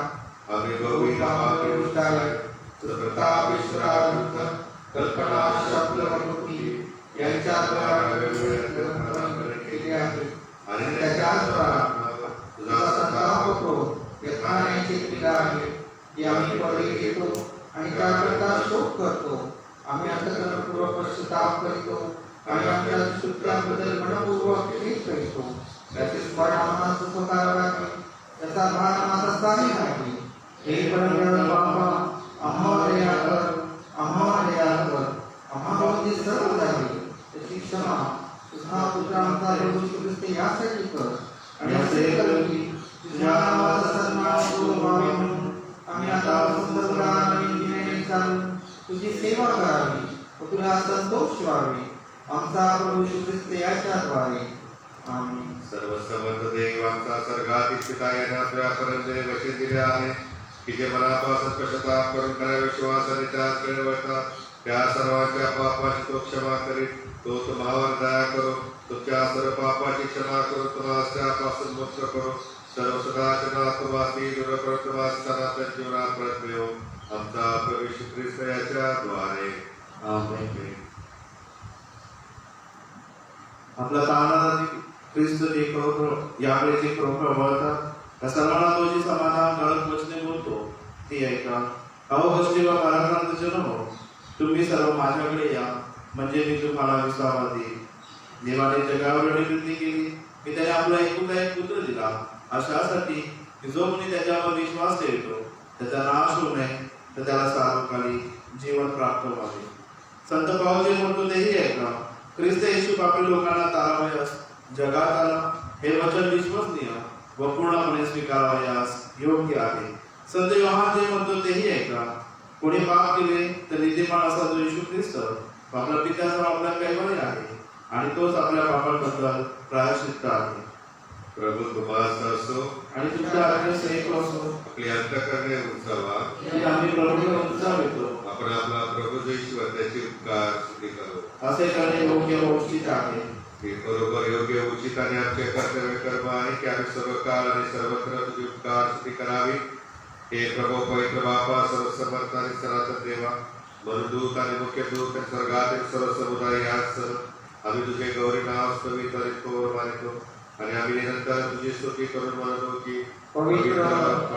आम्ही बहुविध पापे उष्टाय प्रताप ईश्वराविरुद्ध कल्पना शब्द व कृती यांच्याद्वारे वेगवेगळे केले आहे आणि त्याच्याद्वारे तुझा संताप होतो यथाने केला आहे की आम्ही पदवी घेतो आणि त्याकरता शोक करतो. आम्ही अंतःकरणपूर्वक पश्चाताप करीतो आणि आमच्या कृत्याबद्दल मनपूर्वक खेद करीतो. त्याचे स्मरण आम्हाला सुख करावे लागेल, त्याचा भार आम्हाला साधी आहे. हे परमदयाळू बापा, आम्हाला दया कर, आम्हाला दया कर. आम्हाला जे सर्व झाले त्याची क्षमा तुझा पुत्र आमचा येशू ख्रिस्त यासाठी कर आणि असे कर की तुझ्या नावाचा सन्मान करून व्हावे म्हणून आम्ही आता सुंदर नवीन जीवनाने चालून तुझी सेवा करावी व तुला संतोष व्हावे. आमचा प्रभू येशू ख्रिस्त याच्याद्वारे. आमेन. सर्व समर्थ देव आमचा स्वर्गातील पिता यांना तुझ्यापर्यंत वचन दिले आहे की जे मनापासून पश्चाताप करून खऱ्या विश्वासाने त्याकडे वळतात त्या सर्वांच्या पापाची तो क्षमा करीत. तो तुम्हावर दया करो, तुमच्या सर्व पापाची क्षमा करून तुम्हाला त्यापासून मुक्त करो. सर्व सदाच्या नातवासी दुरप्रतवास सनातन जीवनात परत मिळवू. आमचा प्रभू येशू ख्रिस्त याच्याद्वारे. आमेन. आपला तारणारा ख्रिस्त जे खरोखर याकडे जे खरोखर वळतात त्या सर्वांना तो जे समाधान कडक वचने बोलतो ती ऐका. अहो गोष्टी व पराक्रांत जन, तुम्ही सर्व माझ्याकडे या, म्हणजे मी तुम्हाला विसावा देईन. देवाने जगावर एवढी वृद्धी केली की त्याने आपला एकुलता एक पुत्र दिला, अशासाठी की जो कोणी त्याच्यावर विश्वास ठेवतो त्याचा नाश होऊ नये तर त्याला सार्वकालिक जीवन प्राप्त व्हावे. संत पाऊल जे म्हणतो तेही ऐका. ख्रिस्त येशू पापी लोकांना तारावयास जगात आला, हे वचन विश्वसनीय व पूर्णपणे स्वीकारावयास योग्य आहे. संत योहान जे म्हणतो तेही ऐका. कोणी पाप केले तर नीतिमान असा जो येशू ख्रिस्त आपल्या पित्यासमोर आपल्या कैवारी आहे आणि तोच आपल्या पापांबद्दल प्रायश्चित्त आहे. प्रभू तुम्हाला असो आणि तुमच्या आज्ञा सहित असो. आपली अंतःकरणे उंचावा. आम्ही प्रभूकडे उंचावितो. आपण आपला प्रभू ईश्वर त्याचे उपकार स्तुती करू. असे करणे योग्य व उचित आहे. हे बरोबर योग्य उचित आणि आमचे कर्तव्य कर्म आहे की आम्ही सर्व काळ आणि सर्वत्र तुझी उपकार स्तुती करावी. हे प्रभू पवित्र बापा सर्व समर्थ आणि सनातन देवा म्हणून दूत आणि मुख्य दूत आणि स्वर्गातील सर्व समुदाय यासह आम्ही तुझे गौरी नाव स्तवित आणि तोड मानितो आणि आम्ही निरंतर तुझी स्तुती करून म्हणतो की पवित्र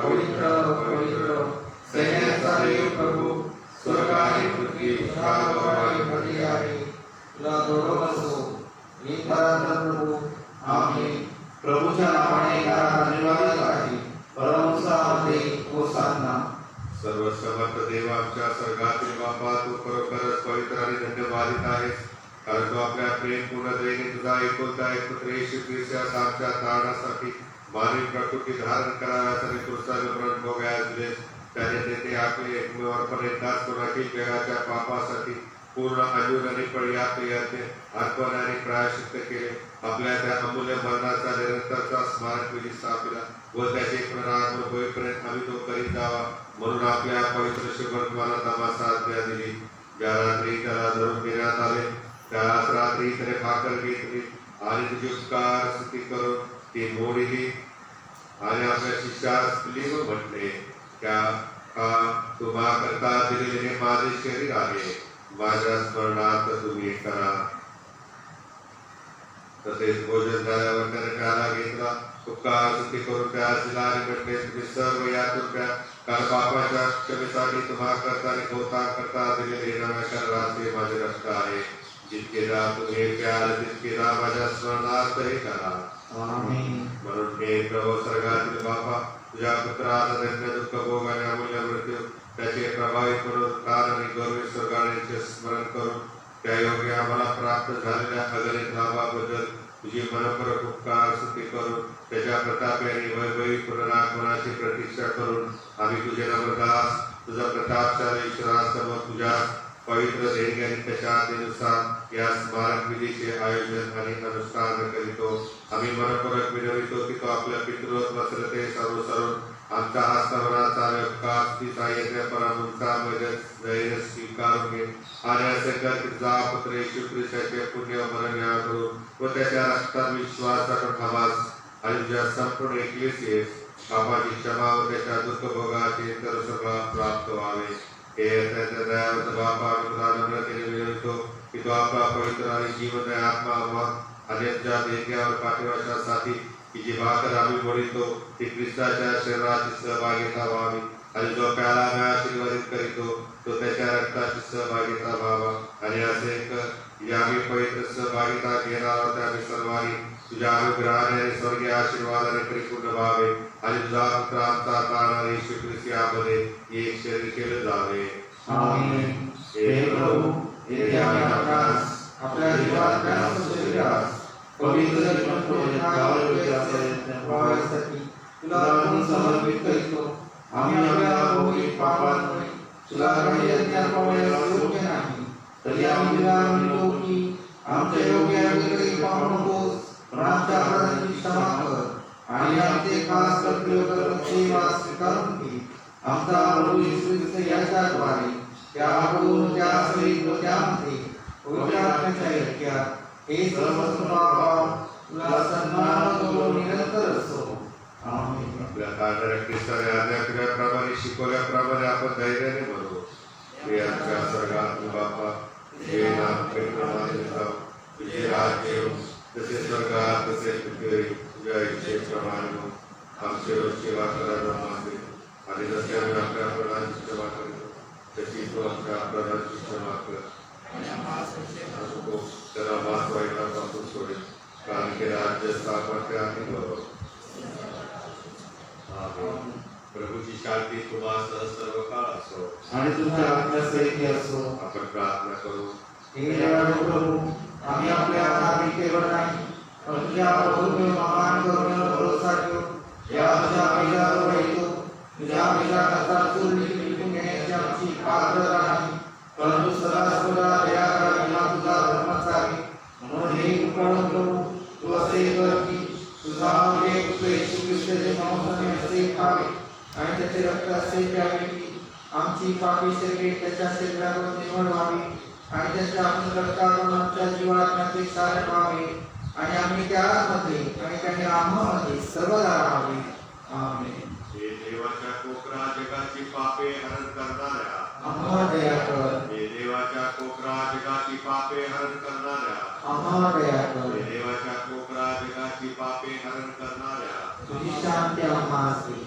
पवित्र पवित्र सैन्याचा देव प्रभू स्वर्ग आणि पृथ्वी तुझ्या गौरवाने भरली आहे. तुला गौरव असो. प्रभू आमेन. प्रभूच्या नावाने धन्यवाद आहे. परमसामध्ये होसाना. सर्व समर्थ देव आमच्या स्वर्गातील बापा तू खरोखरच पवित्र आणि धन्यवादित आहेस कारण तू आपल्या प्रेमपूर्ण दयेने तुझा एकुलता एक पुत्र येशू ख्रिस्त आमच्या तारणासाठी मानवी प्रकृती धारण कराव्यासाठी कृष्णाने मरण भोगायला दिले. त्याने तेथे आपले एकमेव अर्पण एकदाच कोणातील जगाच्या पापासाठी पूर्ण अजून आणि पर्याप्त अर्पण आणि प्रायश्चित्त केले. आपल्या त्या अमूल्य मरणाचा निरंतरचा स्मारक विधी स्थापिला व त्याचे पुनरागमन होईपर्यंत आम्ही तो करीत जावा म्हणून आपल्या पवित्र शुभर्माला तमासा आज्ञा दिली. ज्या रात्री त्याला धरून घेण्यात आले त्याच रात्री त्याने भाकर घेतली आणि तुझी उपकार स्तुती करून ती मोडली आणि आपल्या शिष्यास दिली व म्हटले त्या का तुम्हा करता दिलेले माझे शरीर आहे माझ्या स्मरणार्थ तुम्ही करा. तसेच भोजन झाल्यावर त्याने प्याला घेतला उपकार स्तुती करून त्यास दिला आणि म्हटले तुम्ही सर्व यातून प्या कारण पापाच्या क्षमेसाठी तुम्हा करता आणि गौता करता दिलेले नव्या कराराचे माझे रक्त आहे. जितकेदा तुम्ही प्याल तितकेदा माझ्या स्मरणार्थ हे करा. म्हणून हे प्रभू स्वर्गातील बापा तुझ्या पुत्राचा दैन्य दुःख भोग आणि अमूल्य मृत्यू त्याचे प्रभावित म्हणून काल आणि गौरवी स्वर्गाचे स्मरण करून त्या योग्य आम्हाला प्राप्त झालेल्या अगणित लाभाबद्दल तुझी मनपूर्वक उपकार स्तुती करून त्याच्या प्रतापे आणि वैभवी पुनरागमनाची प्रतीक्षा करून आम्ही तुझे नम्रदास तुझा प्रतापशाली ईश्वरासमोर तुझ्या पवित्र देणगी आणि त्याच्या आज्ञेनुसार या स्मारक विधीचे आयोजन आणि अनुष्ठान करीतो. आम्ही मनपूर्वक विनवितो की तो आपल्या पितृत्व श्रद्धेस अनुसरून आमचा हा सर्वांचा उपकार यज्ञ परमुचा धैर्य स्वीकारून घे आणि असे कर की तुझा पुत्र येशू ख्रिस्ताचे पुण्य मरण याद करून व त्याच्या रक्तात विश्वासाकडे थांबास आणि तुझ्या संपूर्ण एकलीसीस पापाची क्षमा व त्याच्या दुःख भोगाचे तर सगळं प्राप्त व्हावे. हे त्याच्या दयावंत बापा तुला नम्रतेने विनवतो की तो आपला पवित्र आणि जीवनदायी आत्मा आणि ज्या देण्यावर पाठिंबासाठी की जी भाकर आम्ही मोडितो ती ख्रिस्ताच्या शरीराची सहभागिता व्हावी आणि जो प्याला आम्ही आशीर्वादित करीतो तो त्याच्या रक्ताची सहभागिता व्हावा आणि असे आम्ही पवित्र सहभागिता घेणार आहोत आम्ही सर्वांनी तुझ्या अनुग्रहाने आणि स्वर्गीय आशीर्वादाने परिपूर्ण व्हावे आणि तुझा पुत्र आमचा तारणारे येशू ख्रिस्त यामध्ये एक शरीर केले जावे. आमेन. हे प्रभू येथे आम्ही आपल्या जीवात ज्ञानाच्या शरीरास पवित्र व्हाव्यासाठी तुला आपण समर्पित करीतो. आम्ही आपल्या भौतिक पापांमुळे तुला काही अज्ञानामुळे योग्य नाही तरी आम्ही तुला म्हणतो की आमच्या योग्य काही पाहू नकोस पण आमच्या अपराधांची क्षमा कर आणि आमचे खास कर्तव्य सेवा स्वीकारून घे. आमचा प्रभू येशू ख्रिस्त याच्याद्वारे त्याकडून त्या सहित व त्यामध्ये पवित्र आत्म्याच्या ऐक्यात हे सर्व स्वभाव तुला सन्मान करून निरंतर असो. आमेन. आपल्या तारणाऱ्या ख्रिस्ताने आज्ञा केल्याप्रमाणे शिकवल्याप्रमाणे आपण धैर्याने म्हणू हे आमच्या स्वर्गातील बापा हे नाम प्रमाणे तुझे राज्य येऊ तसे स्वर्गात तसे पृथ्वीवर तुझ्या इच्छेप्रमाणे आमचे रोजची वाकरांना मागे आणि जसे आम्ही आपल्या अपराधांची क्षमा करतो तशी तू आमच्या अपराधांची क्षमा कर. त्याला मास वाईटापासून सोडेल कारण की राज्य स्थापत्य आणि गौरव. प्रभूची शांती तुम्हाला सर्व काळ असो आणि तुमच्या आत्म्यासहित असो. आपण प्रार्थना करू. हे दयाळू प्रभू आम्ही आपल्या धार्मिकतेवर नाही पण तुझ्या प्रभुत्व महान करुणेवर भरोसा ठेवून या तुझ्या पैशावर राहतो. तुझ्या पैशा करता चोरी विकून घेण्याची आमची पात्रता नाही परंतु सदा सर्वदा दया करावी हा तुझा धर्मच आहे. म्हणून हे उपकरण प्रभू तू असे कर की तुझा एक पुत्र येशू ख्रिस्ताचे मांस आणि असे खावे आणि त्याचे रक्त असे प्यावे की आमची पापी शरीरे त्याच्या शरीरावर निर्मळ व्हावी आणि त्याच्या आपण रक्तातून आमच्या जीवात्म्याचे सार व्हावे आणि आम्ही त्यामध्ये आणि त्याने आम्हामध्ये सर्वदा राहावे. आमेन. हे देवाच्या कोकरा जगाची पापे हरण करणाऱ्या आम्हा दया कर. हे देवाच्या कोकरा जगाची पापे हरण करणाऱ्या आम्हा दया हे कर. देवाच्या कोकरा जगाची पापे हरण करणाऱ्या तुझी शांती आम्हा असते.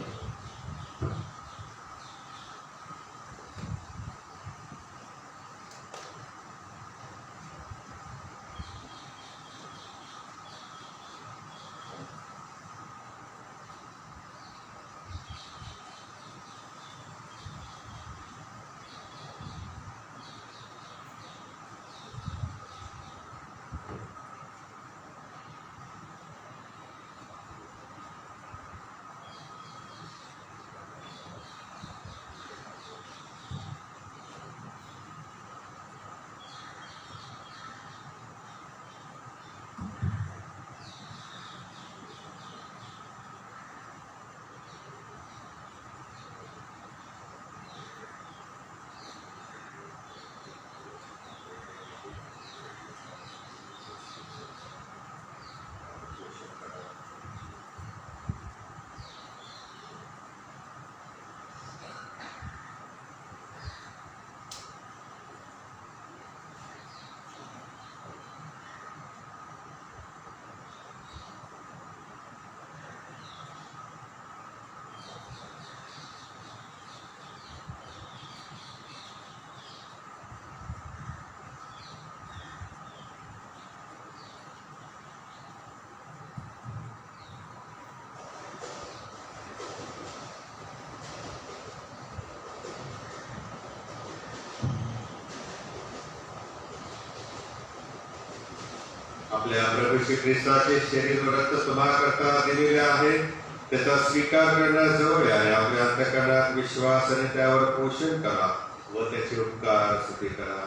आपल्या प्रभू श्री ख्रिस्ताचे शरीर व रक्त तुम्हाकरता दिलेले आहेत त्याचा स्वीकार करण्याजवळ आणि आपल्या अंतःकरणात विश्वास आणि त्यावर पोषण करा व त्याचे उपकार स्तुती करा.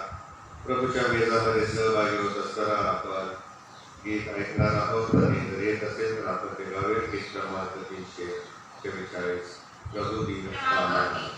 प्रभूच्या वेदामध्ये सहभागी होत असताना आपण गीत ऐकणार आहोत आणि जर येत असेल तर आपण ते गावे. गीत क्रमांक 344 प्रभू दिन आमेन.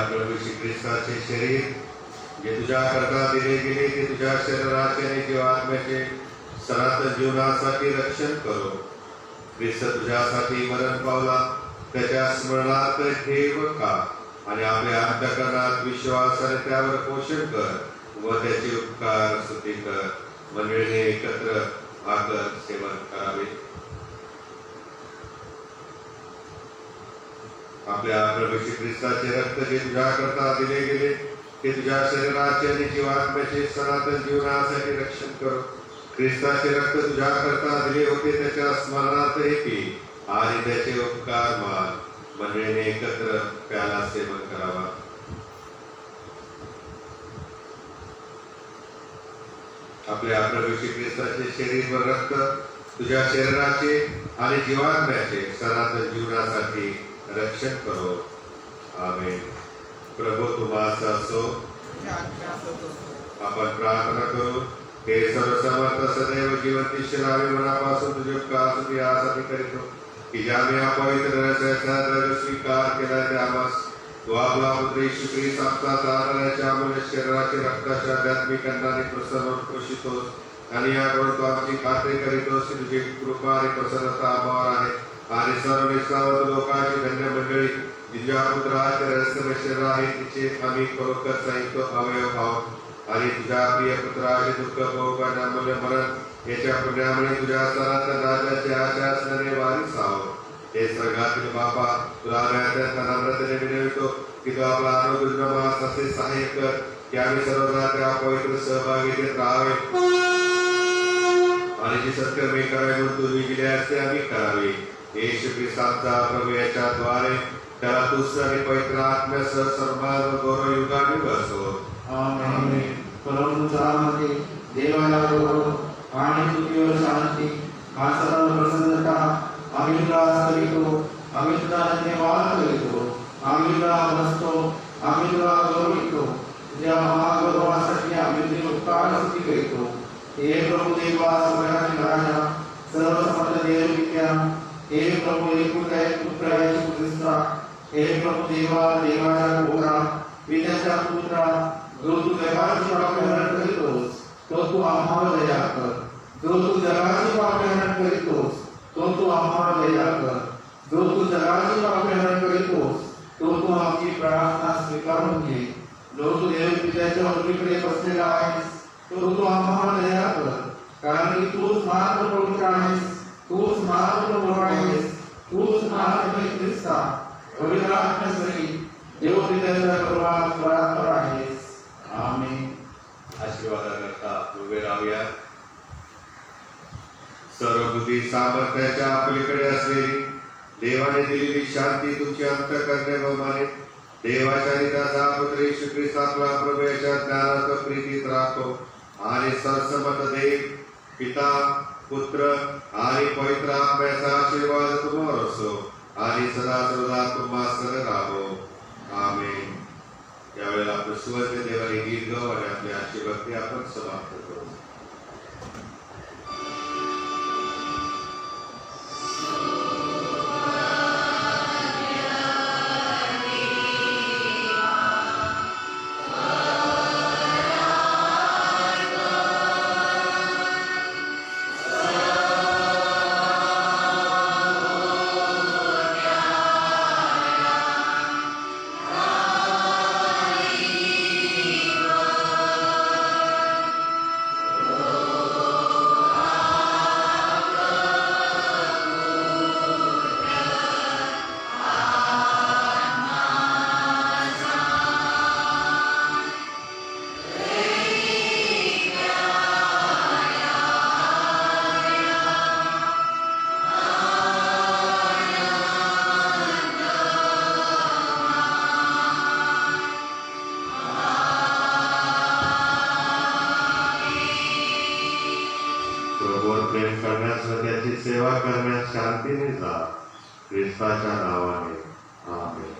प्रभू श्री ख्रिस्ताचे शरीर जे तुझ्या करता दिले गेले ते तुझ्या शरीराचे आणि जीव आत्म्याचे सनातन जीवनासाठी रक्षण करो. ख्रिस्त तुझ्यासाठी मरण पावला, त्याच्या स्मरणार्थ ठेव का आणि आपल्या अंतःकरणात विश्वासाने त्यावर पोषण कर व त्याचे उपकार स्तुती कर. मंडळीने एकत्र आकर सेवन करावे. आपल्या प्रभू श्री ख्रिस्ताचे रक्त जे तुझ्या करता दिले गेले ते तुझ्या शरीराचे आणि जीवात्म्याचे सनातन जीवनासाठी रक्षण करो. ख्रिस्ताचे रक्त तुझ्या करता दिले होते त्याच्या स्मरणार्थ हे पी आणि त्याचे उपकार मान. मंडळीने एकत्र प्याला सेवन करावा. आपल्या प्रभू श्री ख्रिस्ताचे शरीर व रक्त तुझ्या शरीराचे आणि जीवात्म्याचे सनातन जीवनासाठी रक्षण करो. आमेन. प्रभू तुम्हास असो. आपण प्रार्थना करू. हे सर्वसमर्थ सदैव जिवंत राहावे मनापासून तुझे उपकार स्तुती यासाठी करीतो की ज्याने हा पवित्र रहस्याचा स्वीकार केला त्या आम्हास तो आपला पुत्र येशू ख्रिस्त आमचा तारणाऱ्याच्या अमूल्य शरीराचे रक्ताच्या आध्यात्मिक अन्नाने प्रसन्न पोषितोस आणि याकडून तो आमची खात्री करीतोस की तुझी कृपा आणि प्रसन्नता आम्हावर आहे आणि सर्व निष्ठावंत लोकांची धन्य मंडळी तुझ्या पुत्राचे रहस्यमय शरीर आहे तिचे आम्ही खरोखर संयुक्त अवयव आहोत आणि तुझ्या प्रिय पुत्राचे दुःख भोग आणि अमूल्य मरण याच्या पुण्यामुळे तुझ्या सनातन राज्याचे आशा असणारे वारीस आहोत. हे स्वर्गातील बापा तुला नम्रतेने विनवितो की तू आपला अनुग्रह असे सहाय्य कर की आम्ही सर्वदा त्या पवित्र सहभागीत राहावे आणि जी सत्कर्मे करावे म्हणून तू विधिले असते आम्ही करावे. येशू ख्रिस्ताचा प्रभू याच्याद्वारे त्याला तुझ आणि पवित्र आत्म्यासह सन्मान व गौरव युगाने बसव. आमेन. परंतु तुझ्यामध्ये देवाला गौरव आणि तुझीवर शांती हा सर्व प्रसन्नता आम्ही तुला करीतो. आम्ही तुला धन्यवाद करीतो. आम्ही तुला बसतो. आम्ही तुला गौरवितो. तुझ्या महागौरवासाठी आम्ही तुझे उपकार स्तुती करीतो. हे प्रभू देवा सगळ्यांचे राजा सर्वसमर्थ देव विद्या हे प्रभू एकुलता एक पुत्र येशू ख्रिस्ता हे प्रभू देवा देवाच्या घोरा विद्याच्या पुत्रा जो तू जगाची पापहरण करीतोस तो तू आम्हाला दया कर. जो तू जगाची पापहरण करीतोस तो तू आम्हाला दया कर. जो तू जगाची पापहरण करीतोस तो तू आमची प्रार्थना स्वीकारून घे. जो तू देव पित्याच्या उजवीकडे बसलेला आहेस तो तू आम्हाला दया कर. कारण की तूच मात्र पवित्र आहेस. तूच मात्र प्रभू आहेस. तूच मात्र ख्रिस्ता पवित्र आत्म्यासहित देव पित्याच्या सर्वात परात्पर आहेस. आमेन. आशीर्वादाकरता उभे राहूया. सर्व बुद्धी सामर्थ्याच्या आपलीकडे असलेली देवाने दिलेली शांती तुमची अंतःकरणे व मने देवाच्या निदाचा पुत्र येशू ख्रिस्त आपला प्रभू याच्या ज्ञानात प्रीतीत राहतो आणि सर्वसमर्थ देव पिता पुत्र आणि पवित्र आत्म्याचा आशीर्वाद तुम्हावर असो आणि सदा सर्वदा तुम्हा सह राहो. आमेन. यावेळेला आपण सुवर्ण देवाने गीत गाऊ आणि आपली आजची भक्ती आपण समाप्त करू. प्रेम करण्यास व त्याची सेवा करण्यास शांतीने जा. ख्रिस्ताच्या नावाने आमेन.